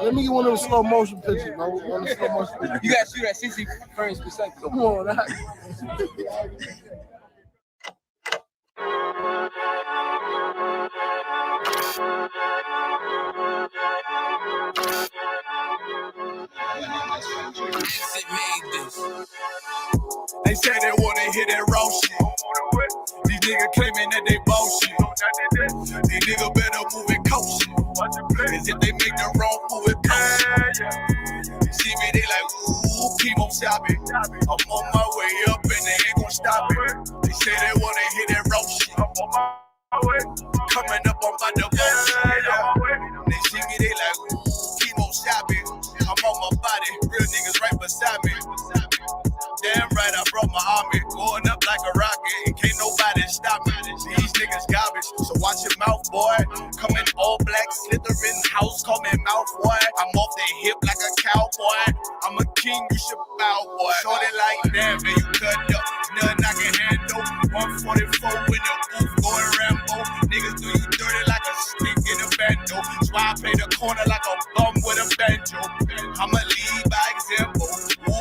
Let me get one of them slow motion pictures, bro. One of the slow motion pictures. You gotta shoot at 60 frames per second. Come on, that. They say they wanna hit that raw shit. These niggas claiming that they bullshit. These niggas better move and coach shit. Cause if they make the wrong move, it coach. See me, they like, ooh, keep on stopping. I'm on my way up and they ain't gon' stop it. They say they wanna hit that raw shit. Coming up on my bullshit. They see me, they like, ooh, keep on stopping. I'm on my body, real niggas right beside me. Damn right, I brought my army, going up like a rocket. Can't nobody stop me. These niggas garbage, so watch your mouth, boy. Coming all black, slithering house, call me mouth, boy. I'm off the hip like a cowboy. I'm a king, you should bow, boy. Shorty like that, man, you cut up. Nothing I can handle. 144 in the booth, going Rambo. Niggas do you dirty like a stick in a bando. That's why I play the corner like a bum with a banjo. I'ma lead by example.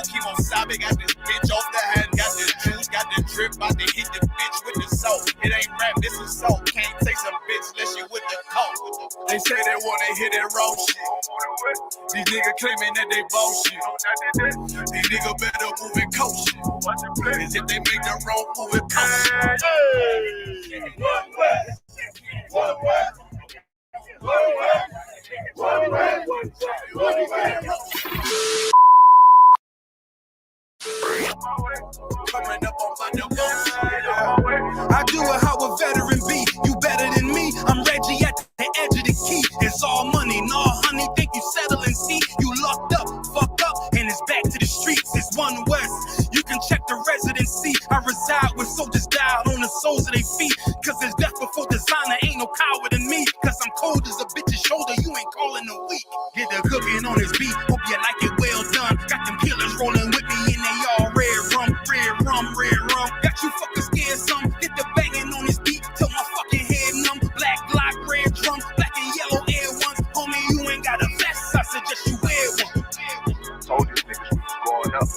Keep on sobbing, got this bitch off the hand, got the juice, got the drip, about to hit the bitch with the salt. It ain't rap, this is salt. Can't taste a bitch unless you with the coke. They say they wanna hit that raw shit. These niggas claiming that they bullshit. These niggas better move and coach shit. Cause if they make the wrong move, it coach. I do it how a veteran be. You better than me. I'm Reggie at the edge of the key. It's all money, no honey. Think you settling? See, you locked up, fucked up, and it's back to the streets. It's One West. You can check the residency. I reside with soldiers died on the soles of their feet. Cause it's death before designer. Ain't no coward in me. Cause I'm cold as a bitch's shoulder. You ain't calling a week. Get the cooking on his beat. Hope you like it well done. Got them killers rolling with me and they all red rum. Got you fucking scared some. Get the banging on his beat till my fucking head numb. Black Glock, red drum, black and yellow air ones. Homie, you ain't got a vest. I suggest you wear one. Told these niggas we was growing up.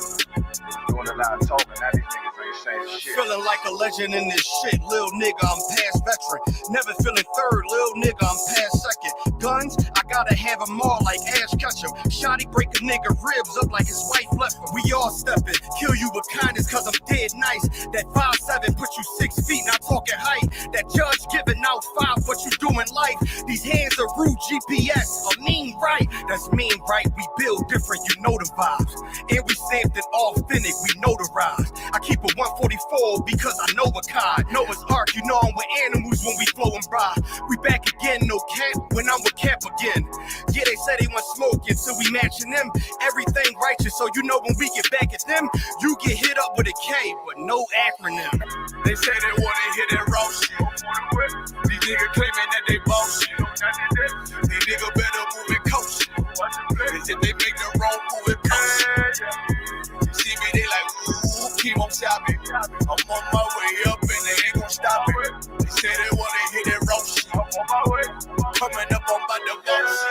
Doing a lot of talking. Now these niggas ain't saying shit. Feeling like a legend in this shit. Lil nigga, I'm past veteran. Never feeling third. Lil nigga, I'm past second. Guns, I gotta have them all like Ash Ketchum. Shotty break a nigga ribs up like his wife left him. We all stepping. Kill you with kindness cause I'm dead nice. That 5'7" put you 6 feet, not talking height. That judge giving out 5, what you doing life. These hands are rude GPS. A mean right. That's mean right. We build different, you know the vibes. And we stamped it authentic, we notarized. I keep a 144 because I know a kind. Noah's Ark, you know I'm with animals when we flowing by. We back again, no cap, when I'm with cap again. Yeah, they say they want smoke until we matching them. Everything righteous, so you know when we get back at them, you get hit up with a K, but no acronym. They say they wanna hit that raw shit. These niggas claiming that they bullshit. These niggas better move and coach shit. Cause if they make the wrong move, it coach. See me, they like, ooh, keep on stopping. I'm on my way up and they ain't gon' stop it. They say they wanna hit that raw shit. Coming up on my divorce.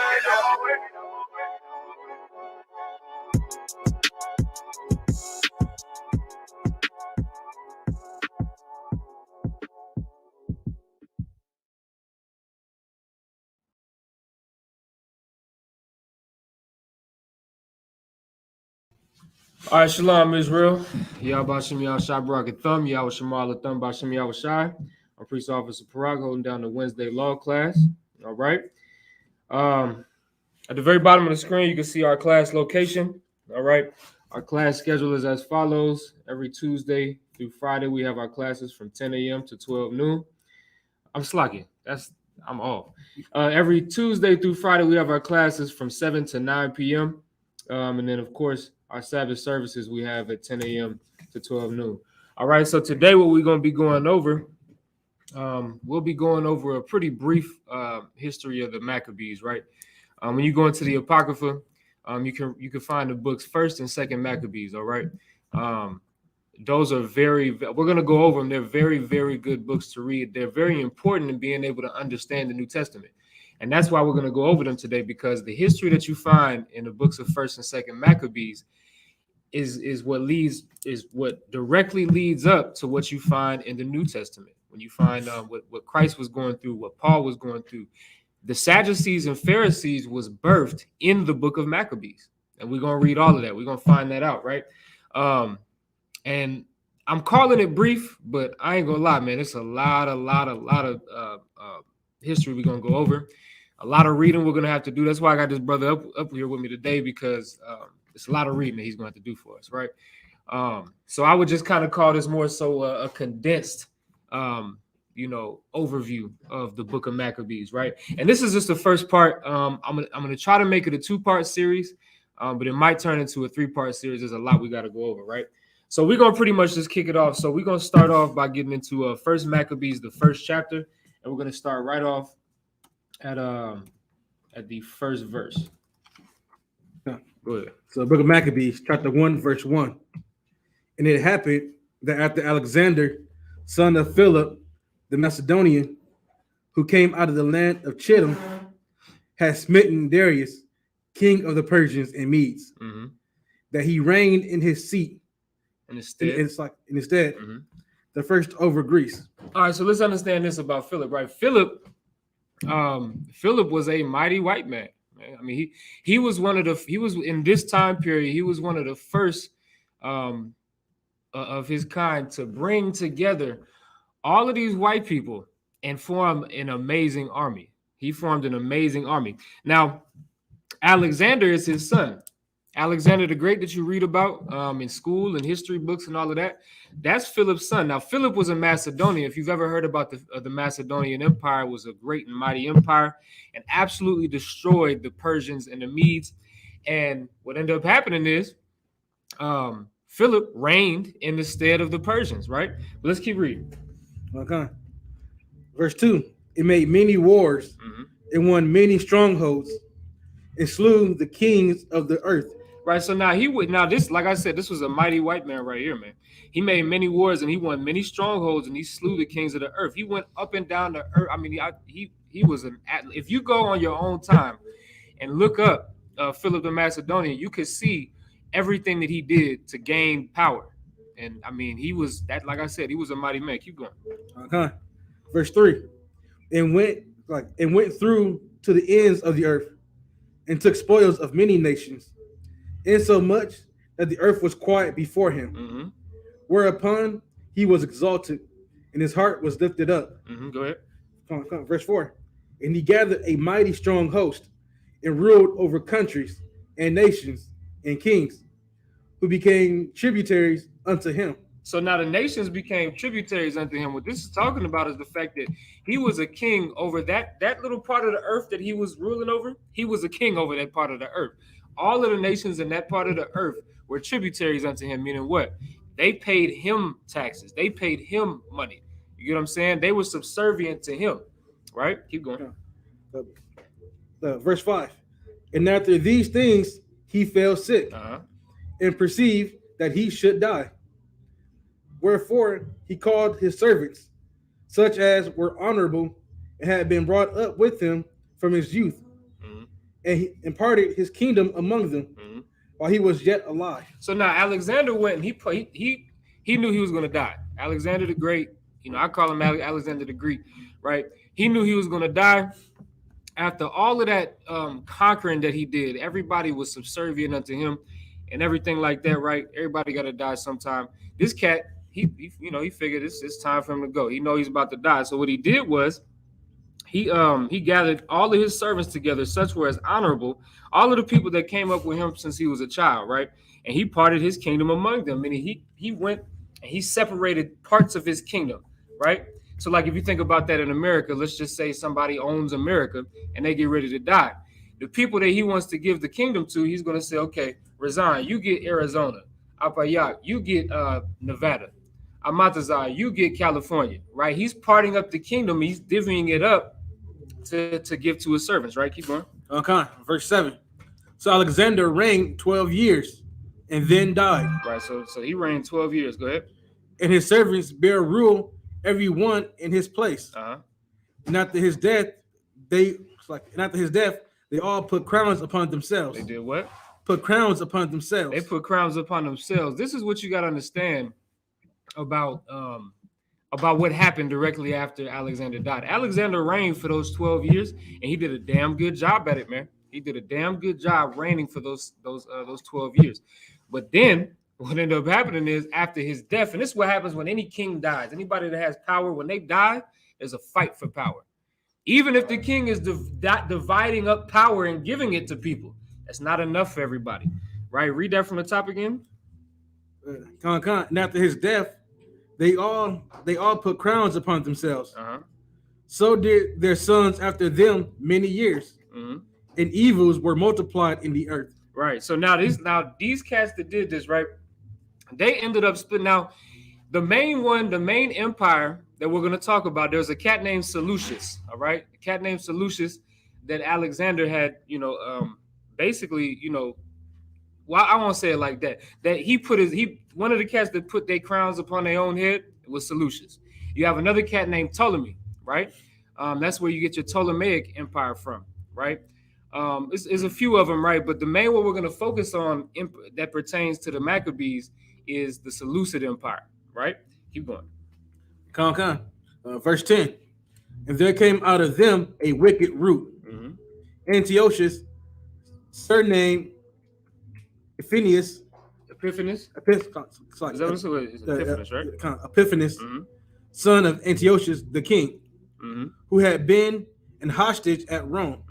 All right, Shalom, Israel. Yahbashim Yahshai Barak Thumb, Yahweh Shemal Thumb Bashim Yahweh Shai. I'm Priest Officer Parag holding down the Wednesday law class. All right. At the very bottom of the screen, you can see our class location. All right. Our class schedule is as follows. Every Tuesday through Friday, we have our classes from 10 a.m. to 12 noon. I'm slacking. I'm off. Every Tuesday through Friday, we have our classes from 7 to 9 p.m. And then, of course, our Sabbath services we have at 10 a.m. to 12 noon. All right, so today what we're going to be going over, we'll be going over a pretty brief history of the Maccabees, right? When you go into the Apocrypha, you can find the books 1st and 2nd Maccabees, all right? Those are we're going to go over them. They're very, very good books to read. They're very important in being able to understand the New Testament. And that's why we're going to go over them today, because the history that you find in the books of 1st and 2nd Maccabees is what directly leads up to what you find in the New Testament. When you find what Christ was going through, what Paul was going through, the Sadducees and Pharisees was birthed in the book of Maccabees. And we're going to read all of that. We're going to find that out, right? And I'm calling it brief, but I ain't going to lie, man. It's a lot of history we're going to go over. A lot of reading we're going to have to do. That's why I got this brother up here with me today, because it's a lot of reading that he's going to have to do for us, right? So I would just kind of call this more so a condensed, overview of the book of Maccabees, right? And this is just the first part. I'm gonna try to make it a 2-part series, but it might turn into a 3-part series. There's a lot we got to go over, right? So we're gonna pretty much just kick it off. So we're gonna start off by getting into 1st Maccabees, the 1st chapter, and we're gonna start right off at the 1st verse. Go ahead. So the book of Maccabees, chapter 1, verse 1. And it happened that after Alexander, son of Philip, the Macedonian, who came out of the land of Chittim, had smitten Darius, king of the Persians and Medes, that he reigned in his seat, in his stead, the first over Greece. All right, so let's understand this about Philip, right? Philip was a mighty white man. I mean, he was in this time period, he was one of the first of his kind to bring together all of these white people and form an amazing army. He formed an amazing army. Now, Alexander is his son. Alexander the Great that you read about in school and history books and all of that, that's Philip's son. Now, Philip was a Macedonian. If you've ever heard about the Macedonian Empire, it was a great and mighty empire and absolutely destroyed the Persians and the Medes. And what ended up happening is Philip reigned in the stead of the Persians, right? But let's keep reading. Okay. Verse 2. It made many wars and won many strongholds and slew the kings of the earth. Right. So this, like I said, this was a mighty white man right here, man. He made many wars and he won many strongholds and he slew the kings of the earth. He went up and down the earth. I mean, he was if you go on your own time and look up Philip the Macedonian, you could see everything that he did to gain power. And I mean, he was that, like I said, he was a mighty man. Keep going. Okay. Verse 3. And went through to the ends of the earth and took spoils of many nations, insomuch that the earth was quiet before him. Whereupon he was exalted and his heart was lifted up. Go ahead. Come on. Verse 4. And he gathered a mighty strong host and ruled over countries and nations and kings who became tributaries unto him. So now the nations became tributaries unto him. What this is talking about is the fact that he was a king over that little part of the earth that he was ruling over. He was a king over that part of the earth. All of the nations in that part of the earth were tributaries unto him, meaning what? They paid him taxes. They paid him money. You get what I'm saying? They were subservient to him, right? Keep going. Verse 5. And after these things, he fell sick and perceived that he should die. Wherefore he called his servants, such as were honorable and had been brought up with him from his youth, and he imparted his kingdom among them while he was yet alive. So now Alexander went and he knew he was going to die. Alexander the Great, I call him Alexander the Greek, right? He knew he was going to die. After all of that conquering that he did, everybody was subservient unto him and everything like that, right? Everybody got to die sometime. This cat, he figured it's time for him to go. He know he's about to die. So what he did was he gathered all of his servants together, such were as honorable, all of the people that came up with him since he was a child, right? And he parted his kingdom among them. Meaning he went and he separated parts of his kingdom, right? So like if you think about that in America, let's just say somebody owns America and they get ready to die. The people that he wants to give the kingdom to, he's going to say, okay, resign. You get Arizona. Apayat, you get Nevada. Amatazai, you get California, right? He's parting up the kingdom. He's divvying it up to give to his servants, right? Keep going. Okay, verse 7. So Alexander reigned 12 years and then died. Right, so he reigned 12 years. Go ahead. And his servants bear rule, every one in his place. And after his death, they It's like, and after his death, they all put crowns upon themselves. They did what? Put crowns upon themselves. They put crowns upon themselves. This is what you got to understand about what happened directly after Alexander died. Alexander reigned for those 12 years, and he did a damn good job at it, man. He did a damn good job reigning for those 12 years. But then what ended up happening is after his death, and this is what happens when any king dies. Anybody that has power, when they die, there's a fight for power. Even if the king is dividing up power and giving it to people, that's not enough for everybody, right? Read that from the top again. And after his death, they all put crowns upon themselves. Uh-huh. So did their sons after them many years, and evils were multiplied in the earth. Right. So now these cats that did this, right? They ended up splitting. Now, the main empire that we're going to talk about, there's a cat named Seleucus. All right, a cat named Seleucus that Alexander had, basically, well, I won't say it like that. That one of the cats that put their crowns upon their own head was Seleucus. You have another cat named Ptolemy, right? That's where you get your Ptolemaic empire from, right? There's a few of them, right? But the main one we're going to focus on that pertains to the Maccabees is the Seleucid Empire, right? Keep going. Verse 10. And there came out of them a wicked root, Antiochus, surnamed Epiphanes. Epiphanes? Epiphanes, right? Epiphanes, son of Antiochus the king, who had been an hostage at Rome.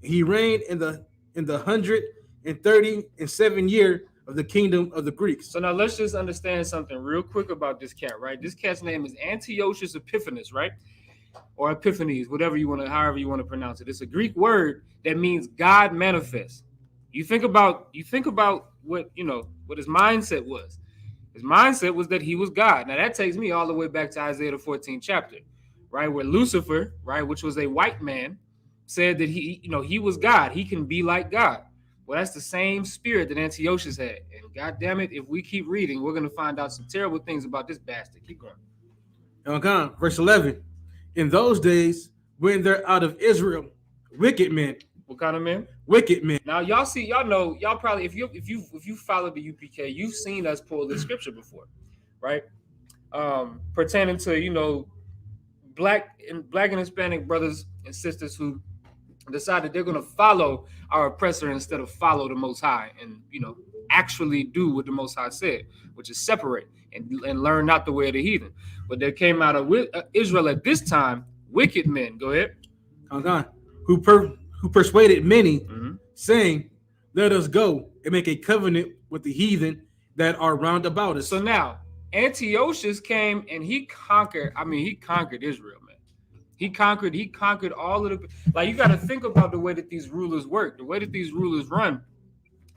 He reigned in the 137 year of the kingdom of the Greeks. So now let's just understand something real quick about this cat, right? This cat's name is Antiochus Epiphanes, right? Or Epiphanes, however you want to pronounce it. It's a Greek word that means God manifest. You think about what his mindset was. His mindset was that he was God. Now that takes me all the way back to Isaiah the 14th chapter, right? Where Lucifer, right, which was a white man, said that he was God. He can be like God. Well, that's the same spirit that Antiochus had. And God damn it, if we keep reading, we're going to find out some terrible things about this bastard. Keep going. Verse 11. In those days, when they're out of Israel, wicked men. What kind of men? Wicked men. Now, y'all probably, if you follow the UPK, you've seen us pull this scripture before, right? Pertaining to, black and Hispanic brothers and sisters who decided they're going to follow our oppressor instead of follow the Most High and, actually do what the Most High said, which is separate and learn not the way of the heathen. But there came out of Israel at this time, wicked men. Go ahead. Who persuaded many, saying, let us go and make a covenant with the heathen that are round about us. So now, Antiochus came and he conquered Israel, man. He conquered all of the, you got to think about the way that these rulers work. The way that these rulers run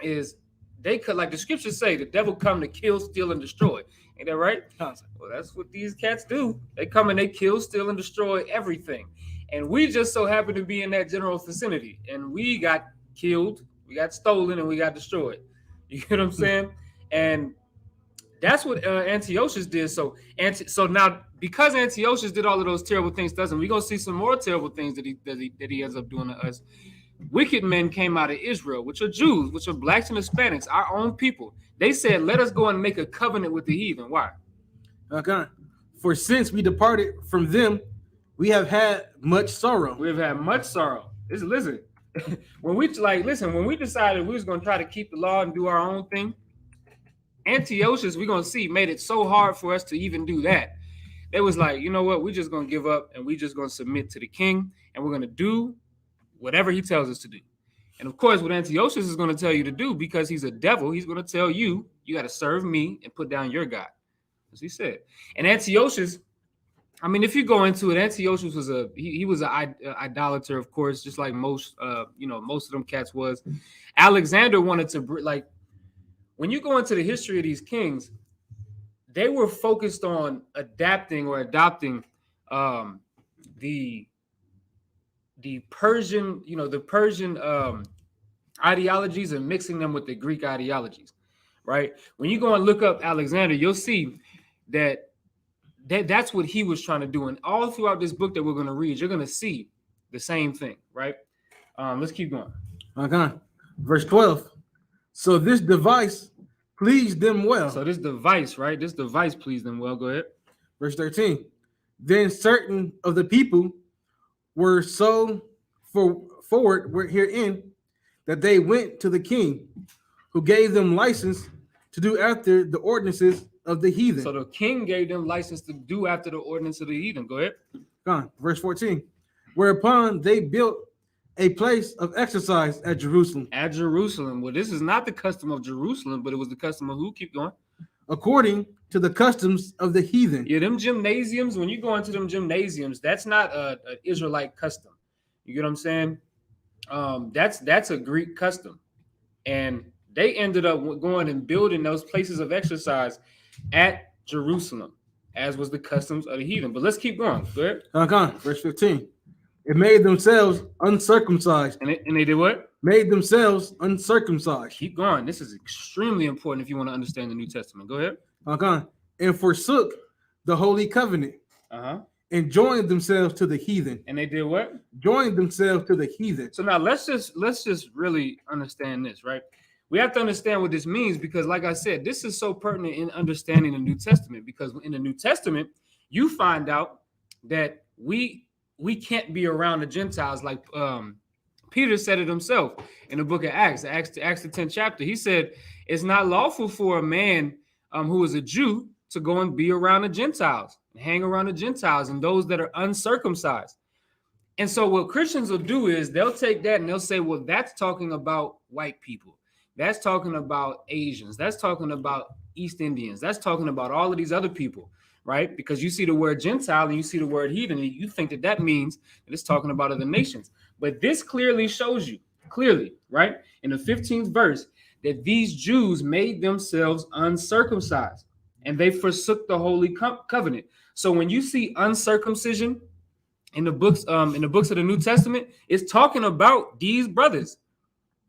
is they could, like the scriptures say, the devil come to kill, steal, and destroy. Ain't that right? Well, that's what these cats do. They come and they kill, steal, and destroy everything. And we just so happen to be in that general vicinity. And we got killed, we got stolen, and we got destroyed. You get what I'm saying? And that's what Antiochus did. So now, because Antiochus did all of those terrible things to us, and we're going to see some more terrible things that he ends up doing to us. Wicked men came out of Israel, which are Jews, which are blacks and Hispanics, our own people. They said, let us go and make a covenant with the heathen. Why? Okay. For since we departed from them, we have had much sorrow. We have had much sorrow. Listen, when we decided we was going to try to keep the law and do our own thing, Antiochus, we're going to see, made it so hard for us to even do that. They was like, you know what? We're just going to give up and we're just going to submit to the king and we're going to do whatever he tells us to do. And of course, what Antiochus is going to tell you to do, because he's a devil, he's going to tell you, you got to serve me and put down your God. As he said. And Antiochus, if you go into it, Antiochus was he was an idolater, of course, just like most of them cats was. Alexander wanted to, when you go into the history of these kings, they were focused on adapting or adopting the Persian, ideologies and mixing them with the Greek ideologies, right? When you go and look up Alexander, you'll see that's what he was trying to do. And all throughout this book that we're going to read, you're going to see the same thing, right? Let's keep going. Okay. Verse 12. So this device pleased them well. So this device, right? This device pleased them well. Go ahead. Verse 13. Then certain of the people were so forward herein that they went to the king, who gave them license to do after the ordinances of the heathen. So the king gave them license to do after the ordinance of the heathen. Go ahead. Verse 14. Whereupon they built a place of exercise at Jerusalem. At Jerusalem. Well, this is not the custom of Jerusalem, but it was the custom of who? Keep going. According to the customs of the heathen. Yeah, them gymnasiums, when you go into them gymnasiums, that's not an Israelite custom. You get what I'm saying? That's a Greek custom. And they ended up going and building those places of exercise at Jerusalem, as was the customs of the heathen. But let's keep going. Go ahead. Verse 15. It made themselves uncircumcised. And they did what? Made themselves uncircumcised. Keep going. This is extremely important if you want to understand the New Testament. Go ahead. And forsook the holy covenant. And joined themselves to the heathen. And they did what? Joined themselves to the heathen. So now let's just really understand this, right? We have to understand what this means because, like I said, this is so pertinent in understanding the New Testament, because in the New Testament, you find out that we can't be around the Gentiles, like Peter said it himself in the book of Acts, the 10th chapter. He said, it's not lawful for a man who is a Jew to go and be around the Gentiles, and hang around the Gentiles and those that are uncircumcised. And so what Christians will do is they'll take that and they'll say, well, that's talking about white people. That's talking about Asians. That's talking about East Indians. That's talking about all of these other people, right? Because you see the word Gentile and you see the word heathen, and you think that means that it's talking about other nations. But this clearly shows you, right, in the 15th verse, that these Jews made themselves uncircumcised and they forsook the holy covenant. So when you see uncircumcision in the books of the New Testament, it's talking about these brothers.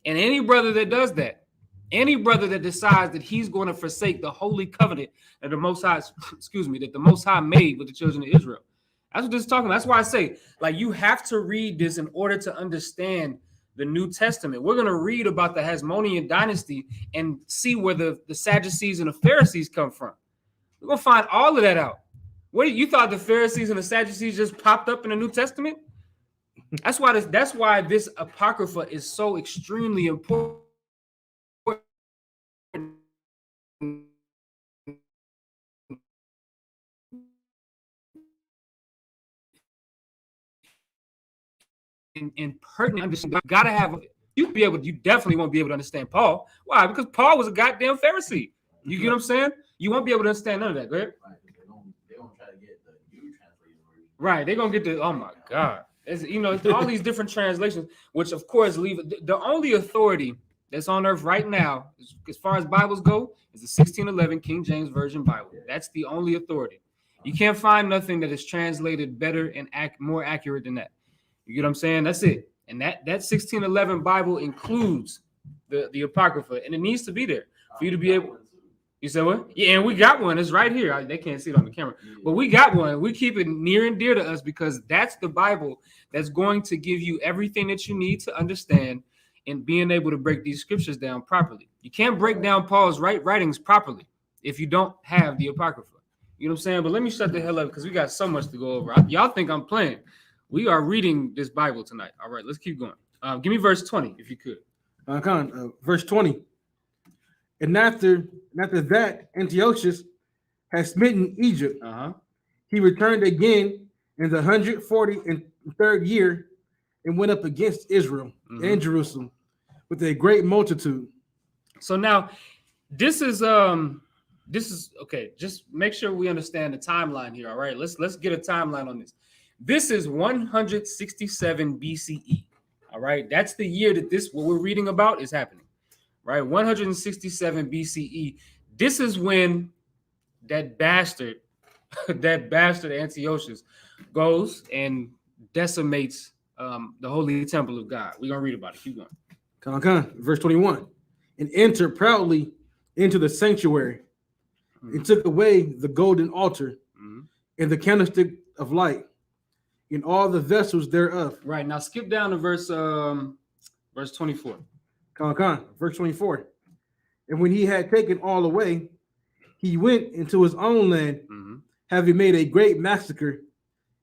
And any brother that does that, any brother that decides that he's going to forsake the holy covenant that the Most High made with the children of Israel. That's what this is talking about. That's why I say, like, you have to read this in order to understand the New Testament. We're going to read about the Hasmonean Dynasty and see where the Sadducees and the Pharisees come from. We're going to find all of that out. What you thought the Pharisees and the Sadducees just popped up in the New Testament? That's why this Apocrypha is so extremely important. And pertinent understanding. You gotta have you definitely won't be able to understand Paul. Why? Because Paul was a goddamn Pharisee. You get what I'm saying? You won't be able to understand none of that. Go ahead. They don't try to get the new translation version. Right. They're gonna get the, oh my God. It's, all these different translations, which of course leave the only authority that's on earth right now, as far as Bibles go, is the 1611 King James Version Bible. That's the only authority. You can't find nothing that is translated better and more accurate than that. You get what I'm saying? That's it. And that 1611 Bible includes the Apocrypha, and it needs to be there for you to be able. You said what? Yeah, and we got one. It's right here. They can't see it on the camera, but we got one. We keep it near and dear to us because that's the Bible that's going to give you everything that you need to understand in being able to break these scriptures down properly. You can't break down Paul's writings properly if you don't have the Apocrypha. You know what I'm saying? But let me shut the hell up because we got so much to go over. Y'all think I'm playing. We are reading this Bible tonight. All right, let's keep going. Give me verse 20, if you could. Verse 20. And after that, Antiochus had smitten Egypt. He returned again in the 143rd year and went up against Israel and Jerusalem with a great multitude. So now, this is okay. Just make sure we understand the timeline here. All right, let's get a timeline on this. This is 167 BCE. All right, that's the year that what we're reading about is happening. Right, 167 BCE. This is when that bastard Antiochus goes and decimates the holy temple of God. We're gonna read about it. Keep going. Verse 21. And entered proudly into the sanctuary and took away the golden altar and the candlestick of light and all the vessels thereof. Right, now skip down to verse Verse 24. Verse 24. And when he had taken all away, he went into his own land, having made a great massacre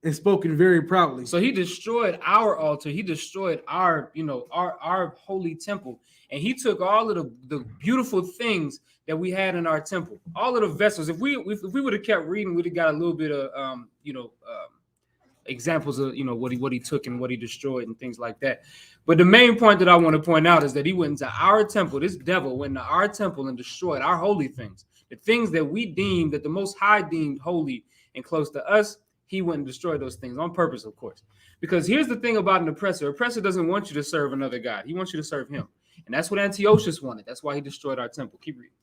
and spoken very proudly. So he destroyed our altar. He destroyed our, our holy temple. And he took all of the beautiful things that we had in our temple, all of the vessels. If we would have kept reading, we'd have got a little bit of, examples of, what he took and what he destroyed and things like that. But the main point that I want to point out is that he went into our temple. This devil went into our temple and destroyed our holy things, the things that we deemed, that the Most High deemed holy and close to us. He went and destroyed those things on purpose, of course. Because here's the thing about an oppressor. Oppressor doesn't want you to serve another God. He wants you to serve him. And that's what Antiochus wanted. That's why he destroyed our temple. Keep reading.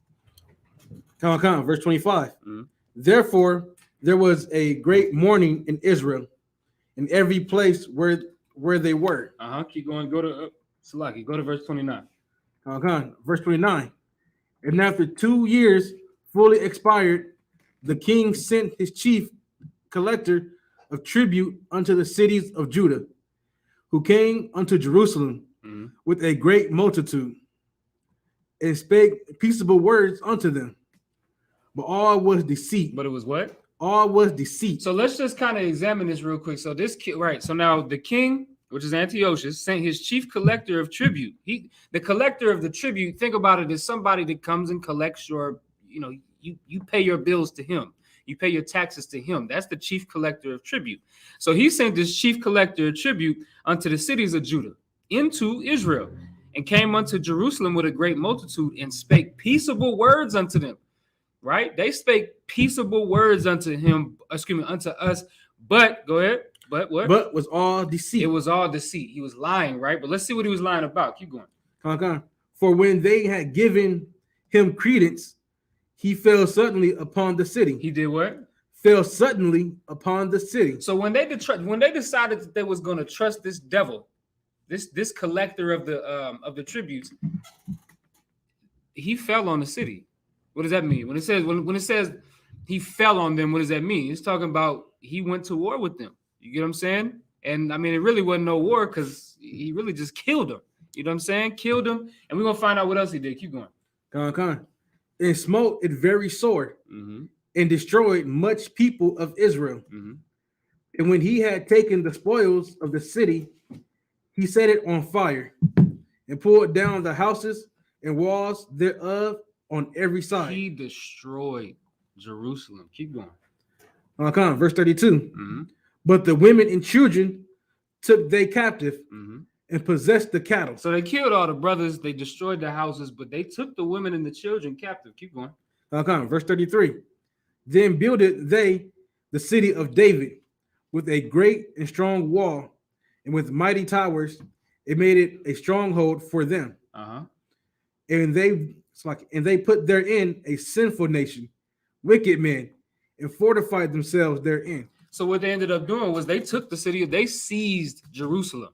Verse 25. Therefore, there was a great mourning in Israel in every place where they were. Keep going. Go to Salaki. Go to verse 29. Verse 29. And after 2 years fully expired, the king sent his chief collector of tribute unto the cities of Judah, who came unto Jerusalem with a great multitude, and spake peaceable words unto them. But all was deceit. But it was what? All was deceit. So let's just kind of examine this real quick. So so now the king, which is Antiochus, sent his chief collector of tribute. The collector of the tribute, think about it as somebody that comes and collects your, you pay your bills to him. You pay your taxes to him. That's the chief collector of tribute. So he sent this chief collector of tribute unto the cities of Judah, into Israel, and came unto Jerusalem with a great multitude, and spake peaceable words unto them. Right? They spake peaceable words unto him, unto us. But go ahead. But what? But was all deceit. It was all deceit. He was lying, right? But let's see what he was lying about. Keep going. For when they had given him credence, he fell suddenly upon the city. He did what? Fell suddenly upon the city. So when they decided that they was going to trust this devil, this collector of the tributes, he fell on the city. What does that mean? When it says he fell on them, what does that mean? It's talking about he went to war with them. You get what I'm saying? And I mean, it really wasn't no war because he really just killed them. You know what I'm saying? Killed him, and we're gonna find out what else he did. Keep going. And smote it very sore, and destroyed much people of Israel. And when he had taken the spoils of the city, he set it on fire, and pulled down the houses and walls thereof on every side. He destroyed Jerusalem. Keep going. Verse 32. But the women and children took they captive and possessed the cattle. So they killed all the brothers, they destroyed the houses, but they took the women and the children captive. Keep going. Verse 33. Then builded they the city of David with a great and strong wall, and with mighty towers. It made it a stronghold for them. And they put therein a sinful nation, wicked men, and fortified themselves therein. So what they ended up doing was they took the city, they seized Jerusalem.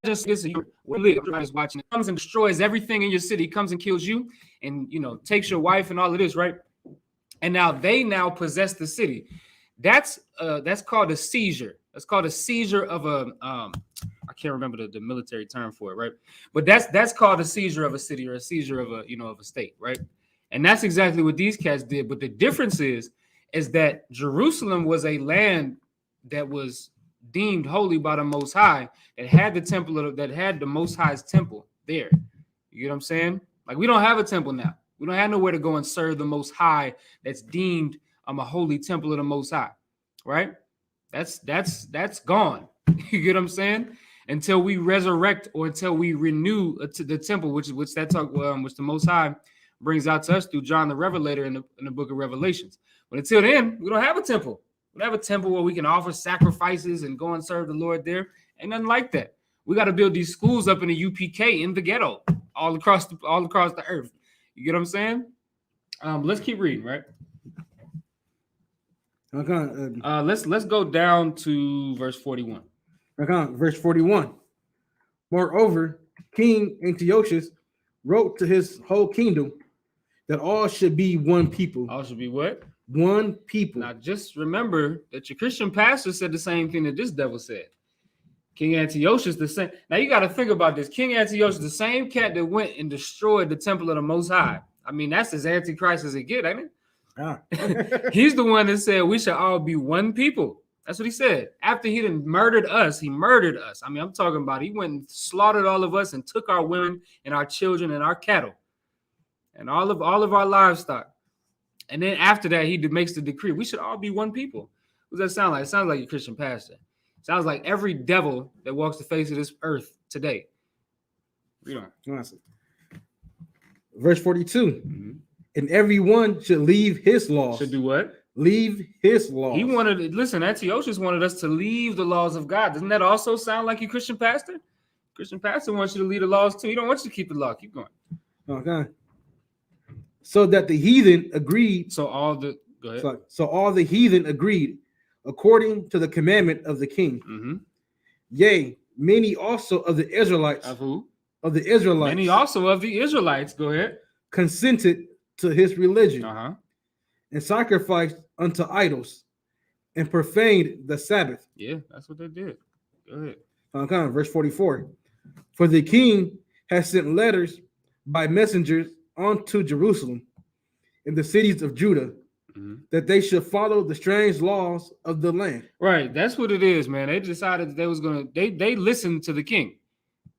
Just watching, it comes and destroys everything in your city, comes and kills you, and takes your wife and all of this, right? And now they possess the city. That's called a seizure. That's called a seizure of a I can't remember the military term for it, right? But that's called a seizure of a city, or a seizure of a state, right? And that's exactly what these cats did. But the difference is that Jerusalem was a land that was deemed holy by the Most High, that had the temple that had the Most High's temple there. You get what I'm saying? Like, we don't have a temple now. We don't have nowhere to go and serve the Most High that's deemed a holy temple of the Most High, right? That's gone. You get what I'm saying? Until we resurrect, or until we renew the temple, which the Most High brings out to us through John the Revelator in the book of Revelations. But until then, we don't have a temple. We don't have a temple where we can offer sacrifices and go and serve the Lord there. Ain't nothing like that. We got to build these schools up in the UPK, in the ghetto, all across the earth. You get what I'm saying? Let's keep reading, right? Let's go down to verse 41. Verse 41. Moreover, King Antiochus wrote to his whole kingdom that all should be one people. All should be what? One people. Now, just remember that your Christian pastor said the same thing that this devil said. King Antiochus, the same. Now, you got to think about this. King Antiochus, the same cat that went and destroyed the temple of the Most High. I mean, that's as antichrist as it get, ain't it? Ah. He's the one that said we should all be one people. That's what he said. After he done murdered us, he murdered us. I mean, I'm talking about he went and slaughtered all of us and took our women and our children and our cattle and all of our livestock. And then after that, he makes the decree. We should all be one people. What does that sound like? It sounds like a Christian pastor. It sounds like every devil that walks the face of this earth today. Read on. Verse 42. Mm-hmm. And everyone should leave his laws. Should do what? Leave his laws. He wanted, listen, Antiochus wanted us to leave the laws of God. Doesn't that also sound like your Christian pastor? Christian pastor wants you to leave the laws too. He don't want you to keep the law. Keep going. Okay. So that the heathen agreed. So all the heathen agreed according to the commandment of the king. Mm-hmm. Yea, many also of the Israelites. Of who? Of the Israelites. Many also of the Israelites. Go ahead. Consented to his religion. Uh-huh. And sacrificed unto idols and profaned the Sabbath. Yeah, that's what they did. Go ahead. Okay, verse 44. For the king has sent letters by messengers unto Jerusalem and the cities of Judah, mm-hmm. that they should follow the strange laws of the land. Right, that's what it is, man. They decided that they was gonna they listened to the king.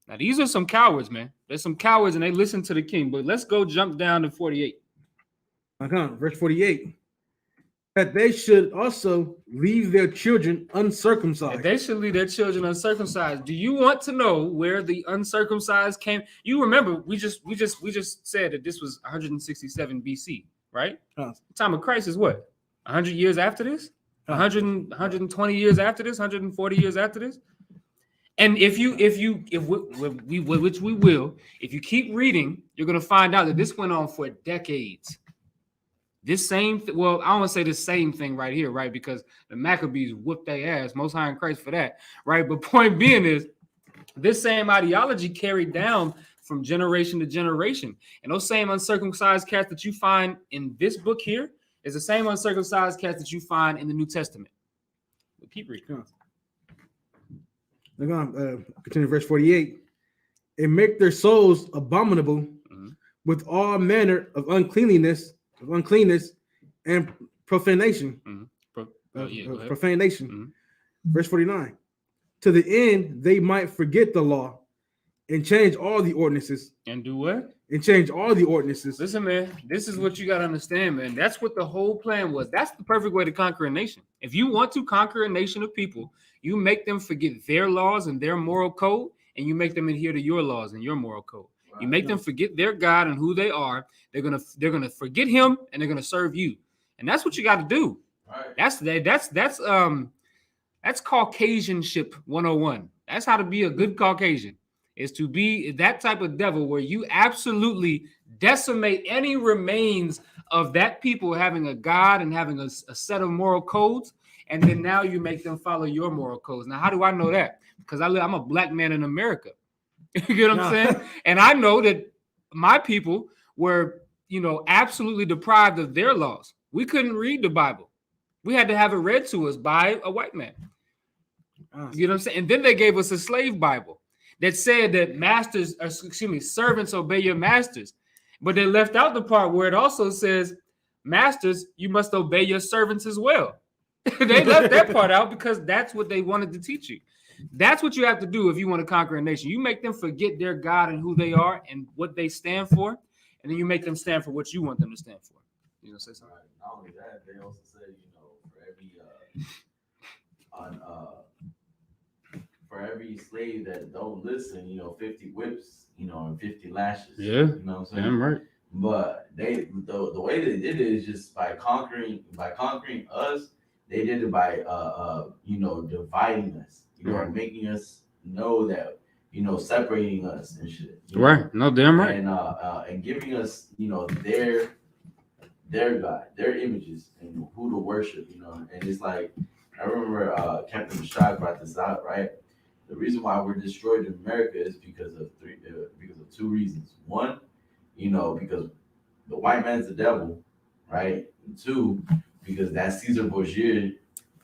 Now these are some cowards, man. There's some cowards and they listen to the king. But let's go jump down to 48. Verse 48. That they should also leave their children uncircumcised. That they should leave their children uncircumcised. Do you want to know where the uncircumcised came? You remember we just said that this was 167 BC, right? The time of Christ is what? 100 years after this? 120 years after this? 140 years after this? And if which we will, if you keep reading, you're going to find out that this went on for decades. This same, I don't want to say the same thing right here, right? Because the Maccabees whooped their ass, Most High in Christ for that, right? But point being is, this same ideology carried down from generation to generation. And those same uncircumcised cats that you find in this book here is the same uncircumcised cats that you find in the New Testament. But keep reading. Continue verse 48. And make their souls abominable mm-hmm. with all manner of uncleanness and profanation. Mm-hmm. Profanation. Mm-hmm. Verse 49. To the end they might forget the law and change all the ordinances. And do what? And change all the ordinances. Listen, man, this is what you got to understand, man. That's what the whole plan was. That's the perfect way to conquer a nation. If you want to conquer a nation of people, you make them forget their laws and their moral code, and you make them adhere to your laws and your moral code. You make them forget their God and who they are. They're gonna forget him and they're gonna serve you. And that's what you got to do. Right. That's Caucasianship 101. That's how to be a good Caucasian, is to be that type of devil where you absolutely decimate any remains of that people having a God and having a set of moral codes. And then now you make them follow your moral codes. Now, how do I know that? Because I'm a black man in America. You get what I'm saying? And I know that my people were, absolutely deprived of their laws. We couldn't read the Bible. We had to have it read to us by a white man. You know what I'm saying? And then they gave us a slave Bible that said that servants obey your masters. But they left out the part where it also says, masters, you must obey your servants as well. They left that part out because that's what they wanted to teach you. That's what you have to do if you want to conquer a nation. You make them forget their God and who they are and what they stand for, and then you make them stand for what you want them to stand for. You know, say something. Not only that, they also said, for every slave that don't listen, 50 whips, and 50 lashes. Yeah, you know what I'm saying? Damn right. But the way they did it is just by conquering us. They did it by dividing us. Making us know that, separating us and shit. Right. No, damn right. And giving us, their God, their images and who to worship, And it's like, I remember Captain Mashad brought this out, right? The reason why we're destroyed in America is because of two reasons. One, because the white man's the devil, right? And 2, because that's Caesar Borgia.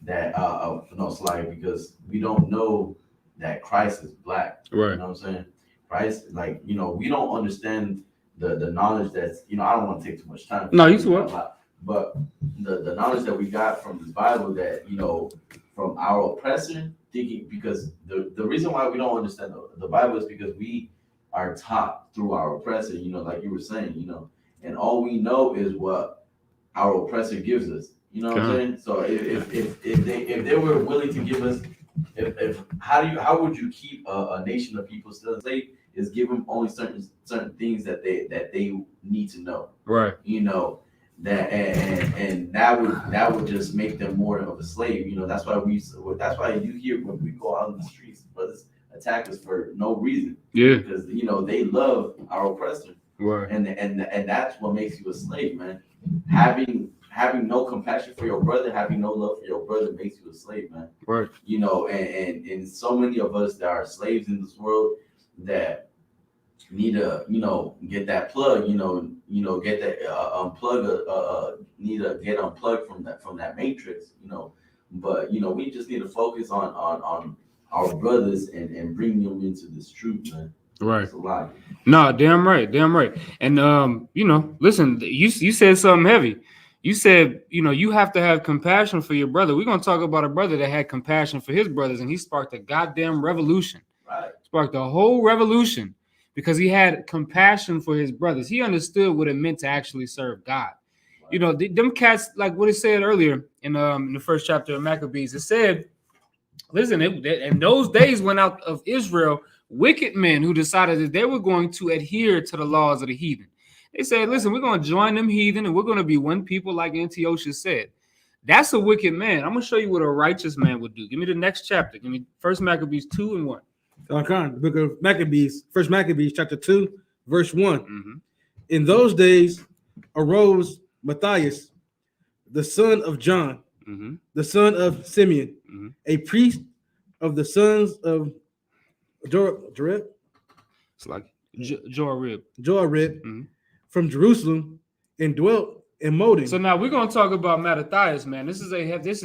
That no, it's like because we don't know that Christ is black. Right. You know what I'm saying? Christ, like, you know, we don't understand the knowledge that's, you know, I don't want to take too much time. No, you swear. But the knowledge that we got from this Bible, that, you know, from our oppressor, thinking, because the reason why we don't understand the Bible is because we are taught through our oppressor, you know, like you were saying, you know, and all we know is what our oppressor gives us. You know what I'm saying? So if they were willing to give us, how would you keep a nation of people still enslaved? Is give them only certain things that they need to know. Right. You know, that and that would just make them more of a slave. You know, that's why you hear when we go out in the streets, brothers attack us for no reason. Yeah. Because, you know, they love our oppressor. Right. And that's what makes you a slave, man. Having no compassion for your brother, having no love for your brother makes you a slave, man. Right. You know, and so many of us that are slaves in this world that need to, you know, get that plug, you know, get that need to get unplugged from that matrix, you know. But, you know, we just need to focus on our brothers and bring them into this truth, man. Right. It's a lot. No, damn right. And you know, listen, you said something heavy. You said, you know, you have to have compassion for your brother. We're gonna talk about a brother that had compassion for his brothers, and he sparked a goddamn revolution. Right. Sparked a whole revolution because he had compassion for his brothers. He understood what it meant to actually serve God. Right. You know, them cats, like what it said earlier in the first chapter of Maccabees, it said, listen, in those days went out of Israel wicked men who decided that they were going to adhere to the laws of the heathen. They said, listen, we're going to join them heathen and we're going to be one people, like Antiochus said. That's a wicked man. I'm going to show you what a righteous man would do. Give me the next chapter. Give me 1 Maccabees 2 and 1. The book of Maccabees, 1 Maccabees chapter 2, verse 1. Mm-hmm. In those days arose Matthias, the son of John, Mm-hmm. the son of Simeon, Mm-hmm. a priest of the sons of Joarib, It's like Joarib. mm-hmm. from Jerusalem, and dwelt in Modin. So now we're going to talk about Mattathias, man. This is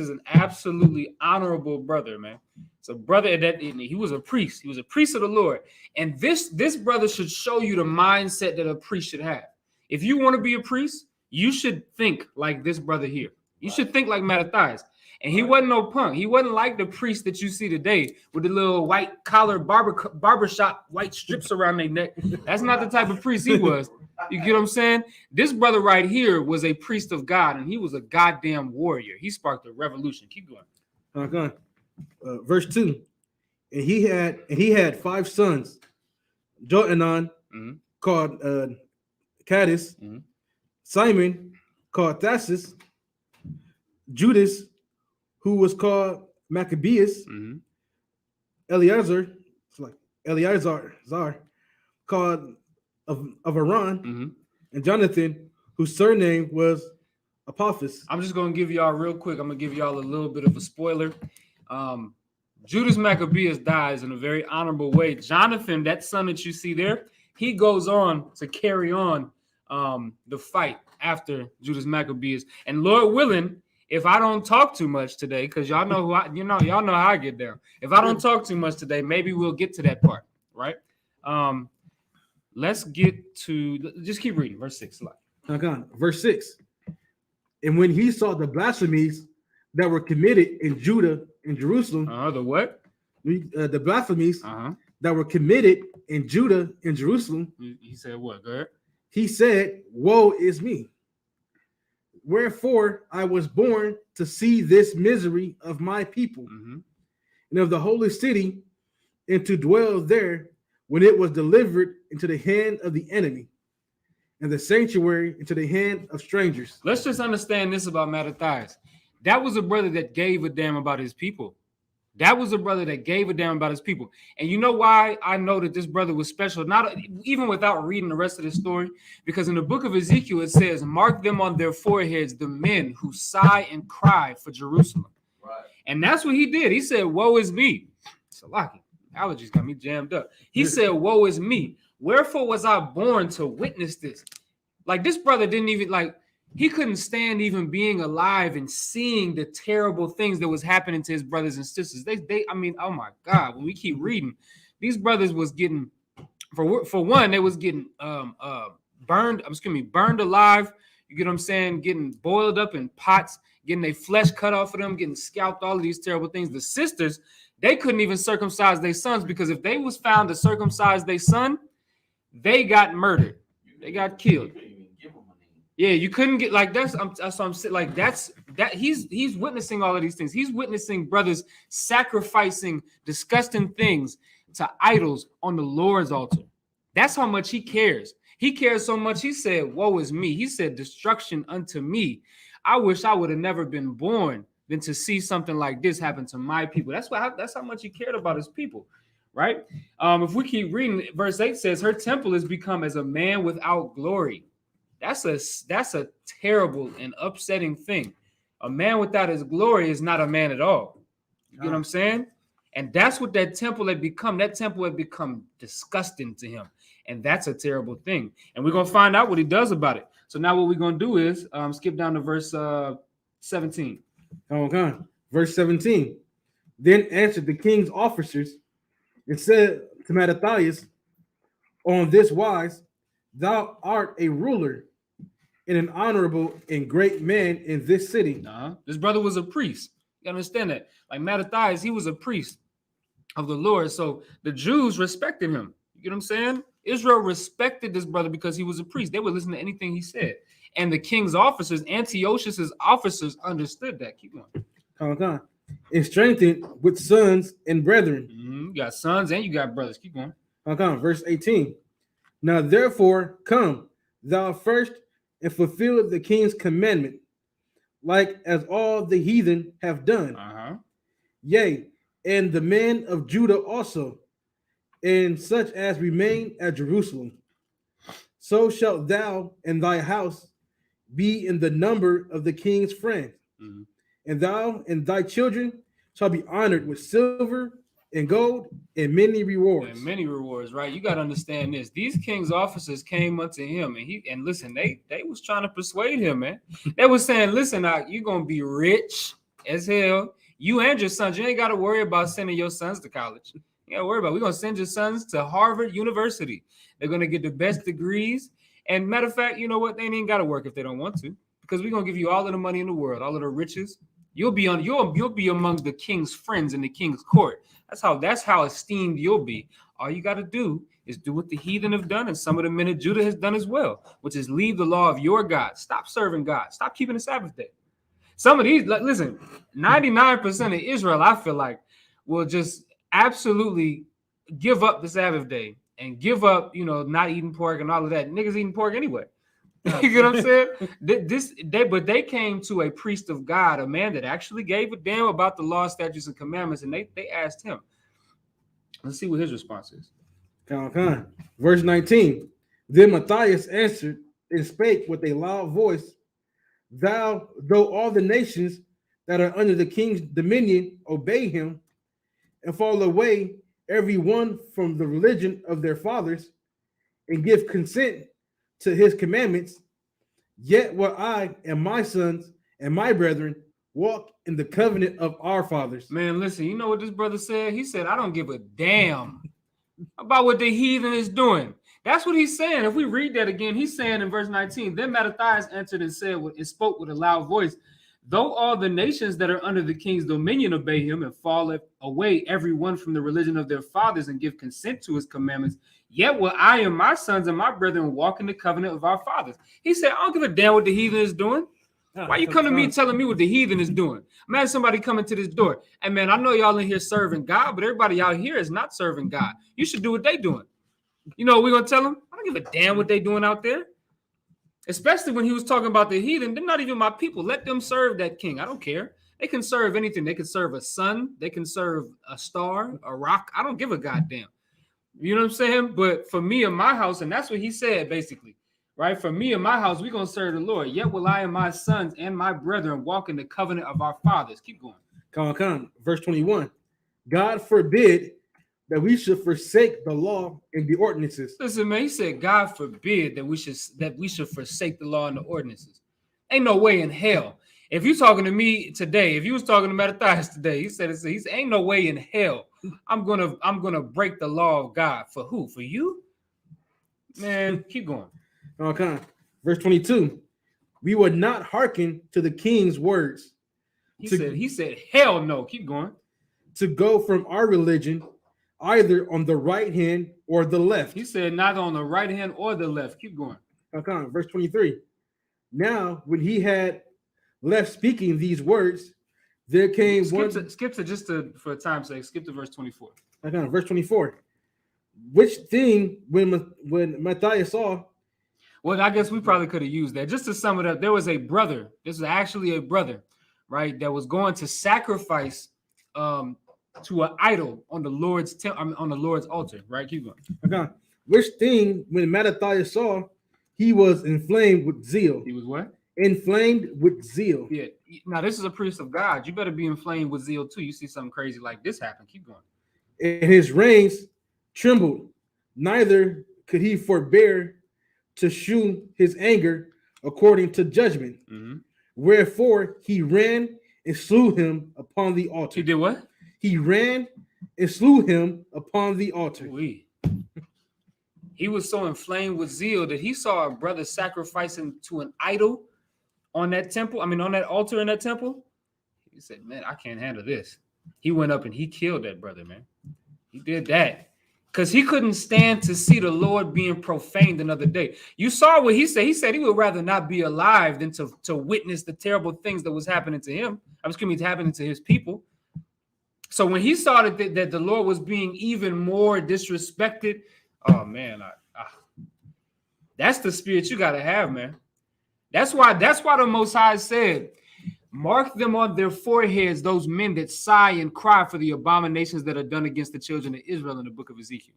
an absolutely honorable brother, man. It's a brother that he was a priest. He was a priest of the Lord. And this brother should show you the mindset that a priest should have. If you want to be a priest, you should think like this brother here. You should think like Mattathias. And he wasn't no punk. He wasn't like the priest that you see today with the little white collar barbershop white strips around their neck. That's not the type of priest he was. You get what I'm saying? This brother right here was a priest of God, and he was a goddamn warrior. He sparked a revolution. Keep going. Verse 2. And he had 5 sons. Johanan, mm-hmm. called Cadus, mm-hmm. Simon, called Thassus, Judas, who was called Maccabeus, mm-hmm. Eleazar, called of Aran, mm-hmm. and Jonathan, whose surname was Apophis. I'm just going to give y'all real quick. I'm going to give y'all a little bit of a spoiler. Judas Maccabeus dies in a very honorable way. Jonathan, that son that you see there, he goes on to carry on the fight after Judas Maccabeus. And Lord willing, if I don't talk too much today, because y'all know y'all know how I get down. If I don't talk too much today, maybe we'll get to that part, right? Let's get to just keep reading verse 6. Verse 6. And when he saw the blasphemies that were committed in Judah and Jerusalem, the what? The blasphemies that were committed in Judah and Jerusalem. He said what? Go ahead. He said, "Woe is me! Wherefore I was born to see this misery of my people, and of the holy city, and to dwell there when it was delivered into the hand of the enemy, and the sanctuary into the hand of strangers." Let's just understand this about Mattathias. That was a brother that gave a damn about his people. That was a brother that gave a damn about his people. And you know why I know that this brother was special? Not even without reading the rest of the story, because in the book of Ezekiel, it says, "Mark them on their foreheads, the men who sigh and cry for Jerusalem." Right. And that's what he did. He said, "Woe is me." Salaki. Allergies got me jammed up. He said, "Woe is me. Wherefore was I born to witness this?" Like this brother didn't even like. He couldn't stand even being alive and seeing the terrible things that was happening to his brothers and sisters. I mean, oh my God, when we keep reading, these brothers was getting, for one, they was getting burned alive. You get what I'm saying? Getting boiled up in pots, getting their flesh cut off of them, getting scalped, all of these terrible things. The sisters, they couldn't even circumcise their sons because if they was found to circumcise their son, they got murdered. They got killed. Yeah, you couldn't get like that's what I'm saying. Like that he's witnessing all of these things. He's witnessing brothers sacrificing disgusting things to idols on the Lord's altar. That's how much he cares. He cares so much. He said, "Woe is me." He said, "Destruction unto me." I wish I would have never been born than to see something like this happen to my people. That's how much he cared about his people, right? If we keep reading, verse 8 says, "Her temple is become as a man without glory." That's a terrible and upsetting thing. A man without his glory is not a man at all. You get what I'm saying? And that's what that temple had become. That temple had become disgusting to him. And that's a terrible thing. And we're going to find out what he does about it. So now what we're going to do is skip down to verse 17. Okay. Verse 17. Then answered the king's officers and said to Mattathias, on this wise, thou art a ruler and an honorable and great man in this city. This brother was a priest. You understand that? Like Mattathias, he was a priest of the Lord. So the Jews respected him. You get what I'm saying? Israel respected this brother because he was a priest. They would listen to anything he said. And the king's officers, Antiochus's officers, understood that. Keep going. Okay. And strengthened with sons and brethren. You got sons and you got brothers. Keep going. Okay. Verse 18. Now therefore come thou first and fulfill the king's commandment, like as all the heathen have done. Yea, and the men of Judah also, and such as remain at Jerusalem. So shalt thou and thy house be in the number of the king's friends, and thou and thy children shall be honored with silver and gold and many rewards. And many rewards, right? You got to understand this. These king's officers came unto him, and listen, they was trying to persuade him, man. They was saying, listen, you're gonna be rich as hell. You and your sons, you ain't got to worry about sending your sons to college. You got to worry about. We're gonna send your sons to Harvard University. They're gonna get the best degrees. And matter of fact, you know what? They ain't got to work if they don't want to, because we're gonna give you all of the money in the world, all of the riches. You'll be among the king's friends in the king's court. That's how esteemed you'll be. All you got to do is do what the heathen have done, and some of the men of Judah has done as well, which is leave the law of your God. Stop serving God. Stop keeping the Sabbath day. Some of these, listen, 99% of Israel, I feel like, will just absolutely give up the Sabbath day and give up, not eating pork and all of that. Niggas eating pork anyway. You get what I'm saying? But they came to a priest of God, a man that actually gave a damn about the law, statutes, and commandments, and they asked him. Let's see what his response is. Verse 19. Then Matthias answered and spake with a loud voice, though all the nations that are under the king's dominion obey him and fall away every one from the religion of their fathers and give consent to his commandments, yet will I and my sons and my brethren walk in the covenant of our fathers. Man, listen, you know what this brother said? He said, I don't give a damn about what the heathen is doing. That's what he's saying. If we read that again, he's saying in verse 19, then Mattathias answered and said, and spoke with a loud voice, though all the nations that are under the king's dominion obey him and fall away every one from the religion of their fathers and give consent to his commandments, yet will I and my sons and my brethren walk in the covenant of our fathers. He said, I don't give a damn what the heathen is doing. Why you come to me telling me what the heathen is doing? Imagine somebody coming to this door. And man, I know y'all in here serving God, but everybody out here is not serving God. You should do what they doing. You know what we're going to tell them? I don't give a damn what they doing out there. Especially when he was talking about the heathen. They're not even my people. Let them serve that king. I don't care. They can serve anything. They can serve a sun. They can serve a star, a rock. I don't give a goddamn. You know what I'm saying? But for me and my house, and that's what he said basically, right? For me and my house, we're going to serve the Lord. Yet will I and my sons and my brethren walk in the covenant of our fathers. Keep going. Come on. Verse 21. God forbid, that we should forsake the law and the ordinances. Listen, man, he said, God forbid that we should forsake the law and the ordinances. Ain't no way in hell. If you talking to me today, if you was talking to Mattathias today, he said, ain't no way in hell I'm gonna break the law of God. For who? For you? Man, keep going. Okay. Verse 22. We would not hearken to the king's words. He said, hell no. Keep going. To go from our religion, either on the right hand or the left. He said, not on the right hand or the left. Keep going. Okay. Verse 23. Now, when he had left speaking these words, there came skip to for time's sake, skip to verse 24. Okay, verse 24. Which thing when Matthias saw? Well, I guess we probably could have used that. Just to sum it up, there was a brother. This was actually a brother, right, that was going to sacrifice to an idol on the Lord's on the Lord's altar. Right, keep going. Okay. Which thing when Matthias saw, he was inflamed with zeal. He was what? Inflamed with zeal. Yeah. Now this is a priest of God. You better be inflamed with zeal too. You see something crazy like this happen. Keep going. And his reins trembled. Neither could he forbear to shew his anger according to judgment. Mm-hmm. Wherefore he ran and slew him upon the altar. He did what? He ran and slew him upon the altar. He was so inflamed with zeal that he saw a brother sacrificing to an idol on that temple. I mean, on that altar in that temple. He said, man, I can't handle this. He went up and he killed that brother, man. He did that because he couldn't stand to see the Lord being profaned another day. You saw what he said. He said he would rather not be alive than to witness the terrible things that was happening to him. Happening to his people. So when he saw that the Lord was being even more disrespected, oh man, that's the spirit you got to have, man. That's why the Most High said, mark them on their foreheads, those men that sigh and cry for the abominations that are done against the children of Israel in the book of Ezekiel.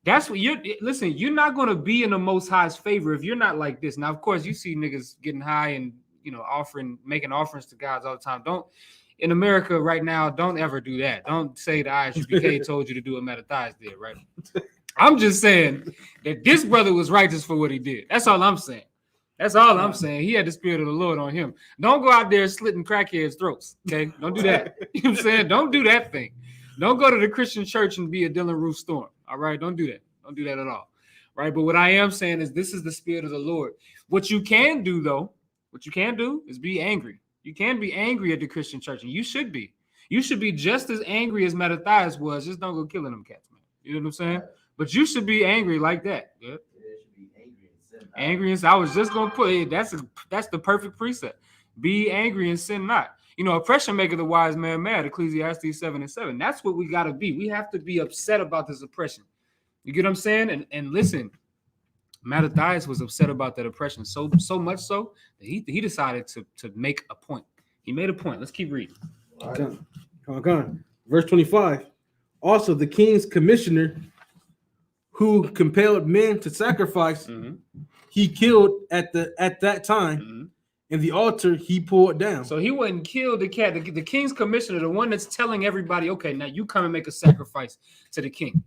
That's what you're not going to be in the Most High's favor if you're not like this. Now, of course, you see niggas getting high and, making offerings to gods all the time. In America right now, don't ever do that. Don't say the ISUPK told you to do what Mattathias did, right? I'm just saying that this brother was righteous for what he did. That's all I'm saying. That's all I'm saying. He had the spirit of the Lord on him. Don't go out there slitting crackheads' throats, okay? Don't do that. You know what I'm saying? Don't do that thing. Don't go to the Christian church and be a Dylan Roof Storm, all right? Don't do that. Don't do that at all, right? But what I am saying is this is the spirit of the Lord. What you can do, though, is be angry. You can be angry at the Christian church, and you should be. You should be just as angry as Mattathias was. Just don't go killing them cats, man. You know what I'm saying? But you should be angry like that. Yeah? Angry and sin. I was just gonna put it. That's the perfect precept. Be angry and sin not. Oppression maketh the wise man mad. Ecclesiastes 7:7. That's what we gotta be. We have to be upset about this oppression. You get what I'm saying? And listen, Mattathias was upset about that oppression so much so that he decided to make a point. He made a point. Let's keep reading. Come on. Verse 25. Also, the king's commissioner who compelled men to sacrifice, he killed at that time, and the altar he pulled down. So he wouldn't kill the cat. The king's commissioner, the one that's telling everybody, okay, now you come and make a sacrifice to the king.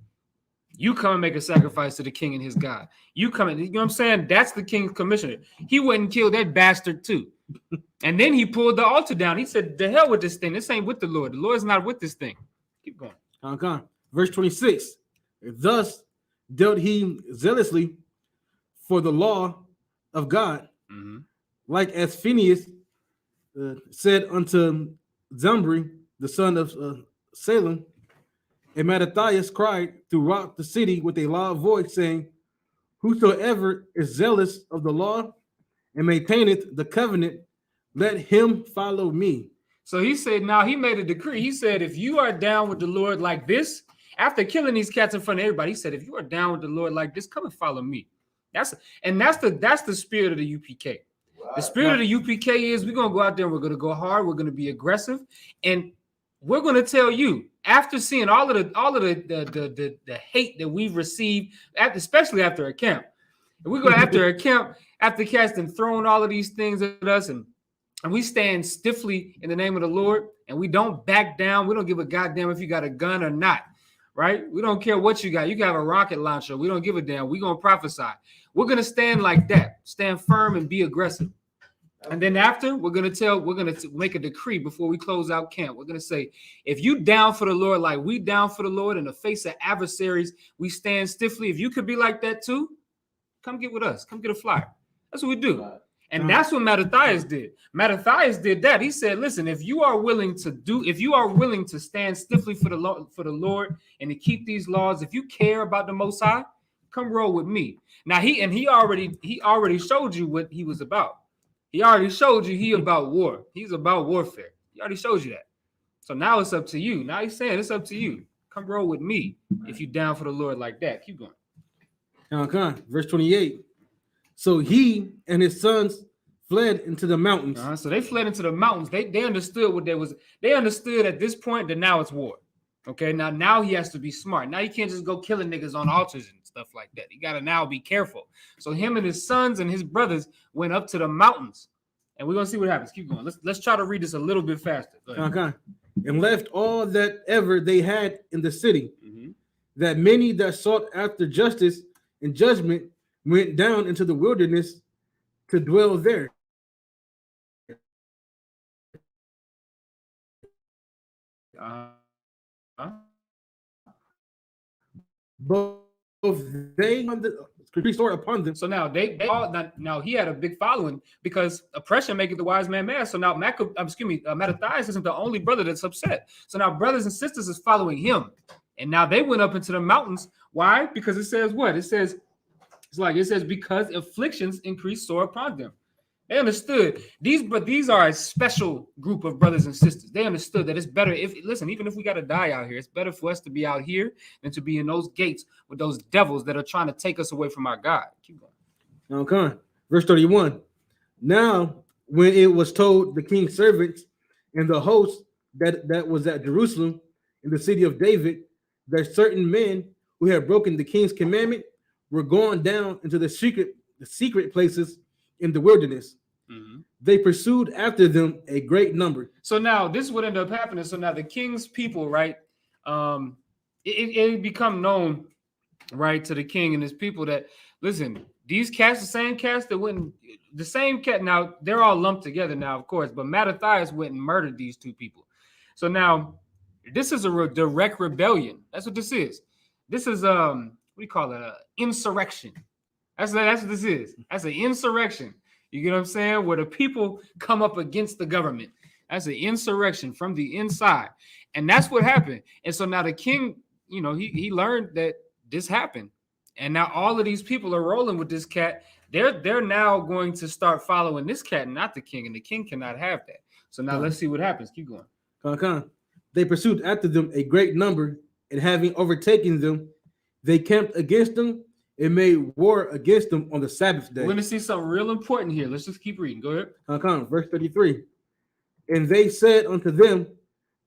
You come and make a sacrifice to the king and his God. You come and, you know what I'm saying? That's the king's commissioner. He wouldn't kill that bastard too. And then he pulled the altar down. He said, the hell with this thing. This ain't with the Lord. The Lord's not with this thing. Keep going. Okay. Verse 26. Thus dealt he zealously for the law of God, like as Phineas said unto Zimri, the son of Salem. And Mattathias cried throughout the city with a loud voice, saying, whosoever is zealous of the law and maintaineth the covenant, let him follow me. So he said, now he made a decree. He said, if you are down with the Lord like this, after killing these cats in front of everybody, he said, if you are down with the Lord like this, come and follow me. That's the spirit of the UPK. The spirit of the UPK is we're going to go out there and we're going to go hard. We're going to be aggressive. And we're going to tell you, after seeing all of the hate that we've received, especially after a camp, and we go after a camp, after cats and throwing all of these things at us, and we stand stiffly in the name of the Lord, and we don't back down. We don't give a goddamn if you got a gun or not. right? We don't care what you got. You can have a rocket launcher. We don't give a damn. We're going to prophesy. We're going to stand like that, stand firm and be aggressive. And then after, we're going to make a decree before we close out camp. We're going to say, if you down for the Lord, like we down for the Lord in the face of adversaries, we stand stiffly. If you could be like that too, come get with us. Come get a flyer. That's what we do. And that's what Mattathias did. Mattathias did that. He said, listen, if you are willing to stand stiffly for the Lord and to keep these laws, if you care about the Most High, come roll with me. Now he already showed you what he was about. He already showed you he about war. He's about warfare. He already showed you that. So now it's up to you. Now he's saying it's up to you. Come roll with me if you down for the Lord like that. Keep going. Verse 28. So he and his sons fled into the mountains. So they fled into the mountains. They understood what there was. They understood at this point that now it's war. Okay, now he has to be smart. Now he can't just go killing niggas on altars and stuff like that. He got to now be careful. So him and his sons and his brothers went up to the mountains. And we're going to see what happens. Keep going. Let's try to read this a little bit faster. And left all that ever they had in the city, that many that sought after justice and judgment went down into the wilderness to dwell there. Both they restored upon them. So now they all now he had a big following because oppression maketh the wise man mad. So now Mattathias isn't the only brother that's upset. So now brothers and sisters is following him, and now they went up into the mountains. Why? Because it says what? It says because afflictions increase sore upon them. They understood these are a special group of brothers and sisters. They understood that it's better even if we got to die out here, it's better for us to be out here than to be in those gates with those devils that are trying to take us away from our God. Keep going. Okay. Verse 31. Now, when it was told the king's servants and the host that was at Jerusalem in the city of David, that certain men who had broken the king's commandment were gone down into the secret places in the wilderness. They pursued after them a great number. So now this is what ended up happening. So now the king's people, right? It become known, right, to the king and his people that listen, these cats, the same cats that went, the same cat. Now they're all lumped together now, of course, but Mattathias went and murdered these two people. So now this is a direct rebellion. That's what this is. This is what do you call it? Insurrection. That's what this is. That's an insurrection. You get what I'm saying? Where the people come up against the government. That's an insurrection from the inside. And that's what happened. And so now the king, he learned that this happened. And now all of these people are rolling with this cat. They're now going to start following this cat, not the king. And the king cannot have that. So now let's see what happens. Keep going. They pursued after them a great number, and having overtaken them, they camped against them and made war against them on the Sabbath day. We're going to see something real important here. Let's just keep reading. Go ahead. Verse 33. And they said unto them,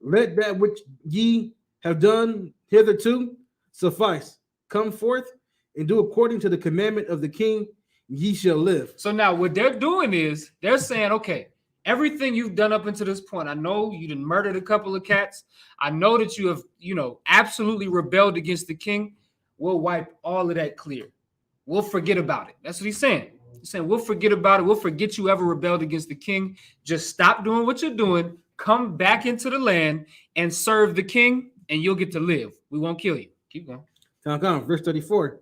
let that which ye have done hitherto suffice. Come forth and do according to the commandment of the king, ye shall live. So now what they're doing is they're saying, okay, everything you've done up until this point, I know you done murdered a couple of cats. I know that you have, absolutely rebelled against the king. We'll wipe all of that clear. We'll forget about it. That's what he's saying. He's saying we'll forget about it. We'll forget you ever rebelled against the king. Just stop doing what you're doing. Come back into the land and serve the king, and you'll get to live. We won't kill you. Keep going. Verse 34.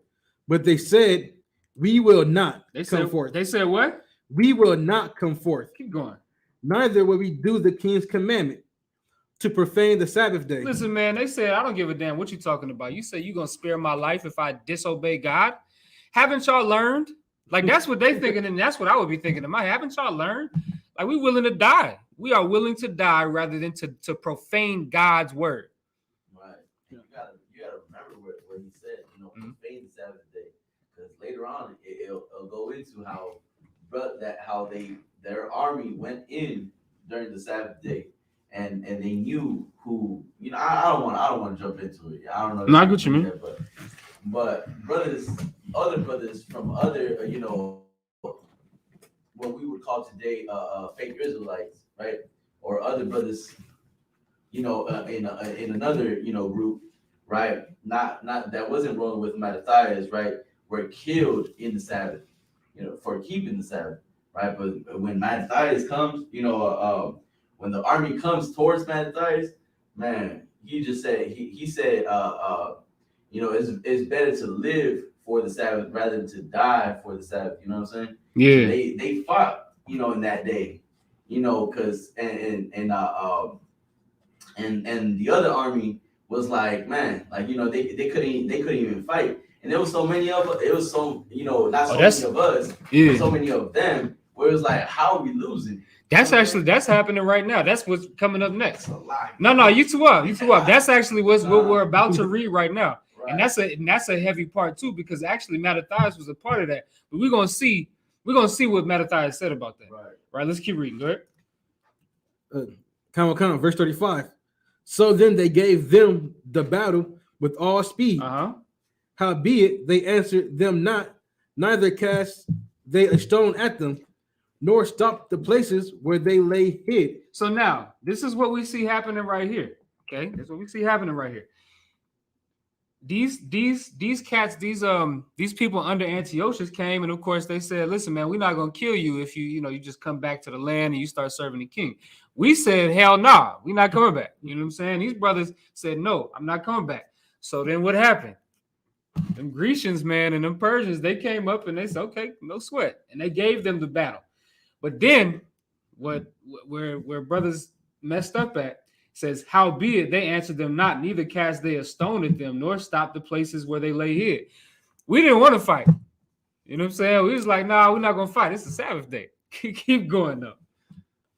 But they said, we will not come forth. They said what? We will not come forth. Keep going. Neither will we do the king's commandment to profane the Sabbath day. Listen, man, they said, I don't give a damn what you're talking about. You say you're going to spare my life if I disobey God. Haven't y'all learned? Like, that's what they thinking, and that's what I would be thinking in my head. Haven't y'all learned? Like, we willing to die. We are willing to die rather than to profane God's word. Right. You gotta remember what he said, profane the Sabbath day. Because later on, it'll go into how their army went in during the Sabbath day. And they knew who, I don't want to jump into it. I don't know. Not what you mean. But other brothers from other, what we would call today fake Israelites, right? Or other brothers, in another, group right? Not that wasn't rolling with Mattathias, right? Were killed in the Sabbath, for keeping the Sabbath, right? But when Mattathias comes, when the army comes towards Mattathias, man, he just said he said, it's better to live for the Sabbath rather than to die for the Sabbath. You know what I'm saying? Yeah. So they fought, in that day, because and the other army was like, man, like they couldn't even fight, and there was so many of us. It was so not so many of us, but so many of them. Where it was like, how are we losing? That's happening right now. That's what's coming up next. No, you too up. That's actually what we're about to read right now, right. And that's a heavy part too, because actually Mattathias was a part of that. But we're gonna see what Mattathias said about that. Right. Let's keep reading. Go ahead. Verse 35. So then they gave them the battle with all speed. Howbeit they answered them not, neither cast they a stone at them, nor stopped the places where they lay hid. So now, this is what we see happening right here. Okay, that's what we see happening right here. These cats, these people under Antiochus came, and of course they said, "Listen, man, we're not gonna kill you if you just come back to the land and you start serving the king." We said, "Hell nah, we're not coming back." You know what I'm saying? These brothers said, "No, I'm not coming back." So then what happened? Them Grecians, man, and them Persians, they came up and they said, "Okay, no sweat," and they gave them the battle. But then, where brothers messed up at says, "Howbeit they answered them not, neither cast they a stone at them, nor stopped the places where they lay hid." We didn't want to fight. You know what I'm saying? We was like, "Nah, we're not gonna fight. It's a Sabbath day." Keep going though.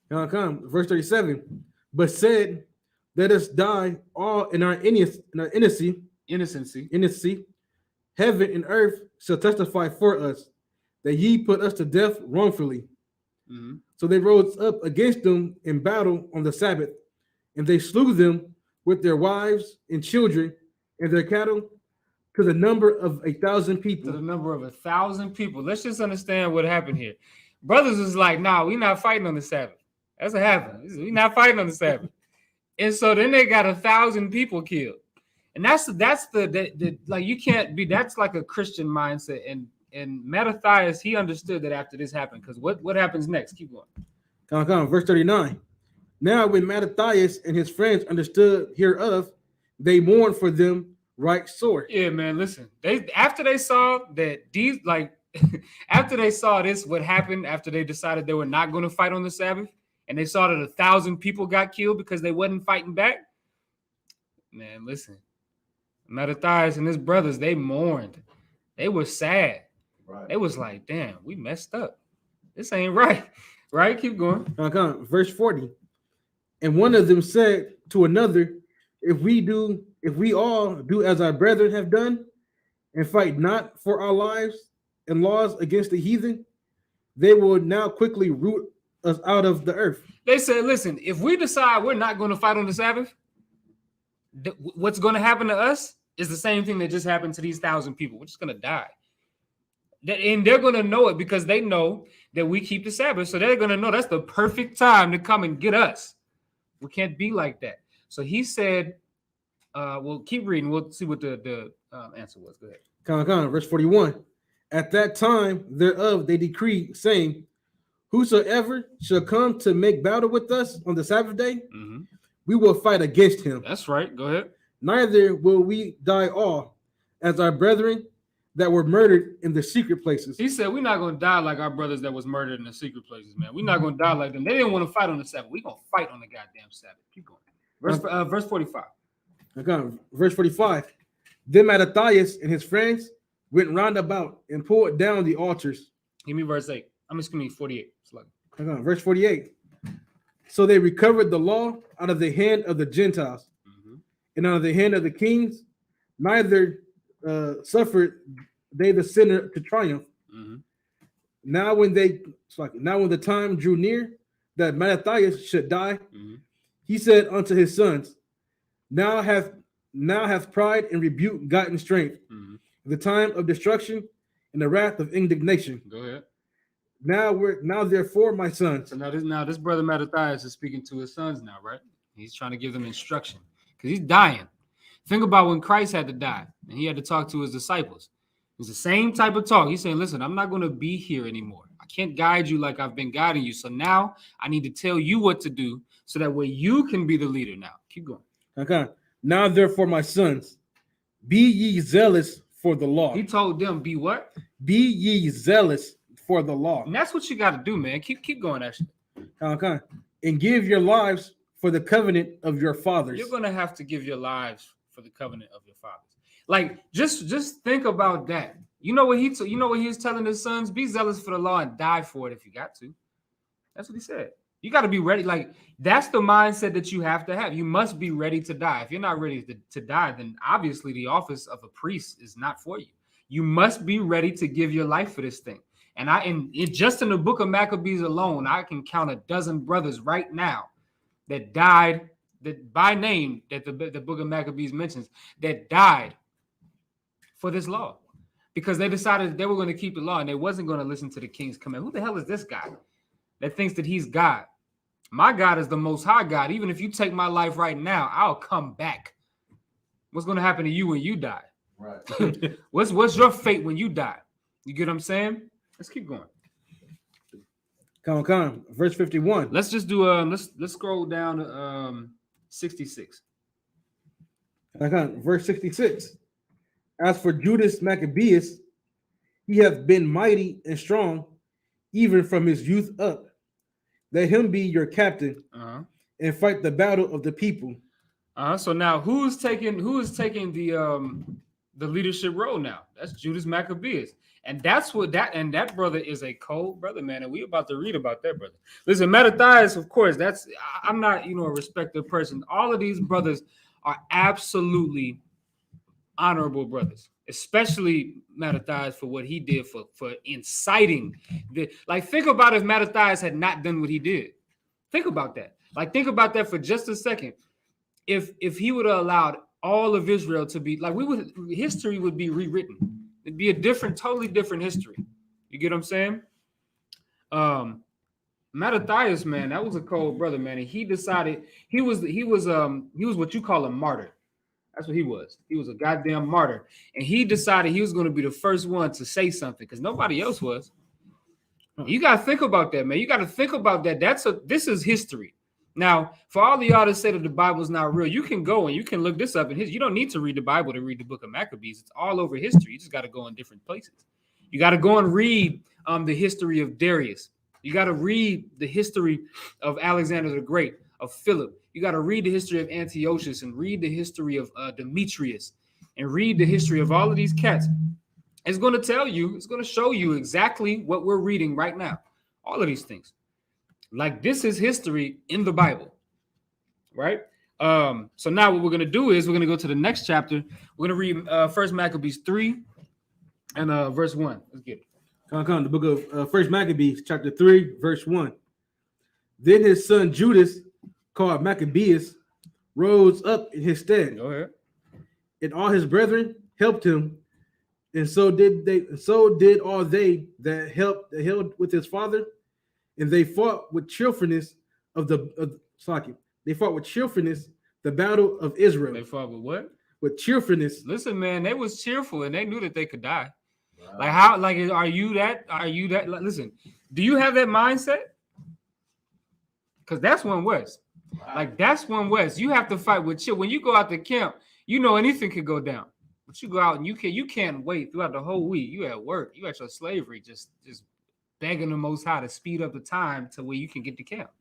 Verse 37. But said, "Let us die all in our innocency. Heaven and earth shall testify for us that ye put us to death wrongfully." Mm-hmm. So they rose up against them in battle on the Sabbath, and they slew them with their wives and children and their cattle to the number of 1,000 people. Let's just understand what happened here. Brothers was like, "Nah, we're not fighting on the Sabbath." That's what happened. We're not fighting on the Sabbath. And so then they got 1,000 people killed. And that's the like, you can't be, that's like a Christian mindset. And Mattathias, he understood that after this happened, because what happens next? Keep going. Verse 39. Now when Mattathias and his friends understood hereof, they mourned for them right sore. Yeah, man, listen. After they saw this, what happened after they decided they were not going to fight on the Sabbath, and they saw that 1,000 people got killed because they wasn't fighting back. Man, listen. Mattathias and his brothers, they mourned. They were sad. Right. They was like, "Damn, we messed up. This ain't right." Right? Keep going. Verse 40. And one of them said to another, if we all do as our brethren have done, and fight not for our lives and laws against the heathen, they will now quickly root us out of the earth. They said, "Listen, if we decide we're not going to fight on the Sabbath, what's going to happen to us is the same thing that just happened to these 1,000 people. We're just going to die." And they're going to know it because they know that we keep the Sabbath. So they're going to know that's the perfect time to come and get us. We can't be like that. So he said, we'll keep reading. We'll see what the answer was. Go ahead. Verse 41. At that time thereof they decreed, saying, "Whosoever shall come to make battle with us on the Sabbath day, we will fight against him." That's right. Go ahead. "Neither will we die all, as our brethren that were murdered in the secret places." He said, "We're not going to die like our brothers that was murdered in the secret places, man. We're not going to die like them. They didn't want to fight on the Sabbath. We're going to fight on the goddamn Sabbath." Keep going. Verse 45. Verse 45. Then Mattathias and his friends went round about and pulled down the altars. Give me verse 8. I'm just going to 48. Verse 48. So they recovered the law out of the hand of the Gentiles and out of the hand of the kings, neither suffered they the sinner to triumph. Now when the time drew near that Mattathias should die, he said unto his sons, now hath pride and rebuke gotten strength. The time of destruction and the wrath of indignation. Go ahead. Now therefore, my sons. So now this brother Mattathias is speaking to his sons now, right? He's trying to give them instruction because he's dying. Think about when Christ had to die and he had to talk to his disciples. It's the same type of talk. He's saying, listen, I'm not going to be here anymore. I can't guide you like I've been guiding you. So now I need to tell you what to do so that way you can be the leader now. Keep going. Okay. Now, therefore, my sons, be ye zealous for the law. He told them, be what? Be ye zealous for the law. And that's what you got to do, man. Keep going, actually. Okay. And give your lives for the covenant of your fathers. You're going to have to give your lives for the covenant of your fathers. Like, just think about that. You know what he was telling his sons? Be zealous for the law and die for it if you got to. That's what he said. You got to be ready. Like, that's the mindset that you have to have. You must be ready to die. If you're not ready to die, then obviously the office of a priest is not for you. You must be ready to give your life for this thing. And just in the book of Maccabees alone, I can count a dozen brothers right now that died, that by name, that the book of Maccabees mentions, that died for this law, because they decided they were going to keep the law and they wasn't going to listen to the king's command. Who the hell is this guy that thinks that he's God? My God is the most high God. Even if you take my life right now, I'll come back. What's going to happen to you when you die? Right. What's your fate when you die? You get what I'm saying? Let's keep going. Come on. Verse 51. Let's just do let's scroll down to 66. Okay. Verse 66. As for Judas Maccabeus, he hath been mighty and strong, even from his youth up. Let him be your captain and fight the battle of the people. So now who is taking the leadership role now? That's Judas Maccabeus. And that brother is a cold brother, man. And we about to read about that brother. Listen, Mattathias, of course, I'm not, a respected person. All of these brothers are absolutely honorable brothers, especially Mattathias for what he did for inciting think about if Mattathias had not done what he did. Think about that. Think about that for just a second. If he would have allowed all of Israel to be history would be rewritten. It'd be a totally different history. You get what I'm saying? Mattathias, man, that was a cold brother, man. And he decided he was what you call a martyr. That's what he was. He was a goddamn martyr. And he decided he was going to be the first one to say something because nobody else was. You got to think about that, man. You got to think about that. This is history. Now, for all of y'all to say that the Bible is not real, you can go and you can look this up in history. You don't need to read the Bible to read the book of Maccabees. It's all over history. You just got to go in different places. You got to go and read the history of Darius. You got to read the history of Alexander the Great, of Philip. You got to read the history of Antiochus and read the history of Demetrius and read the history of all of these cats. It's going to show you exactly what we're reading right now. All of these things. This is history in the Bible, right? So now what we're going to do is we're going to go to the next chapter. We're going to read First Maccabees 3 and verse 1. Let's get it. Come. The book of First Maccabees, chapter 3, verse 1. Then his son Judas, called Maccabeus, rose up in his stead. Go ahead. And all his brethren helped him, and so did all they that held with his father, and they fought with cheerfulness the battle of Israel. They fought with what? With cheerfulness. Listen, man, they was cheerful and they knew that they could die. Wow. Are you that? Listen, do you have that mindset? Because that's one West. Wow. That's one West. You have to fight with chill. When you go out to camp, anything could go down. But you go out and you can't wait throughout the whole week. You at work, you at your slavery, just begging the Most High to speed up the time to where you can get to camp.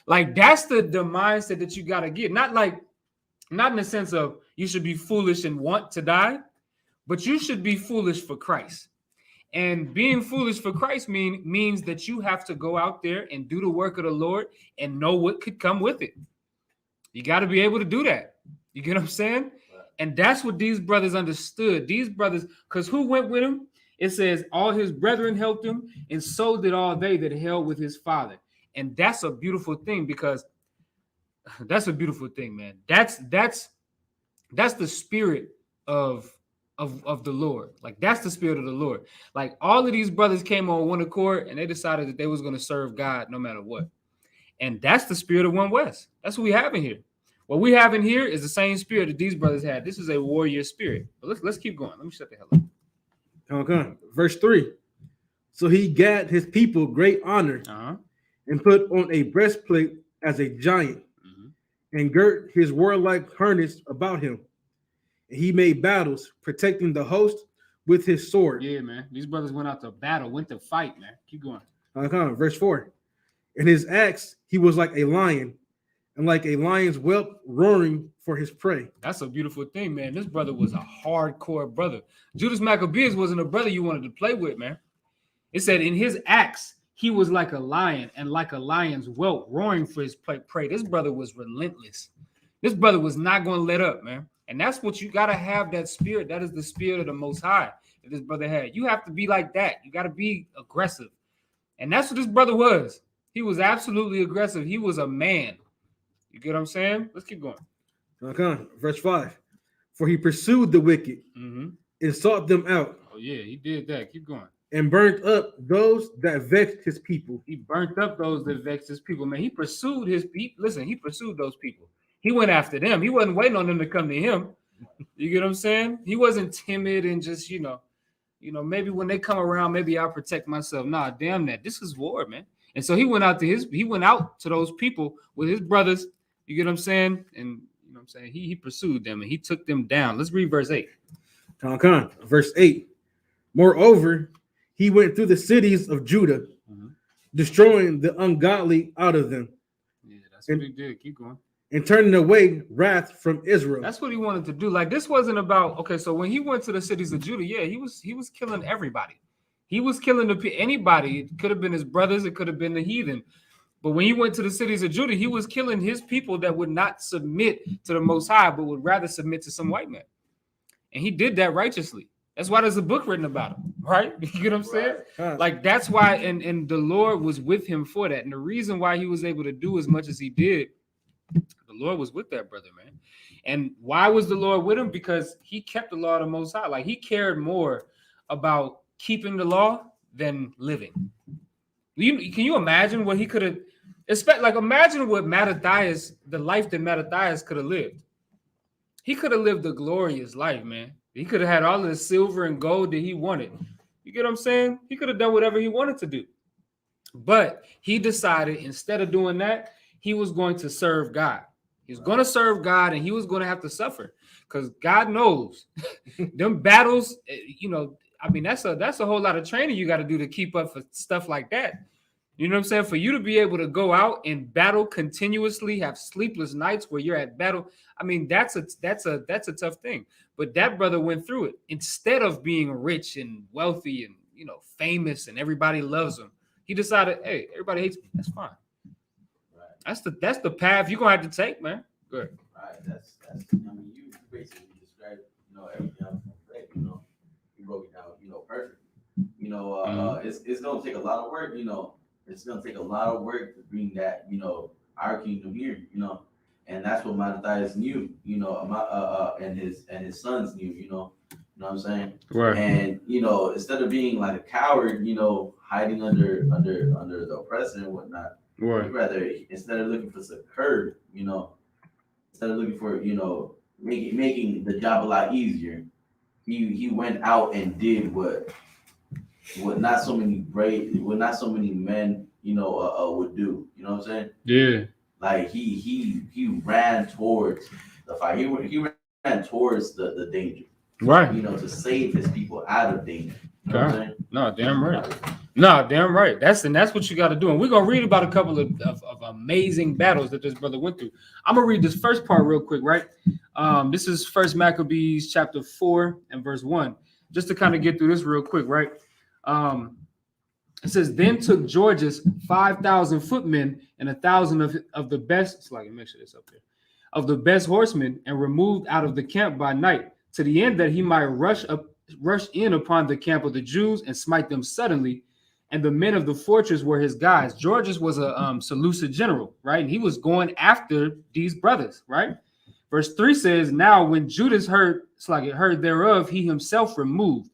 That's the mindset that you gotta get. Not in the sense of you should be foolish and want to die, but you should be foolish for Christ. And being foolish for Christ means that you have to go out there and do the work of the Lord and know what could come with it. You got to be able to do that. You get what I'm saying? Right. And that's what these brothers understood. These brothers, because who went with him? It says all his brethren helped him, and so did all they that held with his father. And that's a beautiful thing, because that's a beautiful thing, man. That's the spirit of the Lord. That's the spirit of the Lord. All of these brothers came on one accord and they decided that they was going to serve God no matter what. And that's the spirit of One West. That's what we have in here. What we have in here is the same spirit that these brothers had. This is a warrior spirit. But let's keep going. Let me shut the hell up. Okay. Verse 3. So he gat his people great honor and put on a breastplate as a giant and girt his warlike harness about him. And he made battles, protecting the host with his sword. Yeah, man. These brothers went out to battle, went to fight, man. Keep going. Okay. Verse 4. In his axe, he was like a lion, and like a lion's whelp roaring for his prey. That's a beautiful thing, man. This brother was a hardcore brother. Judas Maccabees wasn't a brother you wanted to play with, man. It said in his axe, he was like a lion and like a lion's whelp roaring for his prey. This brother was relentless. This brother was not going to let up, man. And that's what you got to have, that spirit. That is the spirit of the Most High that this brother had. You have to be like that. You got to be aggressive. And that's what this brother was. He was absolutely aggressive. He was a man. You get what I'm saying? Let's keep going. Okay. Verse 5. For he pursued the wicked and sought them out. Oh, yeah, he did that. Keep going. And burnt up those that vexed his people. He burnt up those that vexed his people, man. He pursued his people. Listen, he pursued those people. He went after them. He wasn't waiting on them to come to him. You get what I'm saying? He wasn't timid and just, you know, maybe when they come around, maybe I'll protect myself. Nah, damn that. This is war, man. And so he went out to those people with his brothers. You get what I'm saying? And you know what I'm saying? He pursued them and he took them down. Let's read verse 8. Verse 8. Moreover, he went through the cities of Judah, destroying the ungodly out of them. Yeah, that's what he did. Keep going. And turning away wrath from Israel. That's what he wanted to do. Like, this wasn't about, okay, so when he went to the cities of Judah, yeah, he was killing everybody. He was killing anybody. It could have been his brothers. It could have been the heathen. But when he went to the cities of Judah, he was killing his people that would not submit to the Most High, but would rather submit to some white man. And he did that righteously. That's why there's a book written about him, right? You get what I'm saying? Right. Like, that's why, and the Lord was with him for that. And the reason why he was able to do as much as he did, the Lord was with that brother, man. And why was the Lord with him? Because he kept the law of the Most High. Like, he cared more about keeping the law than living. Can you imagine what he could have expect? Like, imagine what Mattathias, the life that Mattathias could have lived. He could have lived a glorious life, man. He could have had all of the silver and gold that he wanted. You get what I'm saying? He could have done whatever he wanted to do. But he decided instead of doing that, he was going to serve God. He was going to serve God, and he was going to have to suffer because God knows them battles, I mean, that's a whole lot of training you got to do to keep up for stuff like that. You know what I'm saying? For you to be able to go out and battle continuously, have sleepless nights where you're at battle. I mean, that's a tough thing. But that brother went through it. Instead of being rich and wealthy and, famous and everybody loves him, he decided, hey, everybody hates me. That's fine. Right. That's the path you're gonna have to take, man. Good. Right. That's I mean, you basically described, everything else from Fred, you broke it down, perfect. It's gonna take a lot of work, It's gonna take a lot of work to bring that, our kingdom here, and that's what Mattathias knew, and his sons knew, you know what I'm saying? Right. And instead of being like a coward, hiding under the oppressor and whatnot, right. he'd rather, instead of looking for some curb, instead of looking for making the job a lot easier, he went out and did what not so many men, would do. You know what I'm saying? Yeah. Like he ran towards the fight. He ran towards the danger. Right. To save his people out of danger. You know what I'm saying? No, damn right. No, damn right. That's what you got to do. And we're gonna read about a couple of amazing battles that this brother went through. I'm gonna read this first part real quick, right? This is First Maccabees chapter 4 and verse 1. Just to kind of get through this real quick, right? It says, then took Georges 5,000 footmen and 1,000 of the best, so I can make sure this up there, of the best horsemen, and removed out of the camp by night, to the end that he might rush in upon the camp of the Jews and smite them suddenly. And the men of the fortress were his guys. Georges was a Seleucid general, right? And he was going after these brothers, right? Verse 3 says, now when Judas heard thereof, he himself removed,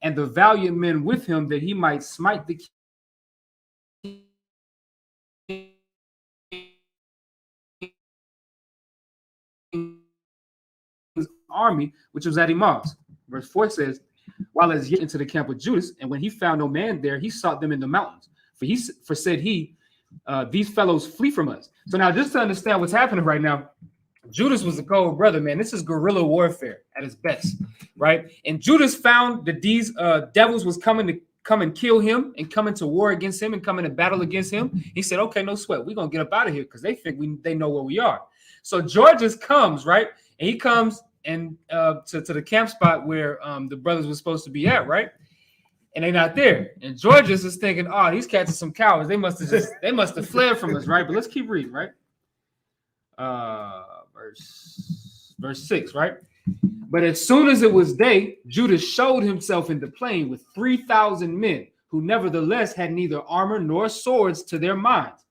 and the valiant men with him, that he might smite the army, which was at Emmaus. Verse 4 says, while as yet into the camp of Judas, and when he found no man there, he sought them in the mountains. For said he, these fellows flee from us. So now just to understand what's happening right now, Judas was a cold brother, man. This is guerrilla warfare at its best, right? And Judas found that these devils was coming to come and kill him and coming to war against him and coming to battle against him. He said, okay, no sweat. We're going to get up out of here because they think they know where we are. So Georges comes, right? And he comes and to the camp spot where the brothers were supposed to be at, right? And they're not there. And Georges is thinking, oh, these cats are some cowards. They must have fled from us, right? But let's keep reading, right? Verse 6, right? But as soon as it was day, Judas showed himself in the plain with 3,000 men, who nevertheless had neither armor nor swords to their minds.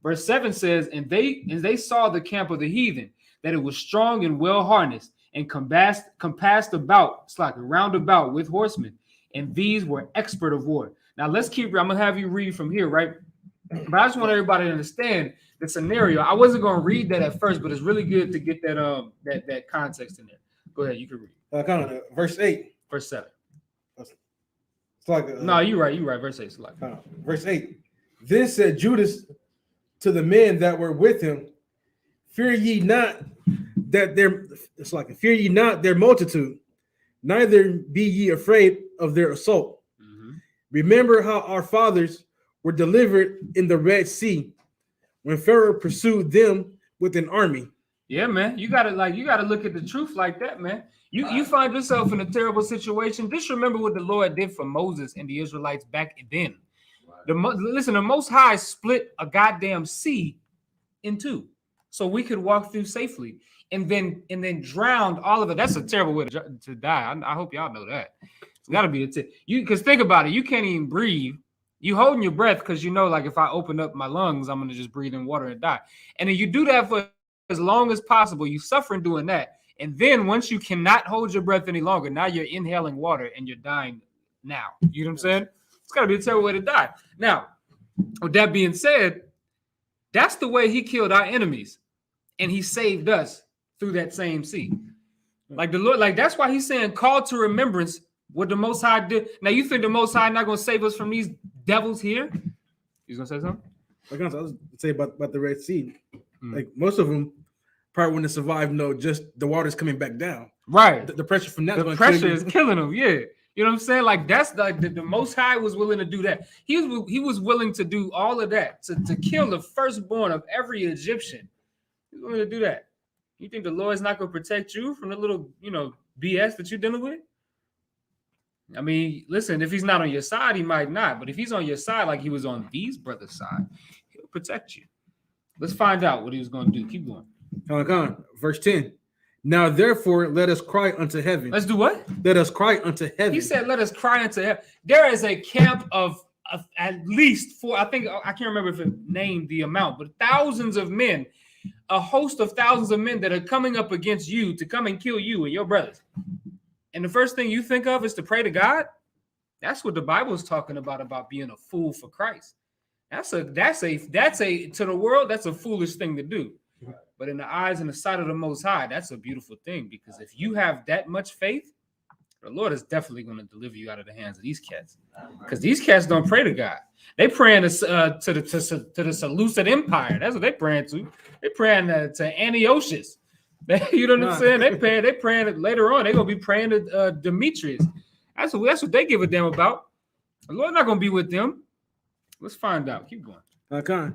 Verse 7 says, and they saw the camp of the heathen, that it was strong and well harnessed, and compassed about, it's like round about with horsemen, and these were expert of war. Now let's keep. I'm gonna have you read from here, right? But I just want everybody to understand the scenario. I wasn't gonna read that at first, but it's really good to get that context in there. Go ahead, you can read. Verse 8. Verse 7. It's like no, you're right. Verse 8. Like verse 8. Then said Judas to the men that were with him, fear ye not their multitude, neither be ye afraid of their assault. Mm-hmm. Remember how our fathers were delivered in the Red Sea when Pharaoh pursued them with an army. Yeah, man. You gotta look at the truth like that, man. You find yourself in a terrible situation. Just remember what the Lord did for Moses and the Israelites back then. Right. The Most High split a goddamn sea in two, so we could walk through safely, and then drowned all of it. That's a terrible way to die. I hope y'all know that. It's got to be because think about it. You can't even breathe. You holding your breath because you know, like, if I open up my lungs, I'm gonna just breathe in water and die. And then you do that for as long as possible. You suffering doing that, and then once you cannot hold your breath any longer, now you're inhaling water and you're dying. Now, you know what I'm saying? It's got to be a terrible way to die. Now, with that being said, that's the way he killed our enemies, and he saved us through that same sea. Like the Lord, like that's why he's saying, call to remembrance what the Most High did. Now, you think the Most High not going to save us from these devils here? He's going to say something? I was going to say about the Red Sea. Like most of them probably wouldn't survive, just the water's coming back down. Right. The pressure from that. The pressure is killing them, yeah. You know what I'm saying? Like that's like the Most High was willing to do that. He was willing to do all of that to kill the firstborn of every Egyptian. He's willing to do that. You think the Lord's not going to protect you from the little, BS that you're dealing with? I mean, listen, if he's not on your side, he might not. But if he's on your side, like he was on these brothers' side, he'll protect you. Let's find out what he was going to do. Keep going. Verse 10. Now, therefore, let us cry unto heaven. Let's do what? Let us cry unto heaven. He said, let us cry unto heaven. There is a camp of at least four, I can't remember if it named the amount, but thousands of men, a host of thousands of men that are coming up against you to come and kill you and your brothers. And the first thing you think of is to pray to God. That's what the Bible is talking about being a fool for Christ. That's a to the world, that's a foolish thing to do. But in the eyes and the sight of the Most High, that's a beautiful thing, because if you have that much faith, the Lord is definitely going to deliver you out of the hands of these cats. Because these cats don't pray to God. They praying to the Seleucid Empire. That's what they praying to. They praying to Antiochus. You know what I'm saying? They praying later on. They're going to be praying to Demetrius. That's what they give a damn about. The Lord's not going to be with them. Let's find out. Keep going. Okay.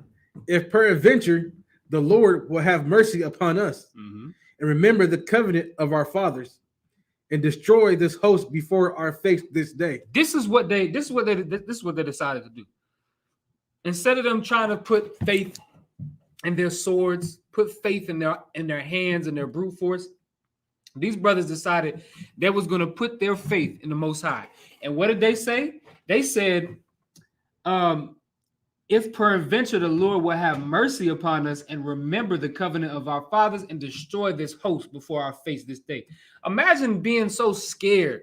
If peradventure the Lord will have mercy upon us, and remember the covenant of our fathers, and destroy this host before our face this day. This is what they decided to do. Instead of them trying to put faith in their swords, put faith in their hands and their brute force, these brothers decided they was going to put their faith in the Most High. And what did they say? They said, if peradventure the Lord will have mercy upon us and remember the covenant of our fathers and destroy this host before our face this day. Imagine being so scared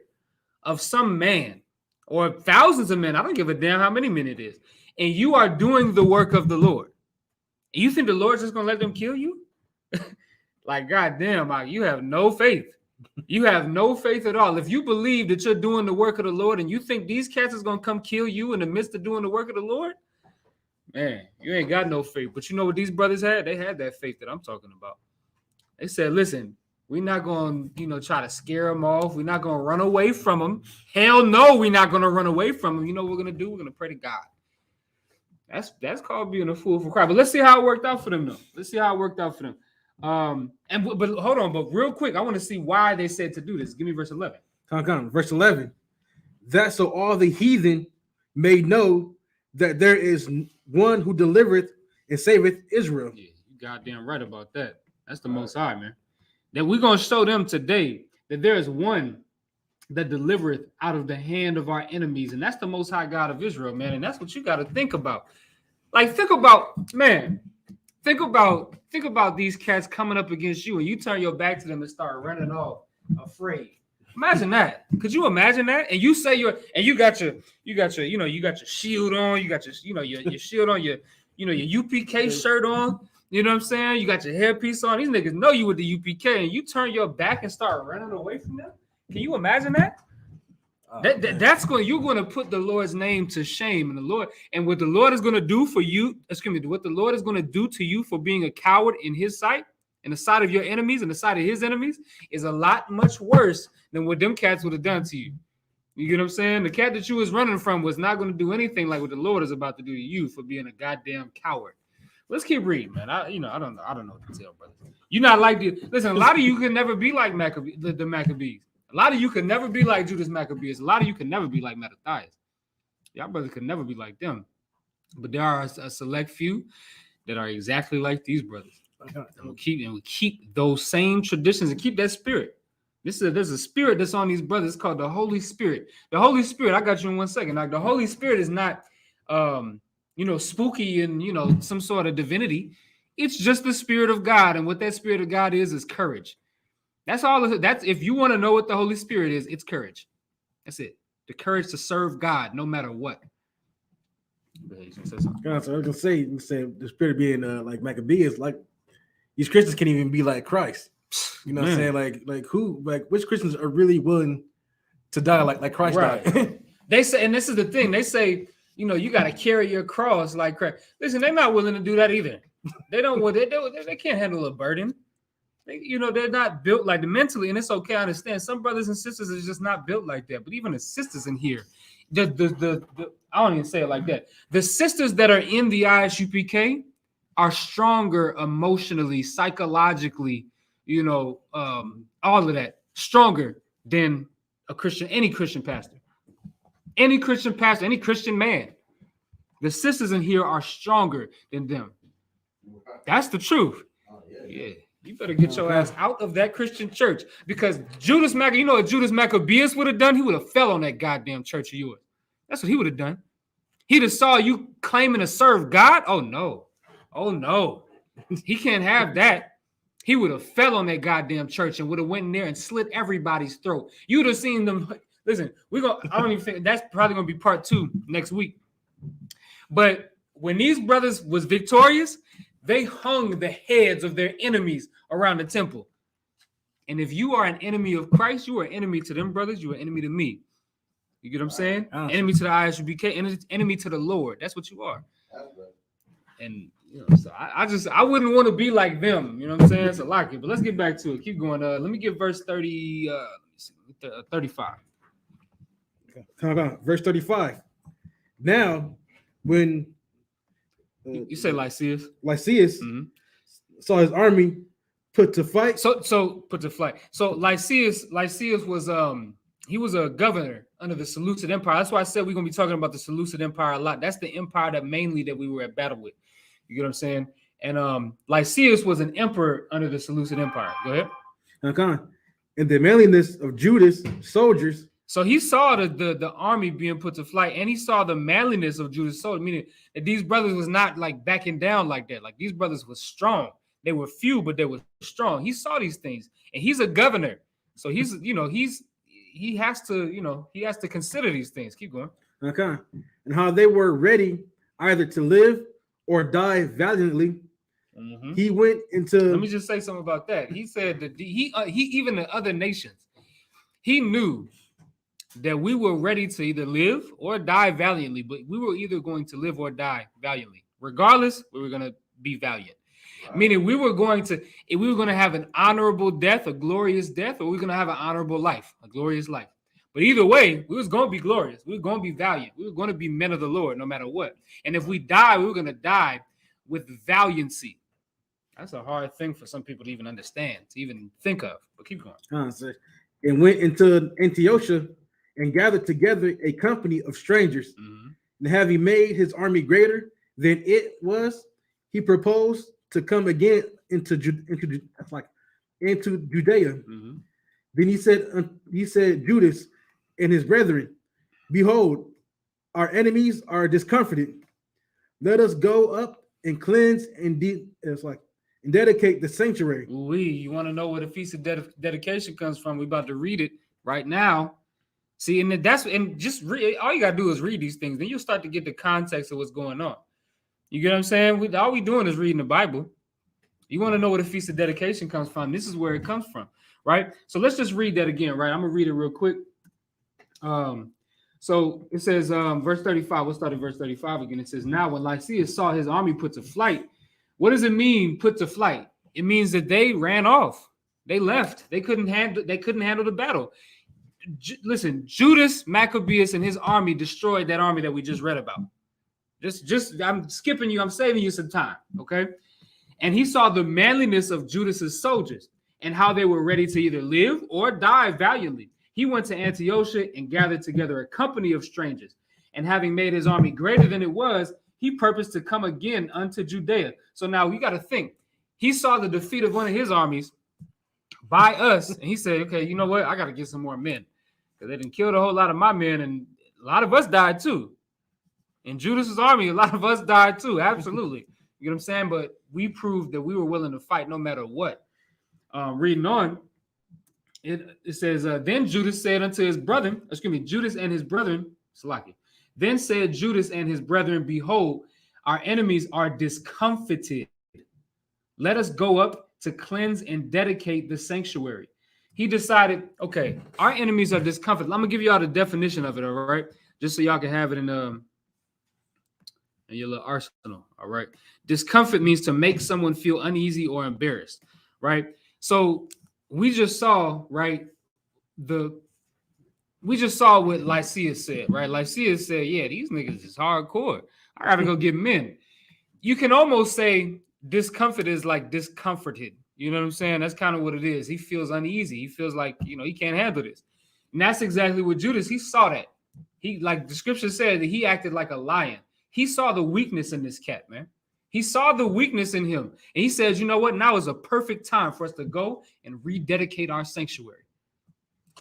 of some man or thousands of men. I don't give a damn how many men it is. And you are doing the work of the Lord. And you think the Lord's just going to let them kill you? Like, goddamn, you have no faith. You have no faith at all. If you believe that you're doing the work of the Lord and you think these cats is going to come kill you in the midst of doing the work of the Lord, man, you ain't got no faith. But you know what these brothers had? They had that faith that I'm talking about. They said, listen, we're not going to, try to scare them off. We're not going to run away from them. Hell no, we're not going to run away from them. You know what we're going to do? We're going to pray to God. That's called being a fool for Christ. But let's see how it worked out for them, though. Let's see how it worked out for them. But hold on, but real quick, I want to see why they said to do this. Give me verse 11. Come. Verse 11. That so all the heathen may know that there is one who delivereth and saveth Israel. Yeah, you goddamn right about that. That's the Most High, man. That we're going to show them today that there is one that delivereth out of the hand of our enemies. And that's the Most High God of Israel, man. And that's what you got to think about. Like, think about these cats coming up against you and you turn your back to them and start running off afraid. Imagine that. Could you imagine that? And you say you got your shield on, you got your shield on, your UPK shirt on. You know what I'm saying? You got your hairpiece on. These niggas know you with the UPK and you turn your back and start running away from them. Can you imagine that? You're going to put the Lord's name to shame, and what the Lord is going to do for you, what the Lord is going to do to you for being a coward in his sight, in the sight of your enemies, and the sight of his enemies, is a lot much worse than what them cats would have done to you. You get what I'm saying? The cat that you was running from was not going to do anything like what the Lord is about to do to you for being a goddamn coward. Let's keep reading, man. I don't know what to tell, brother. You're not like listen. A lot of you can never be like the Maccabees. A lot of you can never be like Judas Maccabees. A lot of you can never be like Mattathias. Y'all brothers could never be like them. But there are a select few that are exactly like these brothers. And we keep those same traditions and keep that spirit. There's a spirit that's on these brothers. It's called the Holy Spirit. The Holy Spirit, I got you in 1 second. Like, the Holy Spirit is not spooky and some sort of divinity. It's just the Spirit of God. And what that Spirit of God is courage. That's all. That's if you want to know what the Holy Spirit is, it's courage. That's it. The courage to serve God no matter what. So I was gonna say the spirit being like Maccabees, like these Christians can't even be like Christ. You know what I'm saying? Like which Christians are really willing to die like Christ died? They say, and this is the thing, they say, you got to carry your cross like Christ. Listen, they're not willing to do that either. They don't want they can't handle a burden. They're not built like the mentally, and it's okay. I understand some brothers and sisters are just not built like that. But even the sisters in here, the I don't even say it like that. The sisters that are in the ISUPK are stronger emotionally, psychologically, all of that, stronger than any Christian pastor, any Christian man. The sisters in here are stronger than them. That's the truth. Yeah. You better get your ass out of that Christian church, because Judas what Judas Maccabeus would have done? He would have fell on that goddamn church of yours. That's what he would have done. He'd have saw you claiming to serve God. Oh no. He can't have that. He would have fell on that goddamn church and would have went in there and slit everybody's throat. You would have seen them. Listen, I don't even think that's probably gonna be part 2 next week. But when these brothers was victorious, they hung the heads of their enemies around the temple. And if you are an enemy of Christ, you are an enemy to them brothers. You are an enemy to me. You get what I'm saying? Enemy to the ISUPK, enemy to the Lord. That's what you are. And so I wouldn't want to be like them. You know what I'm saying? It's a lot. But let's get back to it. Keep going. Let me get verse 35. Okay. Verse 35. Now, when you say Lyceus saw his army put to fight. So put to flight. So Lyceus was he was a governor under the Seleucid Empire. That's why I said we're gonna be talking about the Seleucid Empire a lot. That's the empire that we were at battle with. You get what I'm saying? And Lyceus was an emperor under the Seleucid Empire. Go ahead. Okay. And the manliness of Judas soldiers. So he saw the army being put to flight, and he saw the manliness of Judas' soldiers, meaning that these brothers was not like backing down like that. Like, these brothers was strong. They were few, but they were strong. He saw these things, and he's a governor, so he has to consider these things. Keep going. Okay. And how they were ready either to live or die valiantly Mhm. He went into. Let me just say something about that. He said that he even the other nations, he knew that we were ready to either live or die valiantly, but we were either going to live or die valiantly. Regardless, we were going to be valiant. Right. Meaning we were going to have an honorable death, a glorious death, or we were going to have an honorable life, a glorious life. But either way, we was going to be glorious. We were going to be valiant. We were going to be men of the Lord no matter what. And if we die, we were going to die with valiancy. That's a hard thing for some people to even understand, to even think of. But keep going. And went into Antiochus and gathered together a company of strangers. Mm-hmm. And having made his army greater than it was, he proposed to come again into Judea. Mm-hmm. Then he said, Judas and his brethren, behold, our enemies are discomfited. Let us go up and cleanse and dedicate the sanctuary. You want to know where the Feast of Dedication comes from? We're about to read it right now. See, and just read. All you gotta do is read these things. Then you'll start to get the context of what's going on. You get what I'm saying? All we doing is reading the Bible. You want to know where the Feast of Dedication comes from? This is where it comes from, right? So let's just read that again, right? I'm gonna read it real quick. So it says, verse 35. We'll start at verse 35 again. It says, now when Lyceus saw his army put to flight, what does it mean, put to flight? It means that they ran off. They left. They couldn't handle the battle. Listen, Judas Maccabees and his army destroyed that army that we just read about. Just I'm skipping you. I'm saving you some time, okay? And he saw the manliness of Judas's soldiers and how they were ready to either live or die valiantly. He went to Antiochus and gathered together a company of strangers. And having made his army greater than it was, he purposed to come again unto Judea. So now you got to think. He saw the defeat of one of his armies by us, and he said, okay, you know what? I got to get some more men. Because they didn't kill a whole lot of my men, and a lot of us died too. In Judas's army, a lot of us died too. Absolutely. You know what I'm saying? But we proved that we were willing to fight no matter what. Reading on, it says, then Judas said unto his brethren, Judas and his brethren, then said Judas and his brethren, behold, our enemies are discomfited. Let us go up to cleanse and dedicate the sanctuary. He decided, okay, our enemies are discomfited. I'm going to give you all the definition of it, all right? Just so y'all can have it in your little arsenal, all right? Discomfort means to make someone feel uneasy or embarrassed, right? So we just saw, right, we just saw what Lyceus said, right? Lyceus said, yeah, these niggas is hardcore. I got to go get men. You can almost say discomfort is like discomforted. You know what I'm saying? That's kind of what it is. He feels uneasy. He feels like, he can't handle this. And that's exactly what Judas, he saw that. He, like the scripture said, that he acted like a lion. He saw the weakness in this cat, man. He saw the weakness in him. And he says, you know what? Now is a perfect time for us to go and rededicate our sanctuary.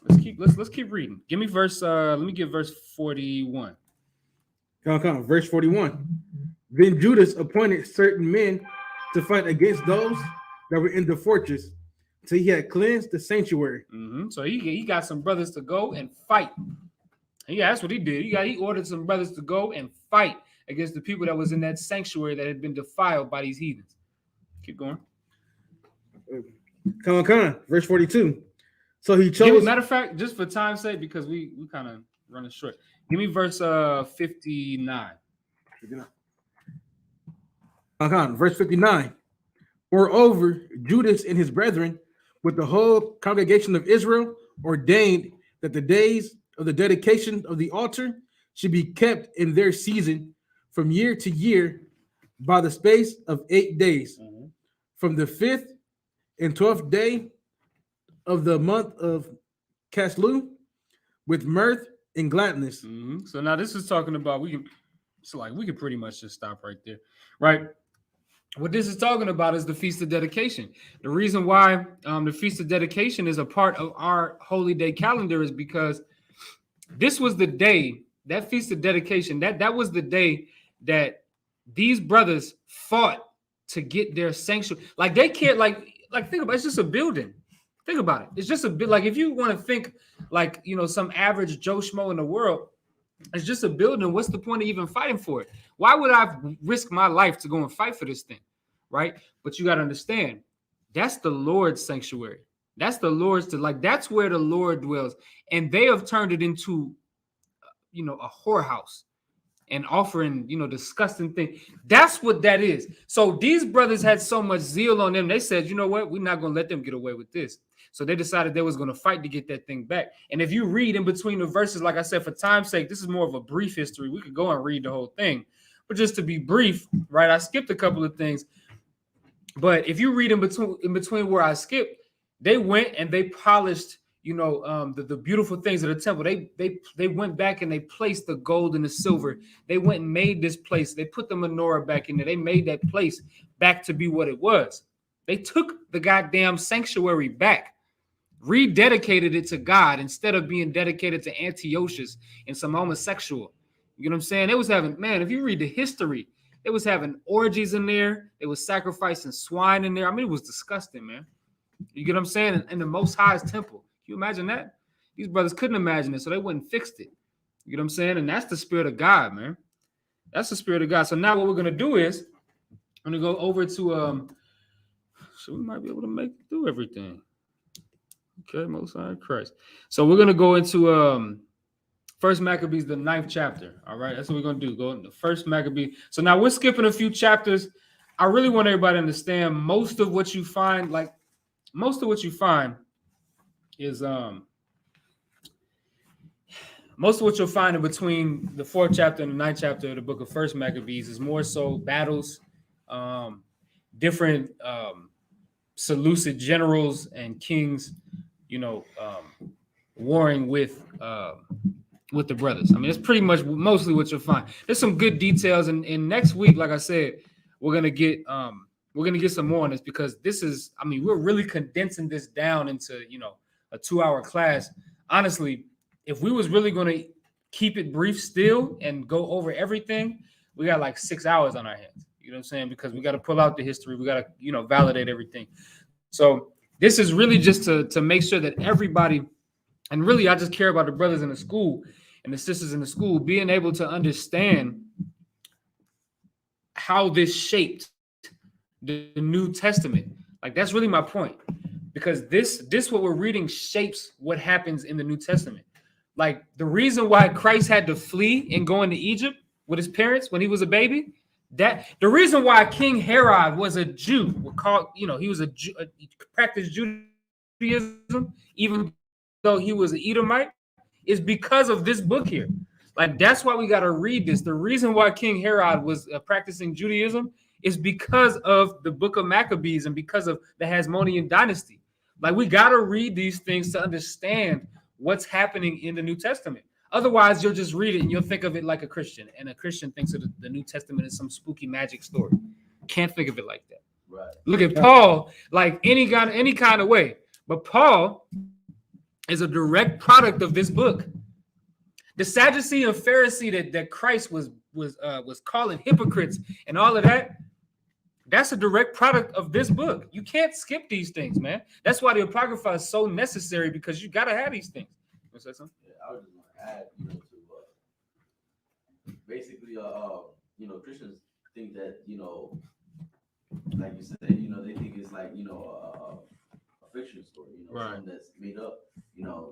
Let's keep reading. Give me verse, let me get verse 41. Come. Verse 41. Then Judas appointed certain men to fight against those that were in the fortress, till he had cleansed the sanctuary. Mm-hmm. So he got some brothers to go and fight. Yeah, that's what he did. He ordered some brothers to go and fight against the people that was in that sanctuary that had been defiled by these heathens. Keep going. Come on. Verse 42. So he chose. Matter of fact, just for time's sake, because we kind of running short. Give me verse 59. Verse 59. Moreover, Judas and his brethren, with the whole congregation of Israel, ordained that the days of the dedication of the altar should be kept in their season from year to year by the space of 8 days, from the 5th and 12th day of the month of Caslu, with mirth and gladness. Mm-hmm. So now this is talking about we can pretty much just stop right there, right? What this is talking about is the Feast of Dedication. The reason why the Feast of Dedication is a part of our holy day calendar is because this was the day, that Feast of Dedication, that was the day that these brothers fought to get their sanctuary. Like they can't, like think about it, it's just a building. Think about it. It's just a bit, like if you want to think like, some average Joe Schmo in the world, it's just a building. What's the point of even fighting for it? Why would I risk my life to go and fight for this thing? right? But you got to understand, that's the Lord's sanctuary. That's the Lord's, that's where the Lord dwells. And they have turned it into, a whorehouse and offering, disgusting things. That's what that is. So these brothers had so much zeal on them. They said, you know what? We're not going to let them get away with this. So they decided they was going to fight to get that thing back. And if you read in between the verses, like I said, for time's sake, this is more of a brief history. We could go and read the whole thing. But just to be brief, right, I skipped a couple of things. But if you read in between where I skipped, they went and they polished, the beautiful things of the temple. They went back and they placed the gold and the silver. They went and made this place. They put the menorah back in there. They made that place back to be what it was. They took the goddamn sanctuary back, rededicated it to God instead of being dedicated to Antiochus and some homosexual. You know what I'm saying? They was having, man, if you read the history, they was having orgies in there. They was sacrificing swine in there. I mean, it was disgusting, man. You get what I'm saying? In the Most High's temple. Can you imagine that? These brothers couldn't imagine it, so they wouldn't fix it. You get what I'm saying? And that's the spirit of God, man. That's the spirit of God. So now what we're going to do is I'm going to go over to, so we might be able to make do everything. Okay, Most High Christ. So we're going to go into First Maccabees, the 9th chapter. All right, that's what we're going to do. Go into First Maccabees. So now we're skipping a few chapters. I really want everybody to understand most of what you find, is most of what you'll find in between the 4th chapter and the 9th chapter of the book of First Maccabees is more so battles, different Seleucid generals and kings, warring with the brothers. I mean, it's pretty much mostly what you'll find. There's some good details, and next week, like I said, we're gonna get some more on this, because this is, I mean, we're really condensing this down into a 2-hour class. Honestly, if we was really going to keep it brief still and go over everything, we got like 6 hours on our hands. You know what I'm saying? Because we got to pull out the history. We got to, validate everything. So this is really just to make sure that everybody, and really I just care about the brothers in the school and the sisters in the school, being able to understand how this shaped the New Testament. Like, that's really my point. Because this what we're reading shapes what happens in the New Testament. Like, the reason why Christ had to flee and go into Egypt with his parents when he was a baby, that the reason why King Herod was a Jew, he was a Jew, he practiced Judaism, even though he was an Edomite, is because of this book here. Like, that's why we got to read this. The reason why King Herod was practicing Judaism is because of the book of Maccabees and because of the Hasmonean Dynasty. Like, we got to read these things to understand what's happening in the New Testament. Otherwise, you'll just read it and you'll think of it like a Christian. And a Christian thinks of the New Testament as some spooky magic story. Can't think of it like that. Right. Look at Paul, like any kind of way. But Paul is a direct product of this book. The Sadducee and Pharisee that Christ was calling hypocrites and all of that, that's a direct product of this book. You can't skip these things, man. That's why the Apocrypha is so necessary, because you got to have these things. You want to say something? Yeah, I was just going to add, to basically, Christians think that, like you said, they think it's like, a fiction story, right, something that's made up.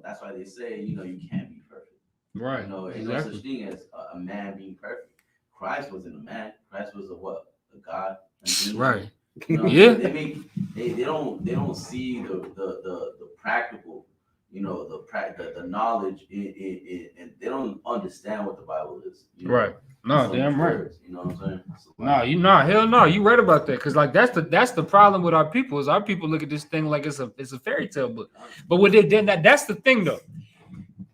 That's why they say, you can't be perfect. Right. There's exactly. no such thing as a man being perfect. Christ wasn't a man. Christ was a what? A God. Right. Yeah. They don't see the practical, the knowledge and they don't understand what the Bible is. Right. No, damn right. You know what I'm saying? So, hell no, you right about that. Because like that's the problem with our people, is our people look at this thing like it's a fairy tale book. But what they did, that's the thing though.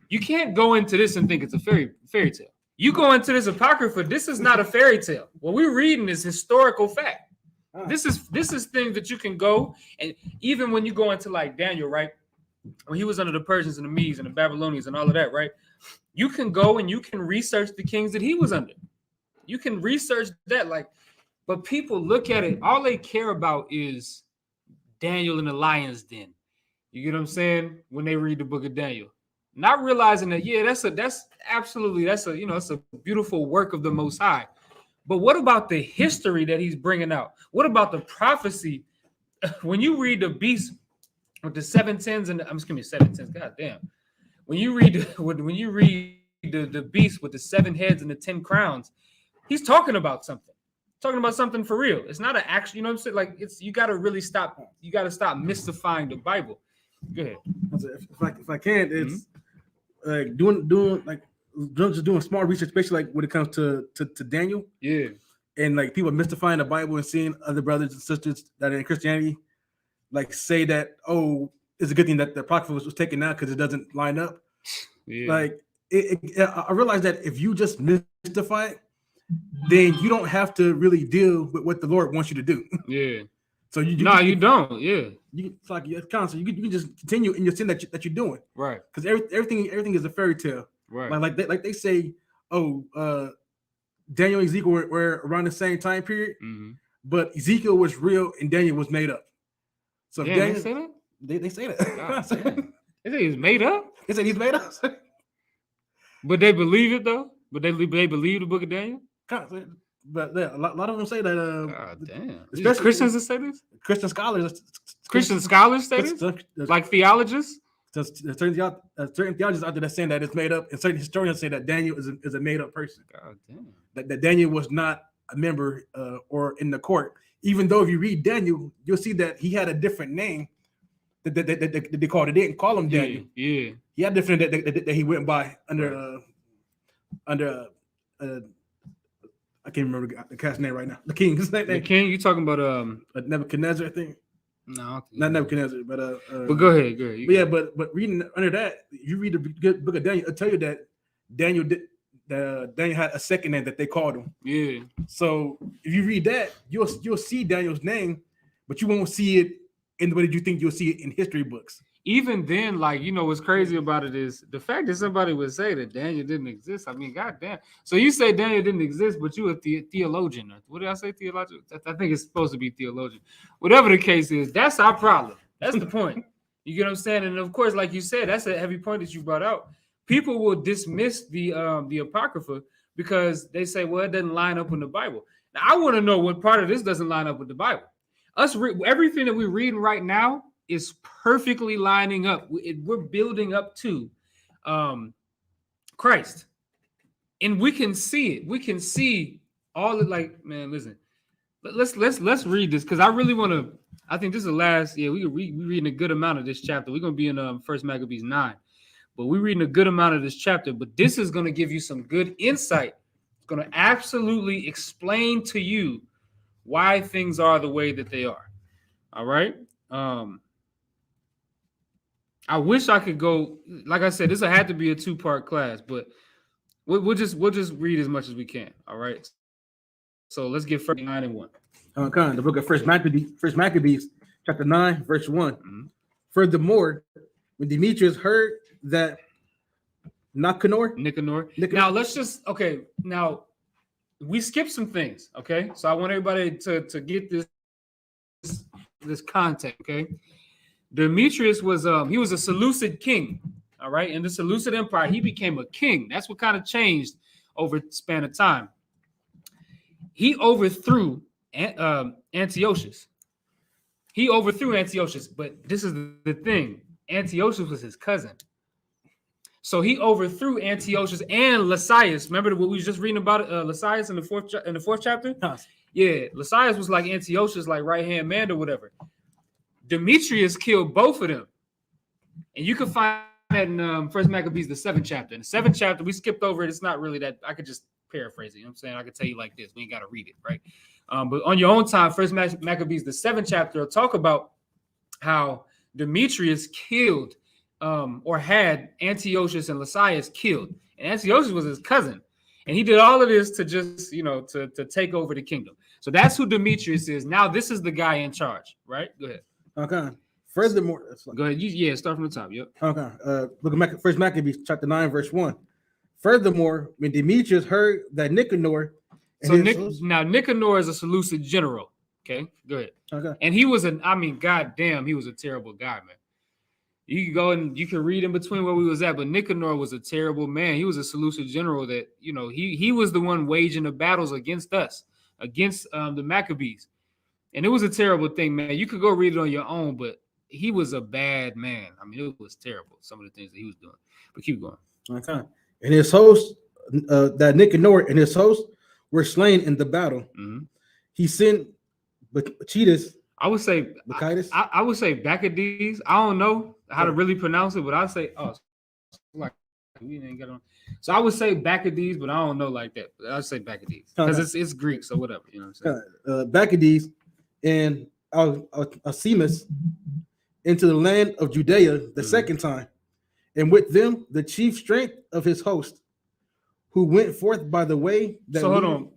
You can't go into this and think it's a fairy tale. You go into this Apocrypha, this is not a fairy tale. What we're reading is historical fact. This is things that you can go, and even when you go into like Daniel, right? When he was under the Persians and the Medes and the Babylonians and all of that, right? You can go and you can research the kings that he was under. You can research that, but people look at it, all they care about is Daniel in the lion's den. You get what I'm saying? When they read the book of Daniel. Not realizing that, yeah, that's a beautiful work of the Most High. But what about the history that he's bringing out? What about the prophecy? When you read the beast with the 7 tens and I'm just giving me 7 tens. God damn. When you read the beast with the 7 heads and the 10 crowns, he's talking about something. Talking about something for real. It's not an action, you know what I'm saying? Like it's you gotta really stop, you gotta stop mystifying the Bible. Go ahead. If I can, it's like doing like just doing small research, especially like when it comes to Daniel. Yeah. And like people mystifying the Bible and seeing other brothers and sisters that are in Christianity, like say that, oh, it's a good thing that the prophet was taken out because it doesn't line up. Yeah. Like I realize that if you just mystify it, then you don't have to really deal with what the Lord wants you to do. Yeah. So you don't. Yeah. It's like it's constant. You can just continue in your sin that you're doing. Right. Because everything is a fairy tale. Right. Like they say, Daniel and Ezekiel were around the same time period, but Ezekiel was real and Daniel was made up. So Daniel, they say that? They say that. They say he's made up? They said he's made up. But they believe it though? But they believe the book of Daniel? But yeah, a lot of them say that. God damn. Especially Christians that say this? Christian scholars. Christian scholars say this? Like theologists? Certain theologians out there that saying that it's made up, and certain historians say that Daniel is a made up person. God damn. That Daniel was not a member or in the court. Even though if you read Daniel, you'll see that he had a different name that they called it. They didn't call him Daniel. Yeah. He had different that he went by under I can't remember the cat's name right now. The king's name. The king, you talking about Nebuchadnezzar, I think. No, not Nebuchadnezzar, but go ahead. But reading under that, you read the book of Daniel, it'll tell you that Daniel had a second name that they called him. Yeah. So if you read that, you'll see Daniel's name, but you won't see it in the way that you think you'll see it in history books. Even then, like, you know, what's crazy about it is the fact that somebody would say that Daniel didn't exist. I mean, goddamn. So you say Daniel didn't exist, but you a theologian. What did I say? Theologian? I think it's supposed to be theologian. Whatever the case is, that's our problem. That's the point. You get what I'm saying? And of course, like you said, that's a heavy point that you brought out. People will dismiss the Apocrypha because they say, well, it doesn't line up with the Bible. Now, I want to know what part of this doesn't line up with the Bible. Everything that we're reading right now is perfectly lining up. We're building up to Christ. And we can see it. We can see all it. Like, man, listen. Let's read this because I really want to. I think this is the last. Yeah, we're reading a good amount of this chapter. We're gonna be in First Maccabees 9, but we're reading a good amount of this chapter. But this is gonna give you some good insight. It's gonna absolutely explain to you why things are the way that they are. All right. I wish I could go. Like I said, this had to be a 2-part class, but we'll just read as much as we can. All right. So let's get 9 and 1. The book of First Maccabees, chapter 9, verse 1. Mm-hmm. Furthermore, when Demetrius heard that Nicanor. Now let's just Now we skipped some things. Okay, so I want everybody to get this context. Okay. Demetrius was he was a Seleucid king, all right. In the Seleucid Empire, he became a king. That's what kind of changed over the span of time. He overthrew Antiochus. But this is the thing: Antiochus was his cousin. So he overthrew Antiochus and Lyceus. Remember what we were just reading about Lyceus in the fourth chapter? Yeah, Lyceus was like Antiochus, like right-hand man or whatever. Demetrius killed both of them. And you can find that in First Maccabees, the 7th chapter. In the 7th chapter, we skipped over it. It's not really that. I could just paraphrase it. You know what I'm saying? I could tell you like this. We ain't got to read it, right? But on your own time, First Maccabees, the 7th chapter, will talk about how Demetrius killed or had Antiochus and Lyceus killed. And Antiochus was his cousin. And he did all of this to just, to take over the kingdom. So that's who Demetrius is. Now this is the guy in charge, right? Go ahead. Okay. Furthermore, go ahead. Start from the top. Yep. Okay. Look at First Maccabees, chapter 9, verse 1. Furthermore, when Demetrius heard that Nicanor. So Nicanor is a Seleucid general. Okay. Go ahead. Okay. And he was goddamn, he was a terrible guy, man. You can go and you can read in between where we was at, but Nicanor was a terrible man. He was a Seleucid general that, you know, he was the one waging the battles against us, against the Maccabees. And it was a terrible thing, man. You could go read it on your own, but he was a bad man. I mean, it was terrible, some of the things that he was doing. But keep going. Okay. And his host, that Nicanor and his host were slain in the battle. Mm-hmm. He sent Bacchides. I would say I would say Bacchides. I don't know how to really pronounce it, but I'd say like we didn't get on. So I would say Bacchides, but I don't know like that. But I'd say Bacchides because it's Greek, so whatever. You know what I'm saying? Bacchides and Alcimus into the land of Judea the second time, and with them the chief strength of his host, who went forth by the way that. So hold on,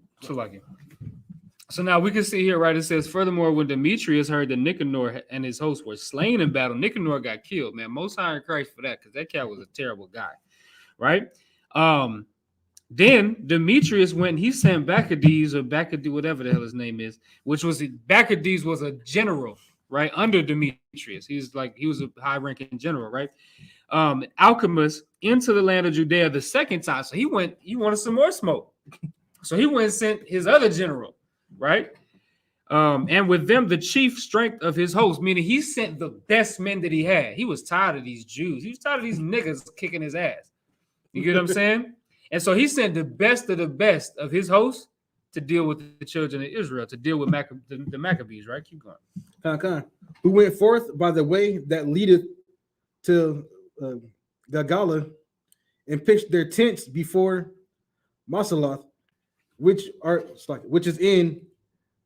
so now we can see here, right? It says, furthermore, when Demetrius heard that Nicanor and his hosts were slain in battle, Nicanor got killed, man. Most high in Christ for that, because that cat was a terrible guy, right? Then Demetrius went and he sent Bacchides, whatever the hell his name is, Bacchides was a general, right? Under Demetrius. He was a high-ranking general, right? Alcimus into the land of Judea the second time. So he wanted some more smoke. So he went and sent his other general, right? And with them, the chief strength of his host, meaning he sent the best men that he had. He was tired of these Jews. He was tired of these niggas kicking his ass. You get what I'm saying? And so he sent the best of his host to deal with the children of Israel, to deal with the Maccabees, right? Keep going. Who went forth by the way that leadeth to Gagala and pitched their tents before Masaloth, which is in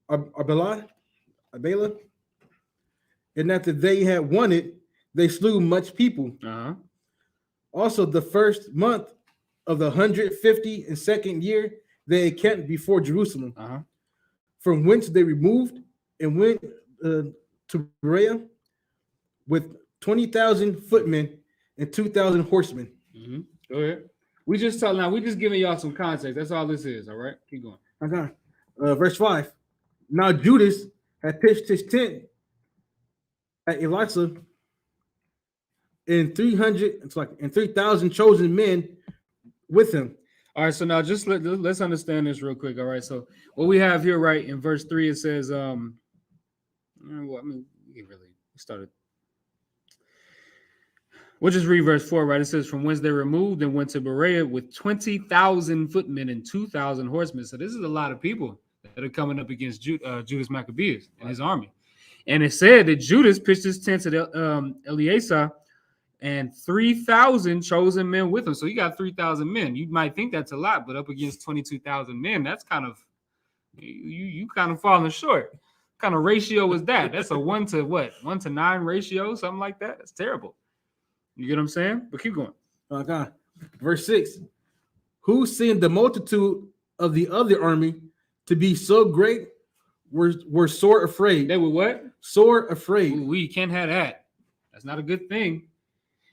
Arbela, and after they had won it, they slew much people. Also, the first month of the 152nd year, they encamped before Jerusalem, from whence they removed and went to Berea with 20,000 footmen and 2,000 horsemen. Go ahead. We just giving y'all some context. That's all this is. All right, keep going. Okay. Verse 5. Now Judas had pitched his tent at Elisa, and 3,000 chosen men with him. All right, so now just let's understand this real quick. All right, so what we have here, right, in verse 3, it says, we'll just read verse 4, right? It says, from whence they removed and went to Berea with 20,000 footmen and 2,000 horsemen. So this is a lot of people that are coming up against Judas Maccabees and his army. And it said that Judas pitched his tent at Eleasa and 3,000 chosen men with him. So you got 3,000 men. You might think that's a lot, but up against 22,000 men, that's kind of, you kind of falling short. What kind of ratio is that? That's a 1 to 9 ratio, something like that. That's terrible. You get what I'm saying? But keep going. Okay. Verse 6. Who seeing the multitude of the other army to be so great were sore afraid. They were what? Sore afraid. Ooh, we can't have that. That's not a good thing.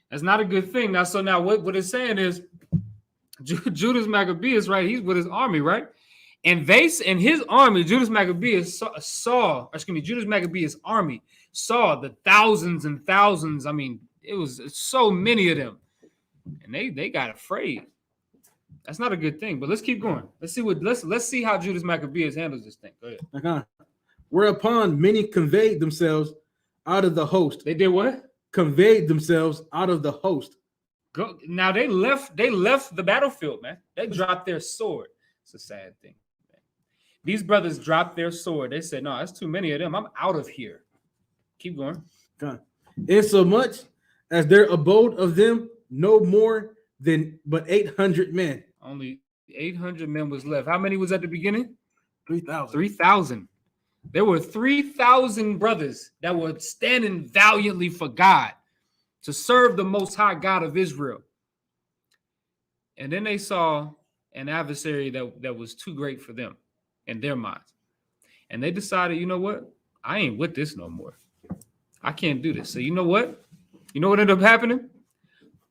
That's not a good thing. Now, so now what it's saying is Judas Maccabeus, right? He's with his army, right? And his army, Judas Maccabeus Judas Maccabeus' army saw the thousands and thousands. I mean, it was so many of them, and they got afraid. That's not a good thing. But let's keep going. Let's see how Judas Maccabeus handles this thing. Go ahead. Okay. Whereupon many conveyed themselves out of the host. They did what? Conveyed themselves out of the host. Now they left the battlefield, man. They dropped their sword. It's a sad thing, man. These brothers dropped their sword. They said, no, that's too many of them. I'm out of here. Keep going. Okay. Insomuch as there abode of them no more than but 800 men. Only 800 men was left. How many was at the beginning? 3,000. 3,000. There were 3,000 brothers that were standing valiantly for God to serve the Most High God of Israel. And then they saw an adversary that was too great for them in their minds. And they decided, you know what? I ain't with this no more. I can't do this. So you know what? You know what ended up happening?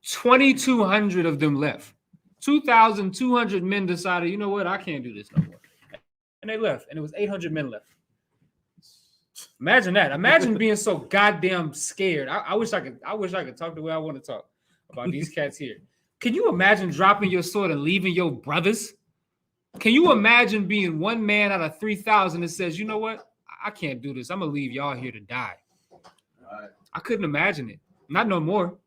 2,200 of them left. 2,200 men decided, you know what? I can't do this no more. And they left. And it was 800 men left. Imagine that. Imagine being so goddamn scared. I wish I could talk the way I want to talk about these cats here. Can you imagine dropping your sword and leaving your brothers? Can you imagine being one man out of 3,000 that says, you know what? I can't do this. I'm gonna leave y'all here to die. I couldn't imagine it. Not no more.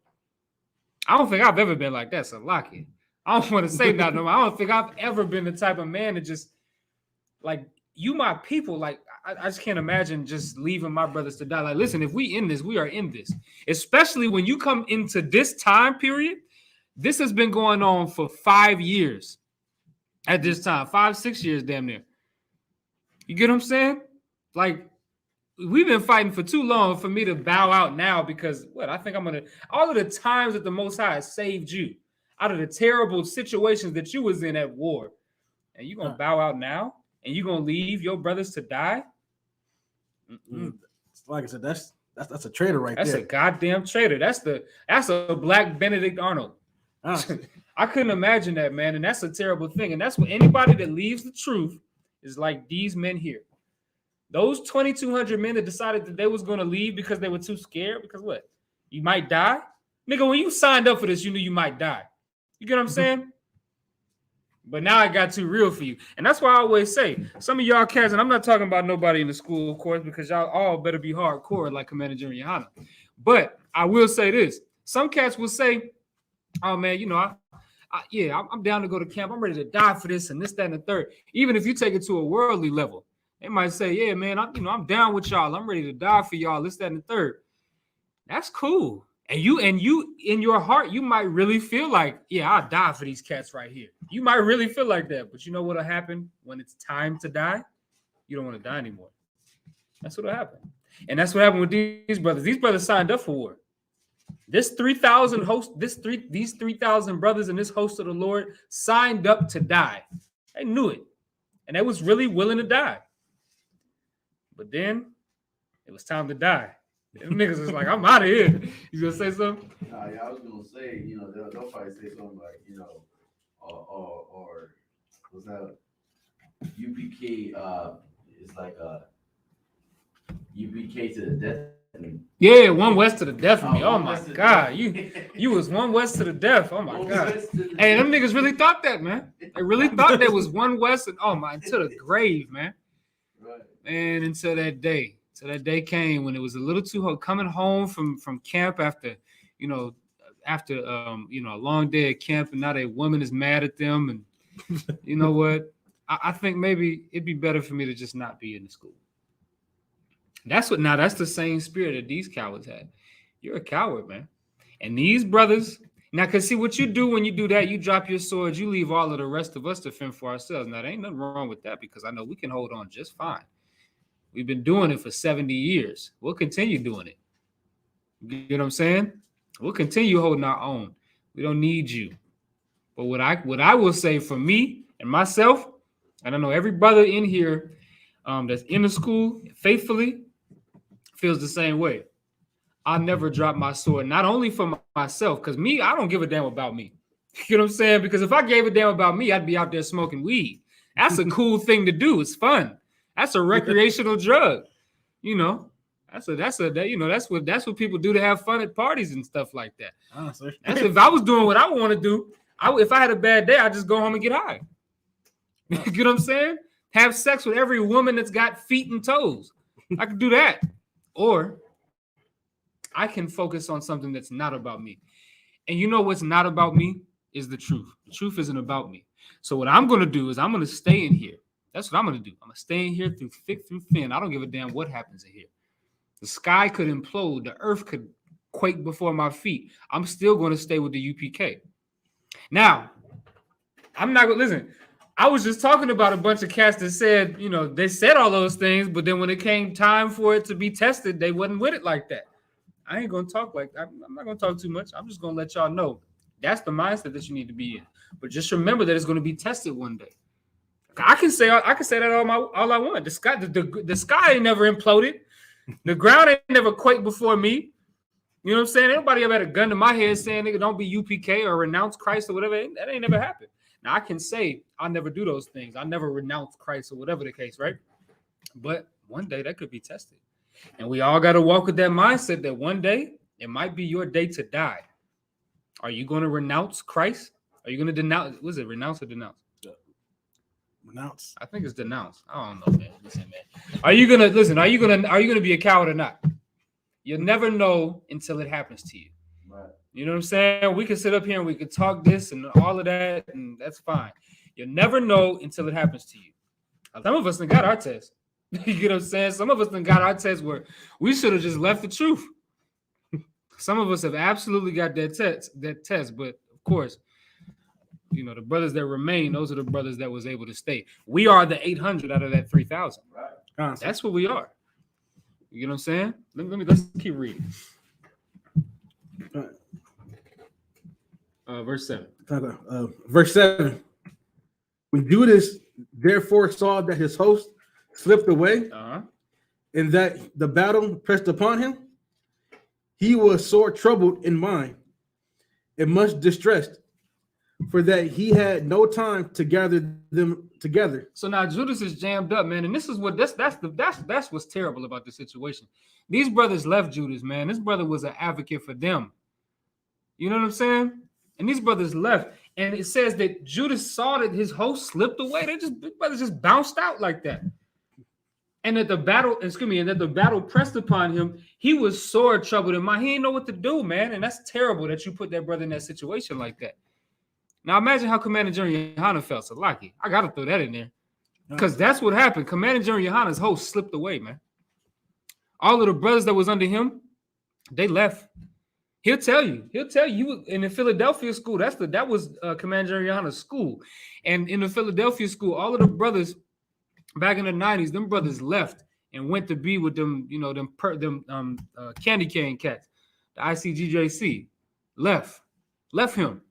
I don't think I've ever been like that, so Lucky. I don't want to say that no more. I don't think I've ever been the type of man to just like you, my people. Like I just can't imagine just leaving my brothers to die. Like, listen, if we in this, we are in this. Especially when you come into this time period. This has been going on for 5 years at this time, 5-6 years, damn near. You get what I'm saying? Like, we've been fighting for too long for me to bow out now because what I think I'm gonna all of the times that the Most High has saved you out of the terrible situations that you was in at war, and you gonna bow out now, and you gonna leave your brothers to die? Like I said, that's a traitor right there. That's a goddamn traitor. That's a black Benedict Arnold. I couldn't imagine that, man, and that's a terrible thing. And that's what anybody that leaves the truth is like these men here. Those 2,200 men that decided that they was going to leave because they were too scared. Because what? You might die? Nigga, when you signed up for this, you knew you might die. You get what I'm saying? But now it got too real for you. And that's why I always say, some of y'all cats, and I'm not talking about nobody in the school, of course, because y'all all better be hardcore like Commander Jimmy Yohana. But I will say this. Some cats will say, oh, man, you know, I'm down to go to camp. I'm ready to die for this and this, that, and the third. Even if you take it to a worldly level. They might say, yeah, man, I'm down with y'all. I'm ready to die for y'all, this, that, and the third. That's cool. And you in your heart, you might really feel like, yeah, I'll die for these cats right here. You might really feel like that. But you know what'll happen when it's time to die? You don't want to die anymore. That's what'll happen. And that's what happened with these brothers. These brothers signed up for war. This 3,000 host, these 3,000 brothers and this host of the Lord signed up to die. They knew it. And they was really willing to die. But then it was time to die. Them niggas was like, I'm out of here. You gonna say something? Nah, yeah, I was gonna say, you know, they'll probably say something like, you know, or was that UPK? It's like UPK to the death. Yeah, one west to the death of me. Oh my God, you was one west to the death. Oh my God. Hey, them niggas really thought that, man. They really thought there was one west and to the grave, man. Right. And until that day came when it was a little too hot, coming home from camp after a long day at camp, and now their woman is mad at them, and you know what? I think maybe it'd be better for me to just not be in the school. That's the same spirit that these cowards had. You're a coward, man. And these brothers, now, cause see what you do when you do that, you drop your swords, you leave all of the rest of us to fend for ourselves. Now, there ain't nothing wrong with that because I know we can hold on just fine. We've been doing it for 70 years. We'll continue doing it. You know what I'm saying? We'll continue holding our own. We don't need you. But what I will say for me and myself, and I know every brother in here that's in the school faithfully feels the same way. I never drop my sword, not only for myself, because me, I don't give a damn about me. You know what I'm saying? Because if I gave a damn about me, I'd be out there smoking weed. That's a cool thing to do. It's fun. That's a recreational drug. You know, that's what people do to have fun at parties and stuff like that. Honestly. That's if I was doing what I want to do. If I had a bad day, I'd just go home and get high. You know what I'm saying? Have sex with every woman that's got feet and toes. I could do that. Or I can focus on something that's not about me. And you know what's not about me is the truth. The truth isn't about me. So what I'm going to do is I'm going to stay in here. That's what I'm going to do. I'm going to stay in here through thick, through thin. I don't give a damn what happens in here. The sky could implode. The earth could quake before my feet. I'm still going to stay with the UPK. Now, I'm not going to listen. I was just talking about a bunch of cats that said, you know, they said all those things, but then when it came time for it to be tested, they wasn't with it like that. I ain't going to talk like that. I'm not going to talk too much. I'm just going to let y'all know that's the mindset that you need to be in. But just remember that it's going to be tested one day. I can say that all I want. The sky ain't never imploded. The ground ain't never quaked before me. You know what I'm saying? Anybody ever had a gun to my head saying, nigga, don't be UPK or renounce Christ or whatever? That ain't never happened. Now, I can say I'll never do those things. I never renounce Christ or whatever the case, right? But one day that could be tested. And we all got to walk with that mindset that one day it might be your day to die. Are you going to renounce Christ? Are you going to denounce? Was it renounce or denounce? Renounce. I think it's denounce. I don't know, man. Listen, man. Are you gonna be a coward or not? You'll never know until it happens to you. Right. You know what I'm saying? We can sit up here and we can talk this and all of that, and that's fine. You'll never know until it happens to you. Some of us done got our test. You get what I'm saying? Some of us done got our test where we should have just left the truth. Some of us have absolutely got that test, but of course, you know, the brothers that remain, those are the brothers that was able to stay. We are the 800 out of that 3,000. Right. That's what we are. You know what I'm saying? Let's keep reading. Verse 7. Verse 7. When Judas therefore saw that his host slipped away, and that the battle pressed upon him, he was sore troubled in mind and much distressed, for that he had no time to gather them together. So now Judas is jammed up, man, and this is what that's what's terrible about the situation. These brothers left Judas, man. This brother was an advocate for them. You know what I'm saying? And these brothers left, and it says that Judas saw that his host slipped away. These brothers just bounced out like that. And that the battle pressed upon him, he was sore troubled in mind. He didn't know what to do, man. And that's terrible that you put that brother in that situation like that. Now imagine how Commander General Yohana felt. So lucky. I gotta throw that in there. Because that's what happened. Commander General Yohana's host slipped away, man. All of the brothers that was under him, they left. He'll tell you in the Philadelphia school. That was Commander General Yohana's school. And in the Philadelphia school, all of the brothers back in the 90s, them brothers left and went to be with them, you know, them candy cane cats. The ICGJC left him.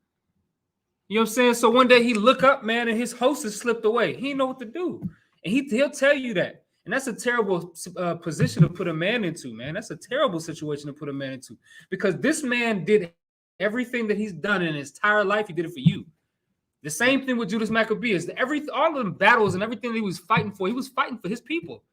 You know what I'm saying? So one day he look up, man, and his host has slipped away. He didn't know what to do. And he'll tell you that. And that's a terrible position to put a man into, man. That's a terrible situation to put a man into. Because this man did everything that he's done in his entire life. He did it for you. The same thing with Judas Maccabees. All of them battles and everything that he was fighting for, he was fighting for his people.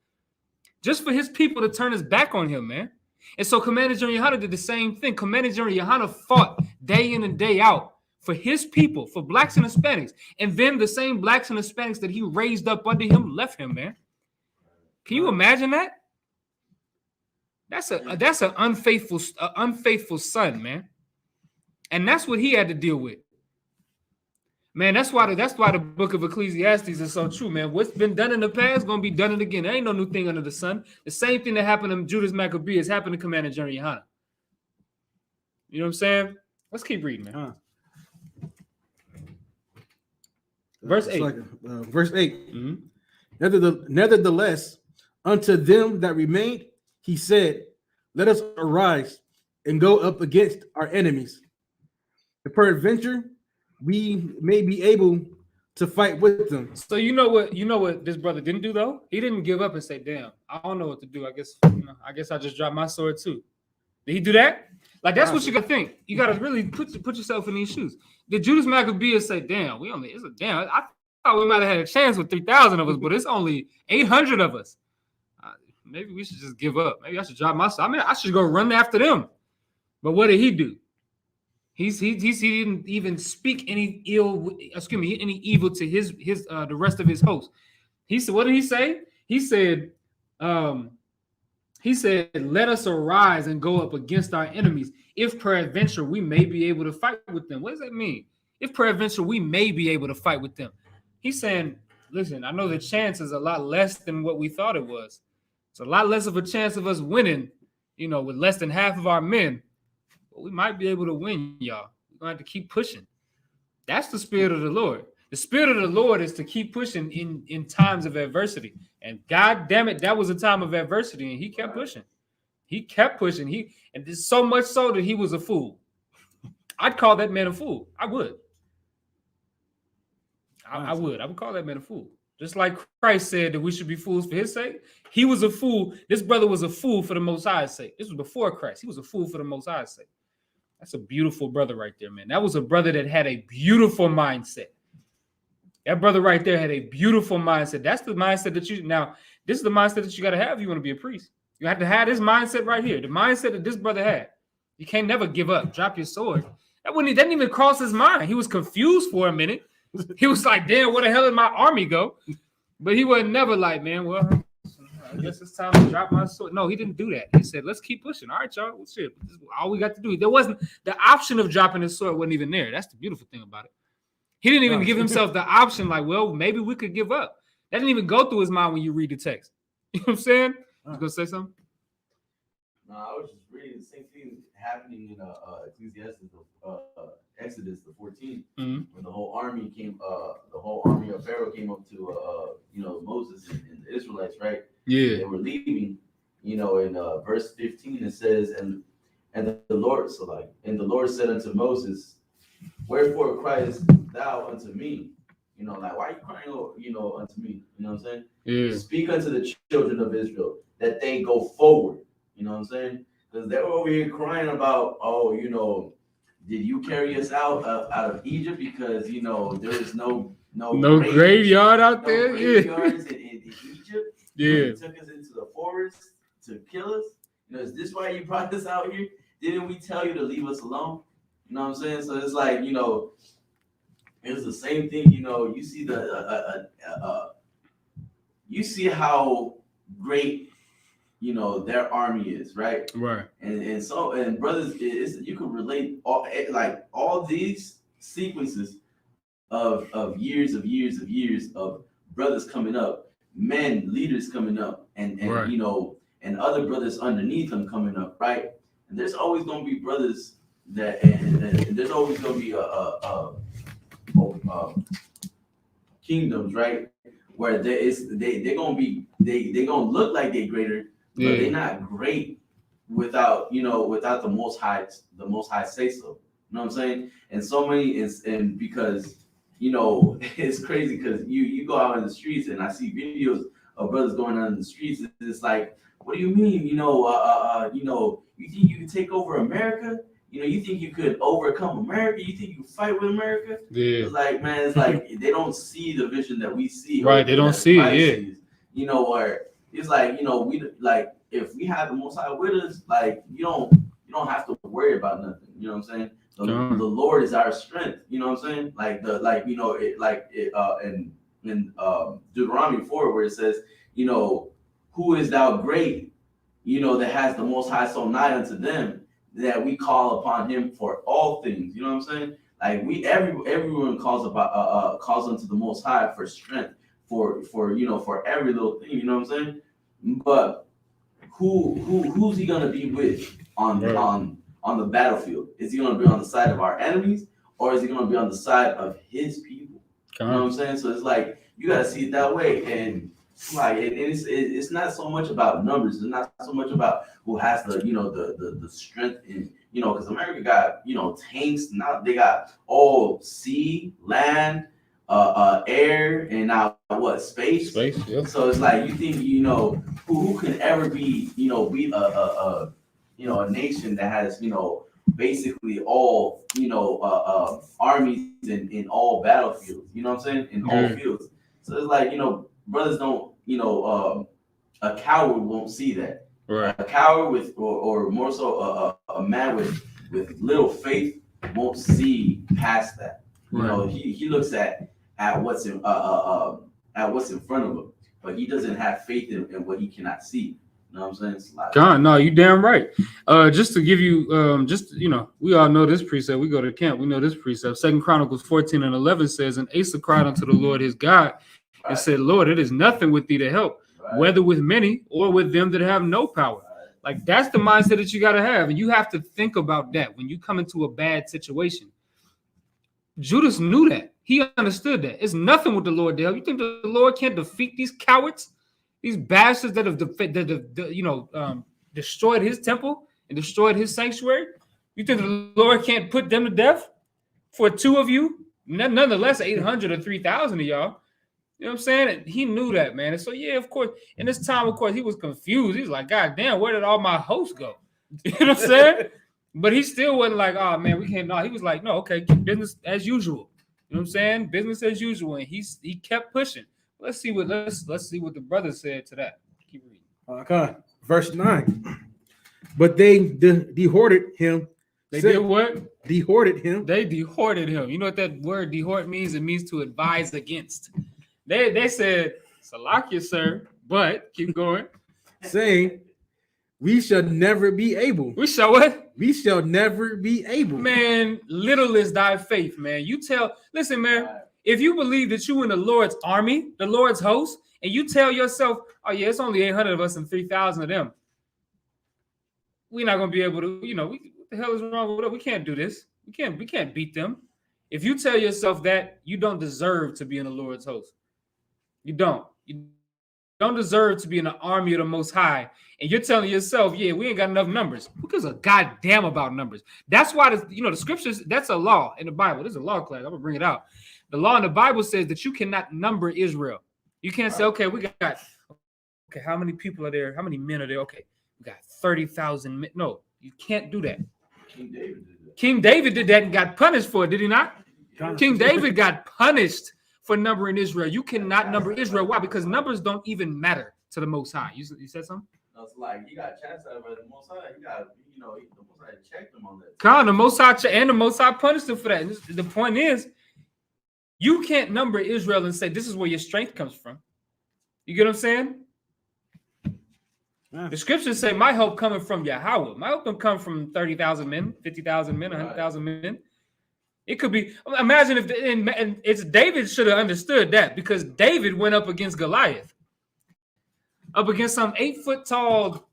Just for his people to turn his back on him, man. And so Commander General Yohana did the same thing. Commander General Yohana fought day in and day out for his people, for blacks and Hispanics. And then the same blacks and Hispanics that he raised up under him left him, man. Can you imagine that? That's an unfaithful son, man. And that's what he had to deal with. Man, that's why the book of Ecclesiastes is so true, man. What's been done in the past is going to be done again. There ain't no new thing under the sun. The same thing that happened to Judas Maccabees happened to Commander General Yohana. You know what I'm saying? Let's keep reading, man. Verse 8. Verse 8. Mm-hmm. Nevertheless, unto them that remained, he said, let us arise and go up against our enemies. If peradventure we may be able to fight with them. So you know what this brother didn't do though? He didn't give up and say, damn, I don't know what to do. I guess I just dropped my sword too. Did he do that? Like that's what you gotta think. You gotta really put yourself in these shoes. Did Judas Maccabees say, damn, I thought we might have had a chance with 3,000 of us, but it's only 800 of us. Maybe we should just give up. Maybe I should drop my sword. I mean, I should go run after them. But what did he do? He didn't even speak any evil to his the rest of his host. He said, what did he say? He said, let us arise and go up against our enemies. If peradventure we may be able to fight with them. What does that mean? If peradventure we may be able to fight with them. He's saying, listen, I know the chance is a lot less than what we thought it was. It's a lot less of a chance of us winning, with less than half of our men. But we might be able to win, y'all. We're going to have to keep pushing. That's the spirit of the Lord. The spirit of the Lord is to keep pushing in times of adversity. And God damn it, that was a time of adversity, and he kept pushing. He kept pushing. And this so much so that he was a fool. I'd call that man a fool. I would. I would call that man a fool. Just like Christ said that we should be fools for his sake. He was a fool. This brother was a fool for the Most High's sake. This was before Christ. He was a fool for the Most High's sake. That's a beautiful brother right there, man. That was a brother that had a beautiful mindset. That brother right there had a beautiful mindset. That's the mindset that this is the mindset that you got to have if you want to be a priest. You have to have this mindset right here. The mindset that this brother had. You can't never give up. Drop your sword. That didn't even cross his mind. He was confused for a minute. He was like, damn, where the hell did my army go? But he was never like, man, well, I guess it's time to drop my sword. No, he didn't do that. He said, let's keep pushing. All right, y'all. Well, shit, this is all we got to do. There wasn't the option of dropping his sword wasn't even there. That's the beautiful thing about it. He didn't even give himself the option like, well, maybe we could give up. That didn't even go through his mind when you read the text. You know what I'm saying? You gonna say something? No, I was just reading the same thing happening in Exodus the 14th, when the whole army of Pharaoh came up to Moses and the Israelites, right? Yeah. They were leaving, in verse 15 it says, and the Lord said unto Moses, wherefore criest thou unto me? Why are you crying, unto me? You know what I'm saying? Yeah. Speak unto the children of Israel that they go forward. You know what I'm saying? Because they were over here crying about, did you carry us out of Egypt? Because there is no graveyard out there. Graveyards in Egypt. Yeah. You took us into the forest to kill us. Is this why you brought us out here? Didn't we tell you to leave us alone? You know what I'm saying? So it's like, it's the same thing. You see you see how great their army is, right? Right. And brothers, you can relate all these sequences of years of brothers coming up, men, leaders coming up, and right. And other brothers underneath them coming up, right? And there's always gonna be brothers that, and there's always gonna be kingdoms, right? Where they're gonna look like they're greater, but they're not great without the most high say so. You know what I'm saying? And so many and because it's crazy because you go out in the streets and I see videos of brothers going out in the streets, and it's like, what do you mean? You think you can take over America? You think you could overcome America? You think you fight with America? Yeah. It's like, man, it's like they don't see the vision that we see. Right, they don't see it. Yeah. Or it's like, we like if we have the Most High with us, like you don't have to worry about nothing. You know what I'm saying? The Lord is our strength. You know what I'm saying? In Deuteronomy 4 where it says, who is thou great? That has the Most High so nigh unto them, that we call upon him for all things. You know what I'm saying? Like everyone calls unto the Most High for strength, for every little thing. You know what I'm saying? But who's he gonna be with on the battlefield? Is he gonna be on the side of our enemies, or is he gonna be on the side of his people? You know what I'm saying? So it's like you gotta see it that way, and like it's not so much about numbers. It's not so much about who has the strength in because America got tanks. Now they got all sea, land, air, and now space. Space. Yeah. So it's like you think who can ever be beat a nation that has basically all armies in all battlefields. You know what I'm saying? In all fields. So it's like brothers don't a coward won't see that. Right. A coward with or more so a man with little faith won't see past that. He looks at what's in front of him, but he doesn't have faith in what he cannot see. You know what I'm saying? It's like, John, no, you damn right. Just to give you, we all know this precept. We go to camp. We know this precept. 2 Chronicles 14:11 says, and Asa cried unto the Lord his God and said, Lord, it is nothing with thee to help, whether with many or with them that have no power. Like that's the mindset that you got to have. And you have to think about that when you come into a bad situation. Judas knew that. He understood that. It's nothing with the Lord to help. You think the Lord can't defeat these cowards? These bastards that have destroyed his temple and destroyed his sanctuary. You think the Lord can't put them to death for two of you? Nonetheless, 800 or 3,000 of y'all. You know what I'm saying? And he knew that, man. And so, yeah, of course, in this time, of course, he was confused. He was like, God damn, where did all my hosts go? You know what I'm saying? But he still wasn't like, oh, man, we can't. No, he was like, no, okay, business as usual. You know what I'm saying? Business as usual. And he kept pushing. Let's see what the brother said to that. Keep reading. Okay. Verse 9. But they dehorted him. They did what? Dehorted him. They dehorted him. You know what that word dehort means? It means to advise against. They said, Salakia, sir, but keep going. Saying, we shall never be able. We shall what? We shall never be able. Man, little is thy faith, man. Listen, man, if you believe that you in the Lord's army, the Lord's host, and you tell yourself, oh yeah, it's only 800 of us and 3,000 of them, we're not gonna be able to, what the hell is wrong with us? We can't do this. We can't beat them. If you tell yourself that, you don't deserve to be in the Lord's host. You don't. You don't deserve to be in the army of the Most High. And you're telling yourself, yeah, we ain't got enough numbers. Who gives a goddamn about numbers? That's why the scriptures, that's a law in the Bible. This is a law class. I'm gonna bring it out. The law in the Bible says that you cannot number Israel. You can't say, okay, how many people are there? How many men are there? Okay, we got 30,000 men. No, you can't do that. King David did that and got punished for it, did he not? King David got punished for numbering Israel. You cannot number Israel. Why? Because numbers don't even matter to the Most High. You said something? No, it's like you got chastised by the Most High. You got, the Most High checked them on that. The Most High punished him for that. And the point is, you can't number Israel and say this is where your strength comes from. You get what I'm saying? The scriptures say, my help coming from Yahweh. My help don't come from 30,000 men, 50,000 men, 100,000 men. It could be, imagine if, and it's David should have understood that, because David went up against Goliath, up against some 8 foot tall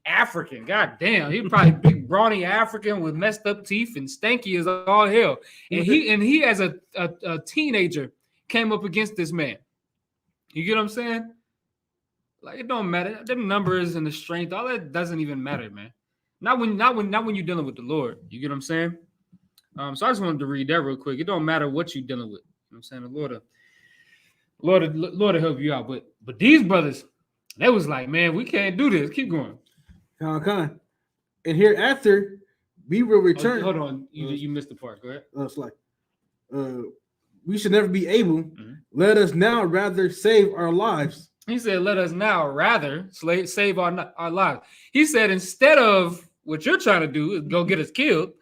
African. God damn, he probably big, brawny African with messed up teeth and stanky as all hell. And he as a teenager came up against this man. You get what I'm saying? Like, it don't matter. The numbers and the strength, all that doesn't even matter, man. Not when you're dealing with the Lord. You get what I'm saying? So I just wanted to read that real quick. It don't matter what you're dealing with. You know what I'm saying? The Lord will help you out. But these brothers, they was like, man, we can't do this. Keep going. And hereafter, we will return. Hold on. You missed the part. Go ahead. It's like, we should never be able. Mm-hmm. Let us now rather save our lives. He said, let us now rather save our lives. He said, instead of what you're trying to do is go get us killed,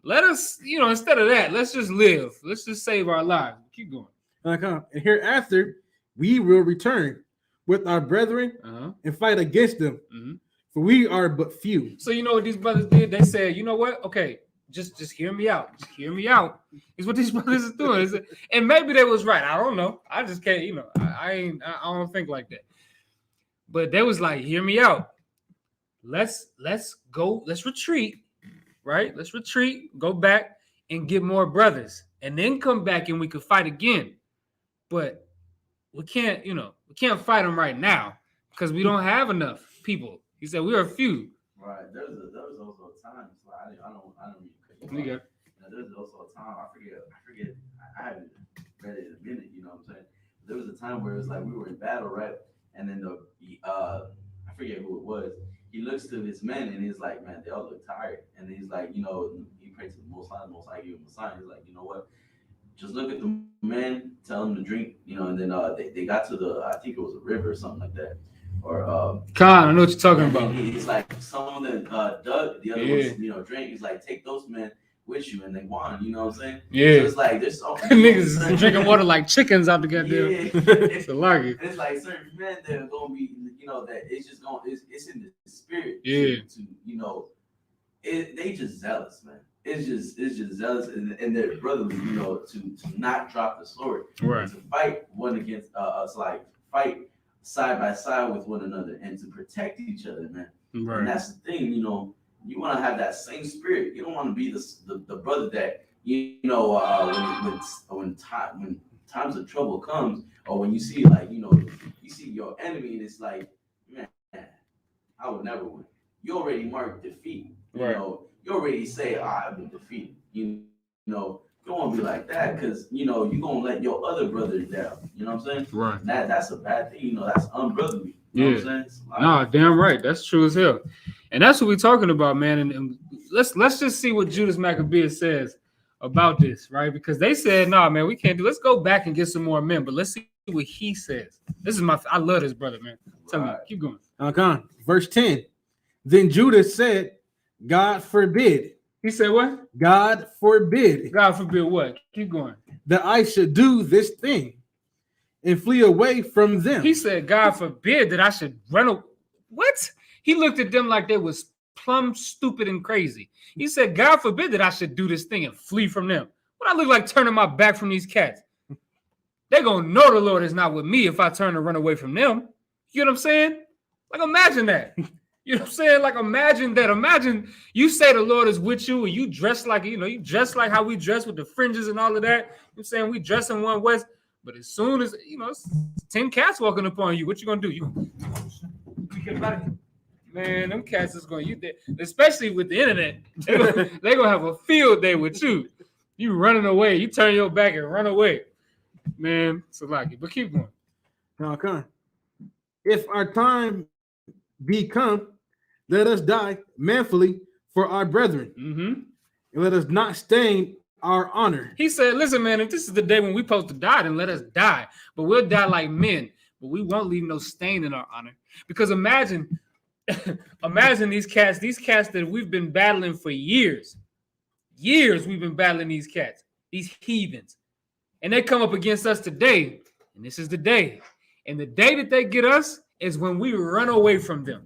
let us, instead of that, let's just live. Let's just save our lives. Keep going. And hereafter, we will return with our brethren and fight against them. Mm-hmm. For we are but few. So you know what these brothers did? They said, you know what? Okay, just hear me out. Just hear me out. Is what these brothers are doing. And maybe they was right. I don't know. I just can't, I don't think like that. But they was like, hear me out. Let's go. Let's retreat. Right? Let's retreat, go back and get more brothers, and then come back and we could fight again. But we can't, we can't fight them right now because we don't have enough people. He said we are few. Right. There was also a time. I don't mean, there's also a time. I forget. I haven't read it in a minute. You know what I'm saying? There was a time where it was like we were in battle, right? And then I forget who it was. He looks to his men and he's like, man, they all look tired. And he's like, he prayed to the Most High gave him a sign. He's like, you know what? Just look at the men, tell them to drink, and then they got to I think it was a river or something like that. Or I know what you're talking about. He's like, some of them dug, the other ones, drank. He's like, take those men with you, and they won. You know what I'm saying? Yeah. So it's like there's so niggas drinking water like chickens out the goddamn. Yeah. It's a lot. And it's like certain men that are gonna be, that it's just it's in the spirit. Yeah. They just zealous, man. It's just zealous, and they're brotherly, to not drop the sword, right? To fight one against us, like fight side by side with one another, and to protect each other, man. Right. And that's the thing, you want to have that same spirit. You don't want to be the brother that when times of trouble comes, or when you see you see your enemy and it's like, man, I would never win. You already marked defeat. Right. You already say, I've been defeated. You don't want to be like that, because you're gonna let your other brother down. You know what I'm saying? Right. That's a bad thing. That's unbrotherly. You know what I'm saying? Nah, damn right. That's true as hell. And that's what we're talking about, man. And let's just see what Judas Maccabees says about this, right? Because they said, nah, man, we can't do. Let's go back and get some more men. But let's see what he says. I love this brother, man. Tell me, keep going. Verse 10. Then Judas said, God forbid. He said what? God forbid. God forbid what? Keep going. That I should do this thing and flee away from them. He said, God forbid that I should run away. What? He looked at them like they was plumb stupid and crazy. He said, God forbid that I should do this thing and flee from them. What I look like turning my back from these cats? They're going to know the Lord is not with me if I turn and run away from them. You know what I'm saying? Like, imagine that. You know what I'm saying? Like, imagine that. Imagine you say the Lord is with you and you dress like, you dress like how we dress with the fringes and all of that. You know what I'm saying? We dress in one way. But as soon as, it's 10 cats walking upon you, what you going to do? You get out of here. Man, them cats is going to, especially with the internet, they're going to have a field day with you. You running away. You turn your back and run away. Man, it's a lot. But keep going. Okay. If our time be come, let us die manfully for our brethren. Mm-hmm. And let us not stain our honor. He said, listen, man, if this is the day when we're supposed to die, then let us die. But we'll die like men. But we won't leave no stain in our honor. Because imagine these cats that we've been battling for years. Years we've been battling these cats, these heathens. And they come up against us today. And this is the day. And the day that they get us is when we run away from them.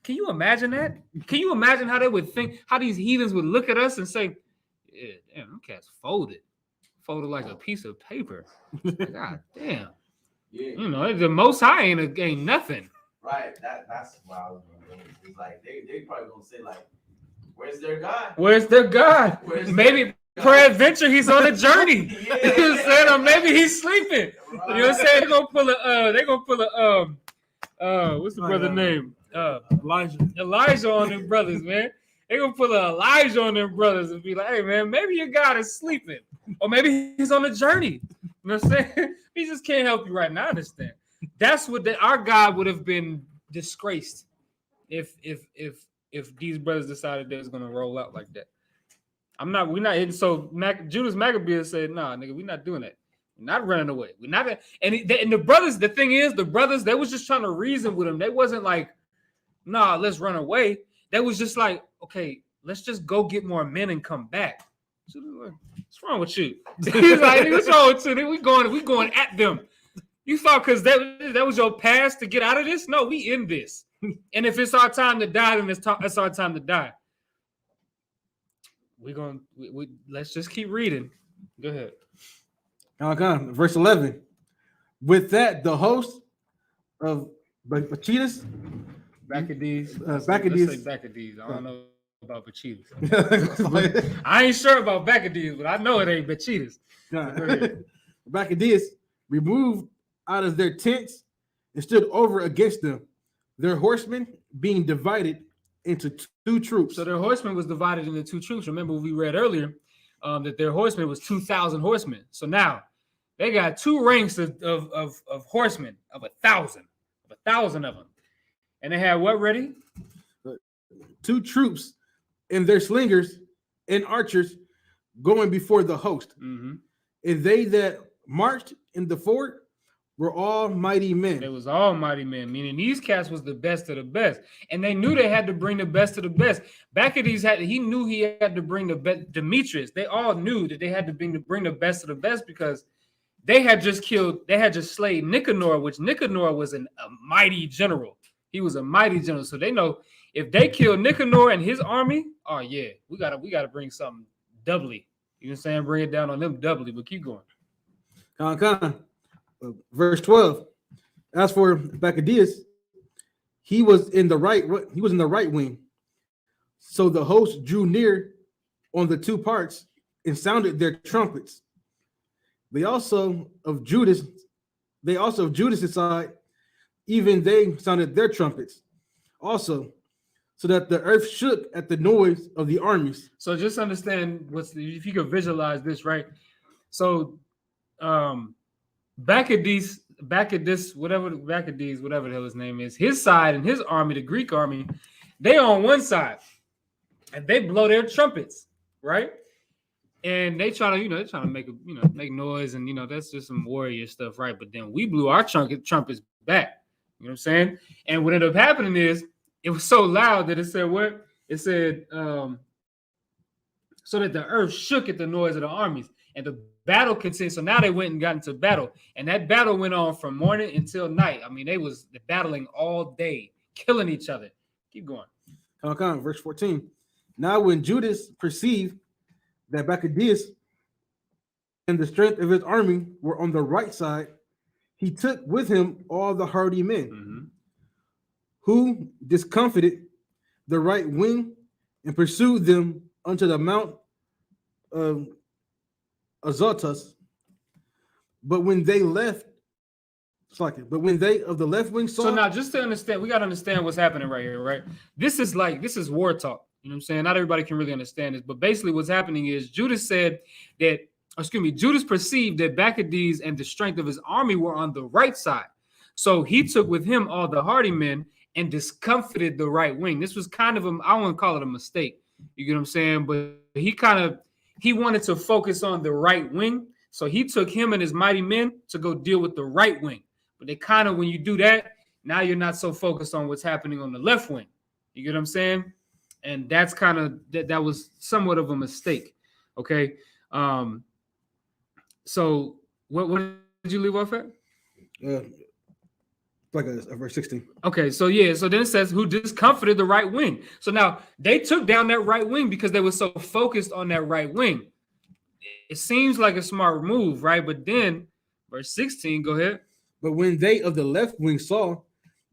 Can you imagine that? Can you imagine how they would think, how these heathens would look at us and say, yeah, damn, them cats folded like a piece of paper. God damn. Yeah. The Most High ain't nothing. Right. That's what I was gonna do. It's like they probably gonna say, like, where's their God? Where's their God? Maybe peradventure he's on a journey. Yeah. You know what I'm saying? Or maybe he's sleeping. Right. You know what I'm saying? They're gonna pull a what's the brother name? Elijah on them brothers, man. They're gonna pull an Elijah on them brothers and be like, hey man, maybe your God is sleeping. Or maybe he's on a journey. You know what I'm saying? He just can't help you right now. I understand. That's what our God would have been disgraced if these brothers decided they was gonna roll out like that. We're not hitting. So Judas Maccabees said, nah, nigga, we're not doing that. We're not running away. We're not. And the brothers, the thing is, the brothers, they was just trying to reason with him. They wasn't like, nah, let's run away. They was just like, okay, let's just go get more men and come back. So what's wrong with you? He's like, what's wrong with you? We going at them. You thought because that was your pass to get out of this? No, we in this. And if it's our time to die, then it's our time to die. Let's just keep reading. Go ahead. Okay, verse 11. With that, the host of Maccabees, Maccabees. Maccabees. Let's say Maccabees. I don't know about Maccabees. I ain't sure about Maccabees, but I know it ain't Maccabees. Maccabees removed out of their tents and stood over against them, their horsemen being divided into two troops. So their horsemen was divided into two troops. Remember we read earlier that their horsemen was 2,000 horsemen. So now they got two ranks of horsemen of 1,000 of them. And they had what ready? Two troops and their slingers and archers going before the host. Mm-hmm. And they that marched in the fort were all mighty men. They was all mighty men, meaning these cats was the best of the best. And they knew they had to bring the best of the best. Maccabees he knew he had to bring the best. Demetrius, they all knew that they had to bring the best of the best because they had just slayed Nicanor, which Nicanor was a mighty general. He was a mighty general. So they know if they kill Nicanor and his army, oh yeah, we gotta bring something doubly. You know what I'm saying? Bring it down on them doubly, but keep going. Verse 12. As for Maccabees, he was in the right wing. So the host drew near on the two parts and sounded their trumpets. They also of Judas' side, even they sounded their trumpets also, so that the earth shook at the noise of the armies. So just understand if you could visualize this, right? So Maccabees, whatever the hell his name is, his side and his army, the Greek army, they on one side and they blow their trumpets, right? And they try to make noise, and that's just some warrior stuff, right? But then we blew our trumpets back. You know what I'm saying? And what ended up happening is it was so loud that it said what? It said so that the earth shook at the noise of the armies, and the battle continued. So now they went and got into battle, and that battle went on from morning until night. I mean, they was battling all day, killing each other. Keep going. Verse 14. Now when Judas perceived that Maccabees and the strength of his army were on the right side, he took with him all the hardy men, who discomfited the right wing and pursued them unto the mount of Azotus. But when they left, but when they of the left wing saw. So now, just to understand, we got to understand what's happening right here, right? This is war talk. You know what I'm saying? Not everybody can really understand this, but basically what's happening is Judas perceived that Maccabees and the strength of his army were on the right side. So he took with him all the hardy men and discomfited the right wing. This was kind of I wouldn't call it a mistake. You get what I'm saying? But he wanted to focus on the right wing. So he took him and his mighty men to go deal with the right wing. But they kind of, when you do that, now you're not so focused on what's happening on the left wing. You get what I'm saying? And that's kind of, that was somewhat of a mistake. Okay. So what did you leave off at? Like a verse 16. Okay, so yeah, so then it says who discomfited the right wing. So now they took down that right wing because they were so focused on that right wing. It seems like a smart move, right? But then verse 16, go ahead. But when they of the left wing saw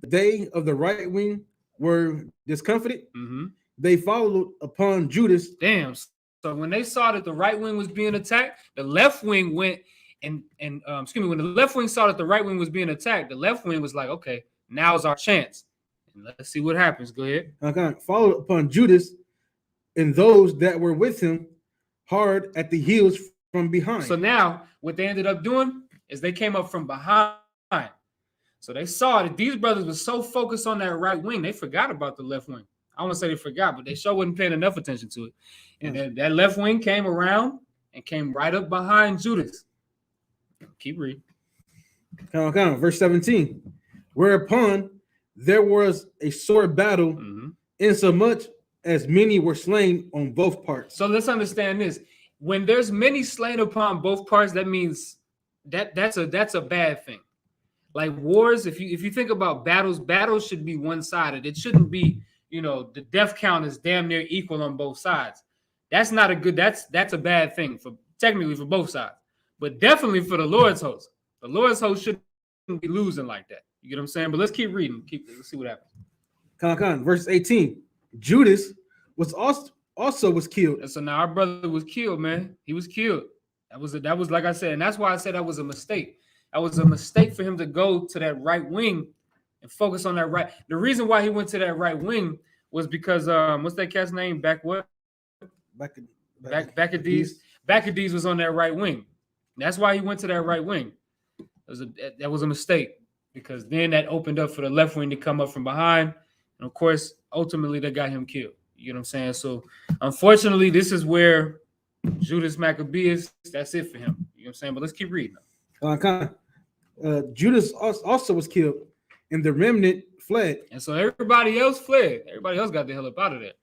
they of the right wing were discomfited, they followed upon Judas. Damn. So when they saw that the right wing was being attacked, the left wing went and when the left wing saw that the right wing was being attacked, the left wing was like, okay, now's our chance. And let's see what happens. Go ahead. Followed upon Judas and those that were with him hard at the heels from behind. So now what they ended up doing is they came up from behind. So they saw that these brothers were so focused on that right wing, they forgot about the left wing. I want to say they forgot, but they sure wasn't paying enough attention to it. And then that left wing came around and came right up behind Judas. Keep reading. Verse 17. Whereupon there was a sore battle, insomuch as many were slain on both parts. So let's understand this. When there's many slain upon both parts, that means that's a bad thing. Like wars, if you think about battles should be one-sided. It shouldn't be, the death count is damn near equal on both sides. That's not a good, that's a bad thing technically for both sides. But definitely for the Lord's host. The Lord's host shouldn't be losing like that. You get what I'm saying? But let's keep reading. Let's see what happens. Verse 18. Judas was also was killed. And so now our brother was killed, man. He was killed. That was like I said, and that's why I said that was a mistake. That was a mistake for him to go to that right wing and focus on that right. The reason why he went to that right wing was because what's that cat's name? Maccabees. Maccabees was on that right wing. That's why he went to that right wing. That was a mistake because then that opened up for the left wing to come up from behind. And of course, ultimately, that got him killed. You know what I'm saying? So unfortunately, this is where Judas Maccabees, that's it for him. You know what I'm saying? But let's keep reading. Judas also was killed, and the remnant fled. And so everybody else fled. Everybody else got the hell up out of there.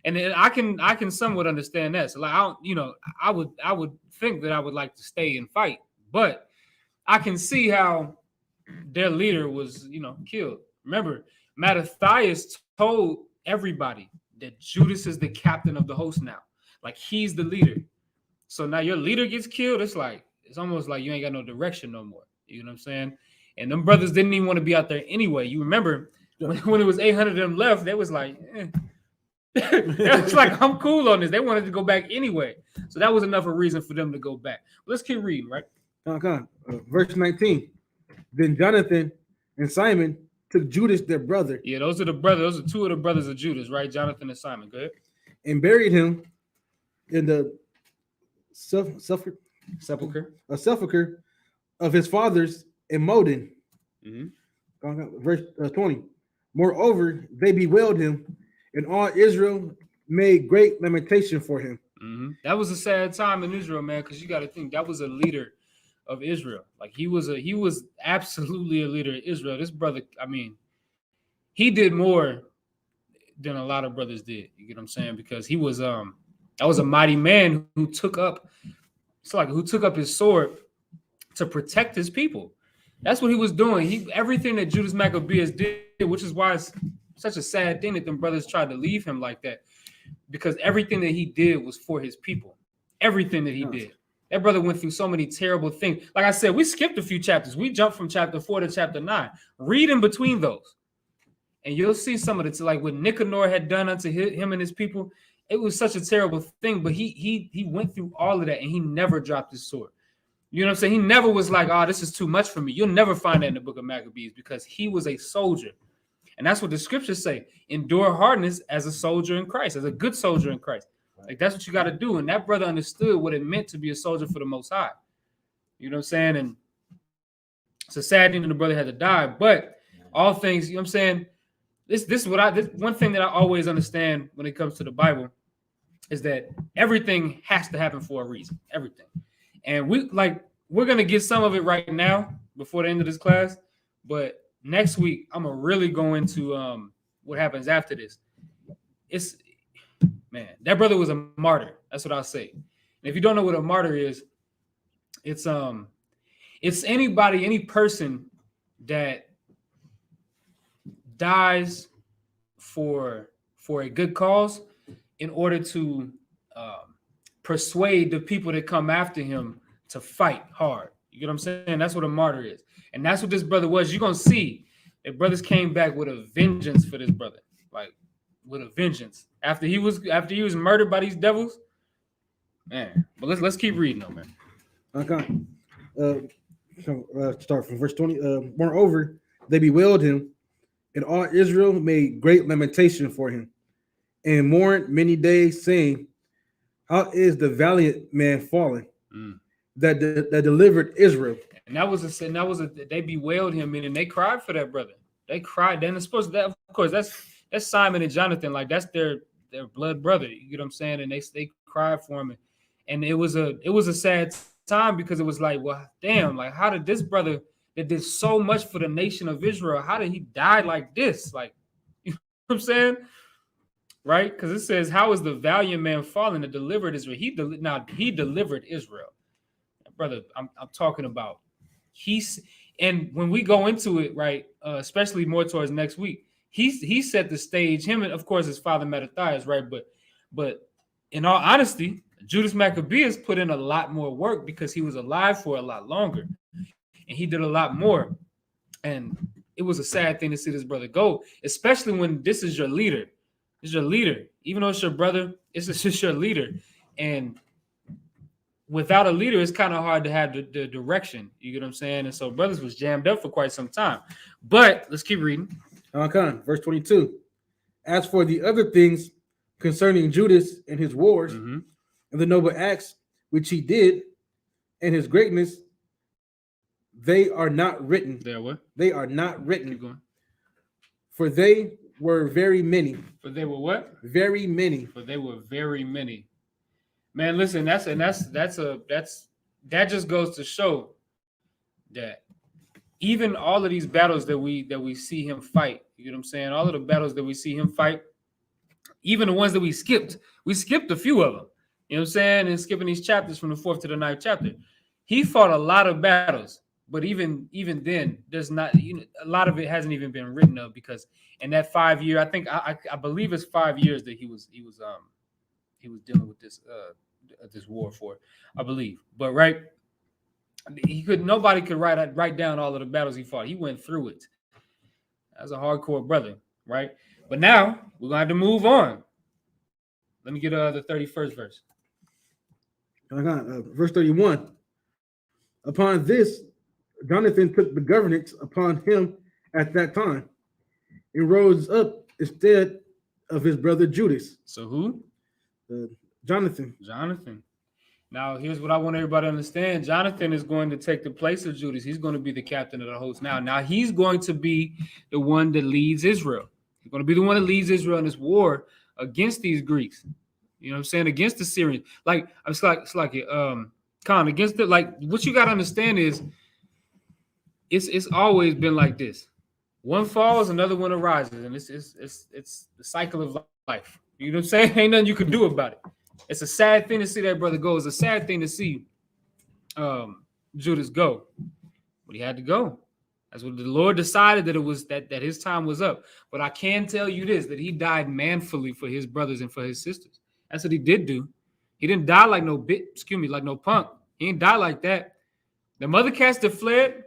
And then I can somewhat understand that. So like I would think that I would like to stay and fight, but I can see how their leader was killed. Remember, Mattathias told everybody that Judas is the captain of the host now. Like he's the leader. So now your leader gets killed. It's almost like you ain't got no direction no more. You know what I'm saying? And them brothers didn't even want to be out there anyway. You remember when it was 800 of them left, they was like, it was like, I'm cool on this. They wanted to go back anyway. So that was enough of a reason for them to go back. Let's keep reading, right? Verse 19. Then Jonathan and Simon took Judas, their brother. Yeah, those are the brothers. Those are two of the brothers of Judas, right? Jonathan and Simon. Go ahead. And buried him in the sepulcher of his fathers in Modin. Verse 20. Moreover, they bewailed him, and all Israel made great lamentation for him. That was a sad time in Israel, man, because you got to think that was a leader of Israel. Like he was absolutely a leader of Israel. This brother, I mean, he did more than a lot of brothers did. You get what I'm saying? Because he was that was a mighty man who took up his sword to protect his people. That's what he was doing. Everything that Judas Maccabeus did, which is why it's such a sad thing that them brothers tried to leave him like that, because everything that he did was for his people. Everything that he did. That brother went through so many terrible things. Like I said, we skipped a few chapters. We jumped from chapter 4 to chapter 9. Read in between those. And you'll see some of it, like what Nicanor had done unto him and his people. It was such a terrible thing, but he went through all of that and he never dropped his sword. You know what I'm saying? He never was like, oh, this is too much for me. You'll never find that in the book of Maccabees because he was a soldier. And that's what the scriptures say. Endure hardness as a soldier in Christ, as a good soldier in Christ. Like that's what you got to do. And that brother understood what it meant to be a soldier for the Most High. You know what I'm saying? And it's a sad thing that the brother had to die. But all things, you know what I'm saying? This one thing that I always understand when it comes to the Bible is that everything has to happen for a reason. Everything. And we're gonna get some of it right now before the end of this class, but next week I'm gonna really go into what happens after this. That brother was a martyr. That's what I'll say. And if you don't know what a martyr is, it's any person that dies for a good cause in order to persuade the people that come after him to fight hard. You get what I'm saying? That's what a martyr is. And that's what this brother was. You're going to see that brothers came back with a vengeance for this brother. Like with a vengeance. After he was murdered by these devils. Man. But let's keep reading though, man. Okay. Start from verse 20. Moreover, they bewailed him, and all Israel made great lamentation for him, and mourned many days, saying, how is the valiant man fallen that delivered Israel? And they bewailed him, meaning they cried for that brother. They cried. Then it's supposed to, that, of course, that's Simon and Jonathan, like that's their blood brother. You get what I'm saying? And they cried for him, and it was a sad time because it was like, well, damn, like how did this brother that did so much for the nation of Israel, how did he die like this? Like, you know what I'm saying? Right? Because it says, how is the valiant man fallen that delivered Israel? He delivered Israel. Brother, I'm talking about. And when we go into it, right, especially more towards next week, he set the stage, him and of course his father Mattathias, right? But in all honesty, Judas Maccabeus put in a lot more work because he was alive for a lot longer. And he did a lot more. And it was a sad thing to see this brother go, especially when this is your leader. It's your leader. Even though it's your brother, it's just your leader. And without a leader, it's kind of hard to have the direction. You get what I'm saying? And so brothers was jammed up for quite some time. But let's keep reading. Okay, verse 22. As for the other things concerning Judas and his wars, and the noble acts which he did, and his greatness, they are not written. They are not written. Keep going. For they were very many. For they were what? Very many. For they were very many. Man, listen, that just goes to show that even all of these battles that we see him fight, you know what I'm saying? All of the battles that we see him fight, even the ones that we skipped a few of them. You know what I'm saying? And skipping these chapters from the 4th to the 9th chapter. He fought a lot of battles, but even then, there's not, a lot of it hasn't even been written of because in that 5 year, I believe it's 5 years that he was dealing with this war for, I believe. But right, nobody could write down all of the battles he fought. He went through it. That's a hardcore brother, right? But now we're gonna have to move on. Let me get the 31st verse. Verse 31. Upon this, Jonathan took the governance upon him at that time and rose up instead of his brother Judas. So who? Jonathan. Now, here's what I want everybody to understand. Jonathan is going to take the place of Judas. He's going to be the captain of the host now. Now, he's going to be the one that leads Israel. He's going to be the one that leads Israel in this war against these Greeks. You know what I'm saying? Against the Syrians. Like, it's like against it. Like what you got to understand is it's always been like this. One falls, another one arises, and it's the cycle of life. You know what I'm saying? Ain't nothing you can do about it. It's a sad thing to see that brother go. It's a sad thing to see Judas go, but he had to go. That's what the Lord decided, that it was that his time was up. But I can tell you this, that he died manfully for his brothers and for his sisters. That's what he did do. He didn't die like like no punk. He didn't die like that. The other cats that fled,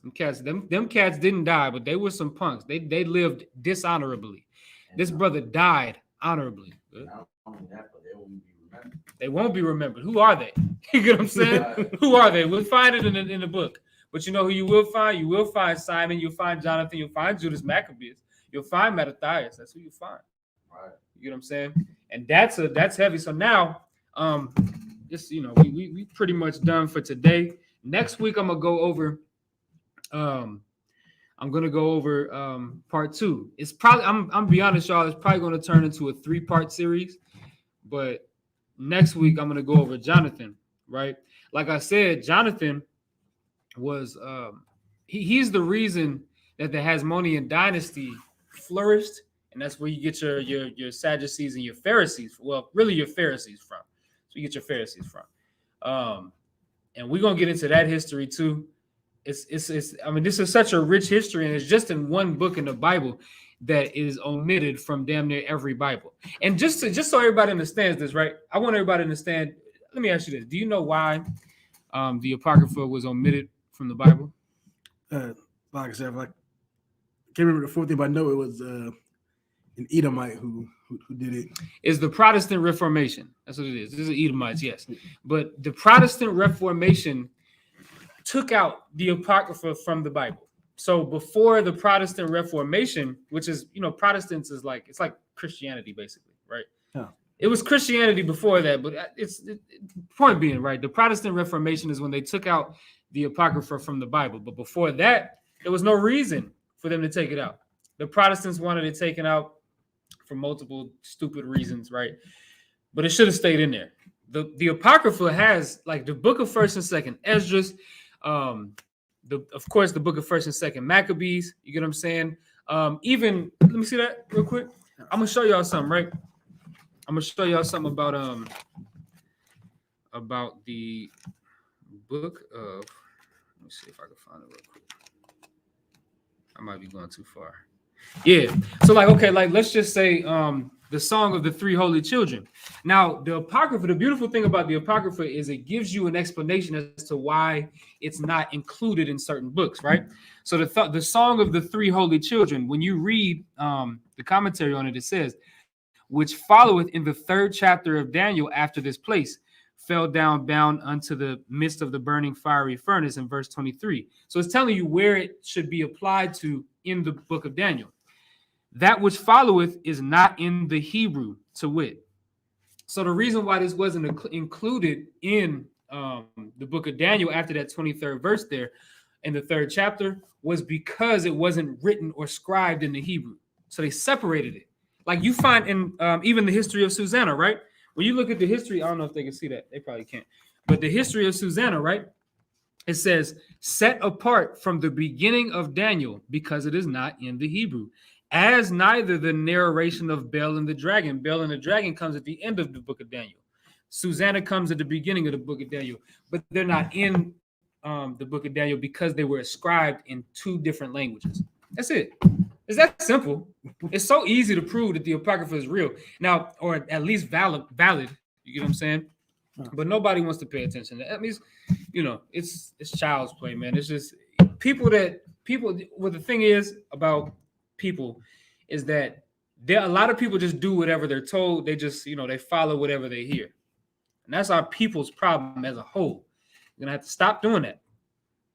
them cats didn't die, but they were some punks. They lived dishonorably. This brother died honorably. Not only that, but they won't be remembered. They won't be remembered. Who are they? You get what I'm saying? Who are they? We'll find it in the book. But you know who you will find? You will find Simon. You'll find Jonathan. You'll find Judas Maccabees. You'll find Mattathias. That's who you find. Right. You get what I'm saying? And that's heavy. So now, just we pretty much done for today. Next week I'm gonna go over. Part 2. It's probably I'm be honest, y'all. It's probably gonna turn into a 3-part series. But next week I'm gonna go over Jonathan. Right? Like I said, Jonathan was he's the reason that the Hasmonean Dynasty flourished, and that's where you get your Sadducees and your Pharisees. Well, really your Pharisees from. So you get your Pharisees from. And we're gonna get into that history too. It's I mean, this is such a rich history, and it's just in one book in the Bible that is omitted from damn near every Bible. And just so everybody understands this, right? I want everybody to understand. Let me ask you this: do you know why the Apocrypha was omitted from the Bible? Like I said, I can't remember the fourth thing, but I know it was an Edomite who did it. Is the Protestant Reformation? That's what it is. This is Edomites, yes. But the Protestant Reformation took out the Apocrypha from the Bible. So before the Protestant Reformation, which is, Protestants is it's like Christianity basically, right? Yeah. It was Christianity before that, but point being, right? The Protestant Reformation is when they took out the Apocrypha from the Bible. But before that, there was no reason for them to take it out. The Protestants wanted it taken out for multiple stupid reasons, right? But it should have stayed in there. The Apocrypha has the book of 1st and 2nd Esdras, of course the book of 1st and 2nd Maccabees. You get what I'm saying? Even let me see that real quick. I'm gonna show y'all something, right? I'm gonna show y'all something about the book of. Let me see if I can find it real quick. I might be going too far. Yeah. So let's just say the Song of the Three Holy Children. Now, the Apocrypha, the beautiful thing about the Apocrypha is it gives you an explanation as to why it's not included in certain books, right? So the Song of the Three Holy Children, when you read the commentary on it, it says, which followeth in the 3rd chapter of Daniel after this place, fell down bound unto the midst of the burning fiery furnace in verse 23. So it's telling you where it should be applied to in the book of Daniel. That which followeth is not in the Hebrew, to wit. So the reason why this wasn't included in the book of Daniel after that 23rd verse there in the 3rd chapter was because it wasn't written or scribed in the Hebrew. So they separated it. Like you find in even the history of Susanna, right? When you look at the history, I don't know if they can see that. They probably can't. But the history of Susanna, right? It says, set apart from the beginning of Daniel because it is not in the Hebrew. As neither the narration of Bel and the Dragon. Bel and the Dragon comes at the end of the book of Daniel. Susanna comes at the beginning of the book of Daniel. But they're not in the book of Daniel because they were ascribed in 2 different languages. That's it. It's that simple. It's so easy to prove that the Apocrypha is real. Now, or at least valid. You get what I'm saying? But nobody wants to pay attention. That means, it's child's play, man. It's just people. What the thing is about people is that a lot of people just do whatever they're told. They just, they follow whatever they hear. And that's our people's problem as a whole. You're going to have to stop doing that.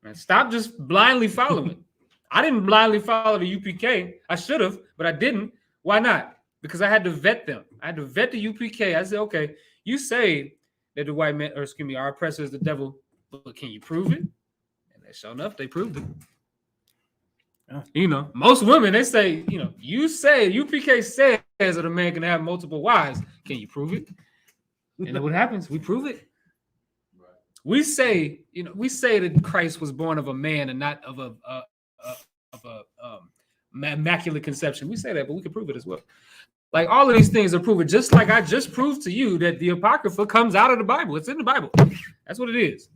Man, stop just blindly following. I didn't blindly follow the UPK. I should have, but I didn't. Why not? Because I had to vet them. I had to vet the UPK. I said, okay, you say that the white man, our oppressor is the devil, but can you prove it? And sure enough, they proved it. Most women, they say, you say, UPK says that a man can have multiple wives. Can you prove it? And then what happens? We prove it. Right. We say that Christ was born of a man and not of a immaculate conception. We say that, but we can prove it as well. Like all of these things are proven, just like I just proved to you that the Apocrypha comes out of the Bible. It's in the Bible. That's what it is.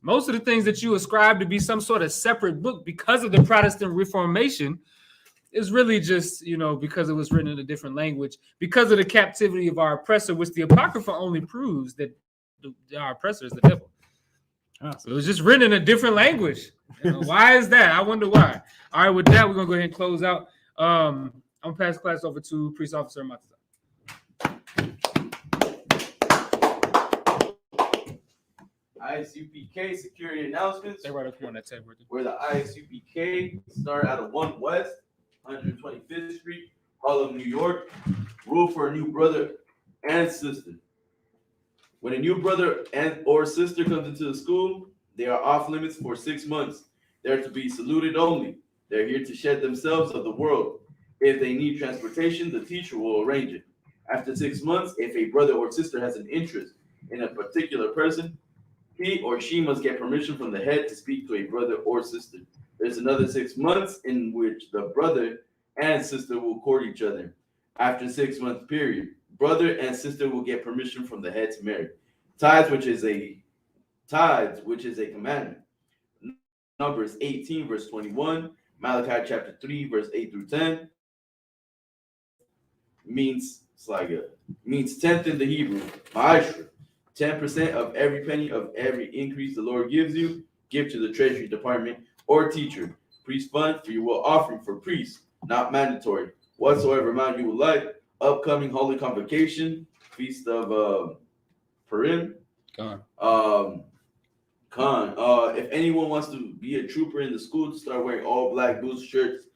Most of the things that you ascribe to be some sort of separate book because of the Protestant Reformation is really just, because it was written in a different language, because of the captivity of our oppressor, which the Apocrypha only proves that our oppressor is the devil. So it was just written in a different language. Why is that? I wonder why. All right, with that, we're going to go ahead and close out. I'm going to pass class over to Priest Officer Matata. ISUPK security announcements. Stay right up here on that table. Where the ISUPK start out of 1 West, 125th Street, Harlem, New York. Rule for a new brother and sister. When a new brother and or sister comes into the school, they are off limits for 6 months. They're to be saluted only. They're here to shed themselves of the world. If they need transportation, the teacher will arrange it. After 6 months, if a brother or sister has an interest in a particular person, he or she must get permission from the head to speak to a brother or sister. There's another 6 months in which the brother and sister will court each other. After 6 month period, brother and sister will get permission from the head to marry. Tithes, which is a commandment. Numbers 18, verse 21, Malachi chapter 3, verse 8 through 10. Means tenth in the Hebrew. Ma'ashra. 10% of every penny of every increase the Lord gives you, give to the treasury department or teacher. Priest fund for your will offering for priests, not mandatory. Whatsoever amount you would like. Upcoming holy convocation, feast of Purim. If anyone wants to be a trooper in the school, to start wearing all black boots, shirts,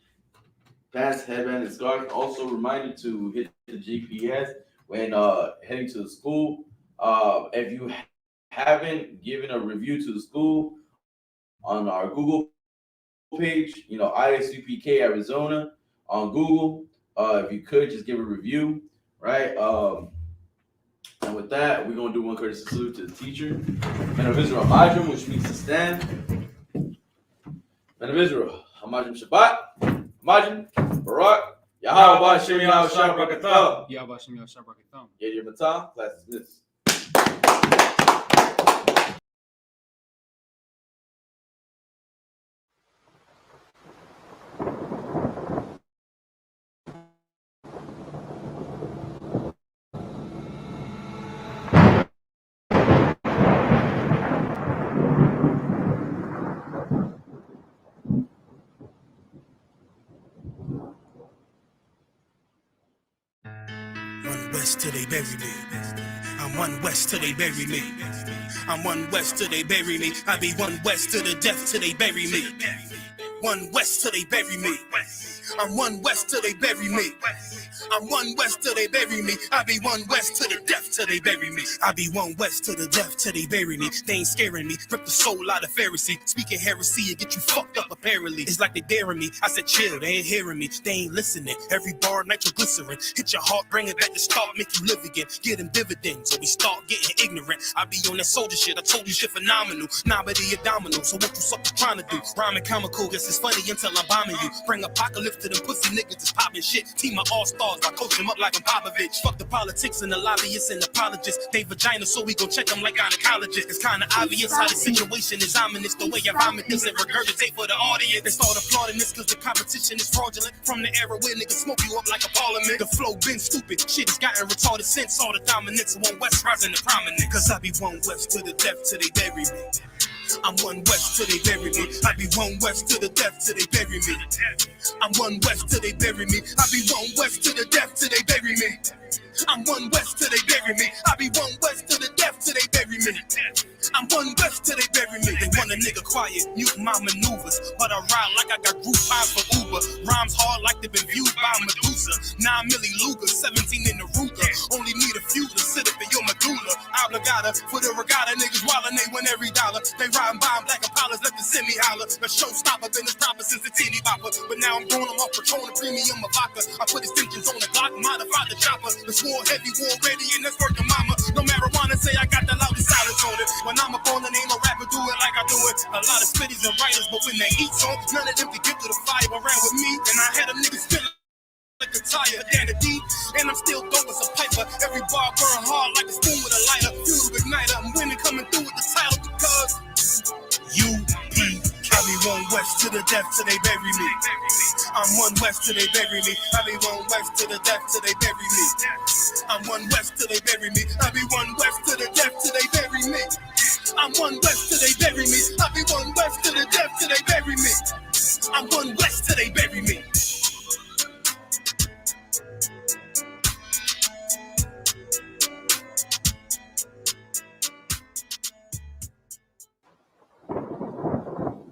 pants, headband, and scarf. Also reminded to hit the GPS when heading to the school. If you haven't given a review to the school on our Google page, ISUPK Arizona on Google, if you could just give a review, right? And with that, we're going to do one courtesy salute to the teacher. Men of Israel, Hamajim, which means to stand. Men of Israel, Hamajim Shabbat, Hamajim, Barak, Yahweh Hashem Yahweh Shabbat, Yahweh Hashem Yahweh Shabbat. Yeh Matah, class is dismissed. West till they bury me. I'm 1 West till they bury me. I'm 1 West till they bury me. I be 1 West to the death till they bury me. 1 West till they bury me. I'm 1 West till they bury me. I'm 1 West till they bury me. I be 1 West to the death till they bury me. I be 1 West to the death till they bury me. They ain't scaring me. Rip the soul out of Pharisee. Speaking heresy and get you fucked up apparently. It's like they daring me. I said chill, they ain't hearing me. They ain't listening. Every bar nitroglycerin. Hit your heart, bring it back to start, make you live again. Get them dividends or we start getting ignorant. I be on that soldier shit. I told you shit phenomenal. Nah, but he a domino. So what you suckers trying to do? Rhyming comical. Guess it's funny until I'm bombing you. Bring apocalypse to them pussy niggas that's popping shit. Team of all-stars. I coach them up like I'm Popovich. Fuck the politics and the lobbyists and apologists. They vagina, so we gon' check them like gynecologists. It's kinda obvious how the situation is ominous. The way I vomit this and regurgitate for the audience. They start applauding this cause the competition is fraudulent. From the era where niggas smoke you up like a parliament. The flow been stupid. Shit has gotten retarded since all the dominance of 1 West rising to prominent. Cause I be 1 West to the death till they bury me. I'm 1 West till they bury me. I be 1 West to the death till they bury me. I'm 1 West till they bury me. I be 1 West to the death till they bury me. I'm 1 West till they bury me. I be 1 West to the death till they bury me. I'm 1 West till they bury me. They want a nigga quiet, mute my maneuvers, but I ride like I got group 5 for Uber. Rhymes hard like they've been viewed by Medusa. 9 milli Luger, 17 in the Ruger. Only need a few to sit up in your medulla. Obligata for the regatta, niggas wildin', they win every dollar. They riding by black Impalas, let the semi holler. A showstopper been as proper since the teeny bopper. But now I'm going them off Patron and premium of vodka. I put extensions on the Glock, modified the chopper. It's war heavy, war ready, and that's working mama. No marijuana say I got the loudest silence on it. When I'm a A lot of spitties and writers, but when they eat songs, none of them can get to the fire around with me. And I had them niggas feeling like a tire, down the deep, and I'm still dope as a piper. Every bar burn hard like a spoon with a lighter. Fuel igniter, I'm winning, coming through with the title because UP. I be one west to the death till they bury me. I'm one west till they bury me. I be one west to the death till they bury me. I'm one west till they bury me. I be one west to the death till they bury me. I'm one west till they bury me. I be one west to the death till they bury me. I'm one west till they bury me.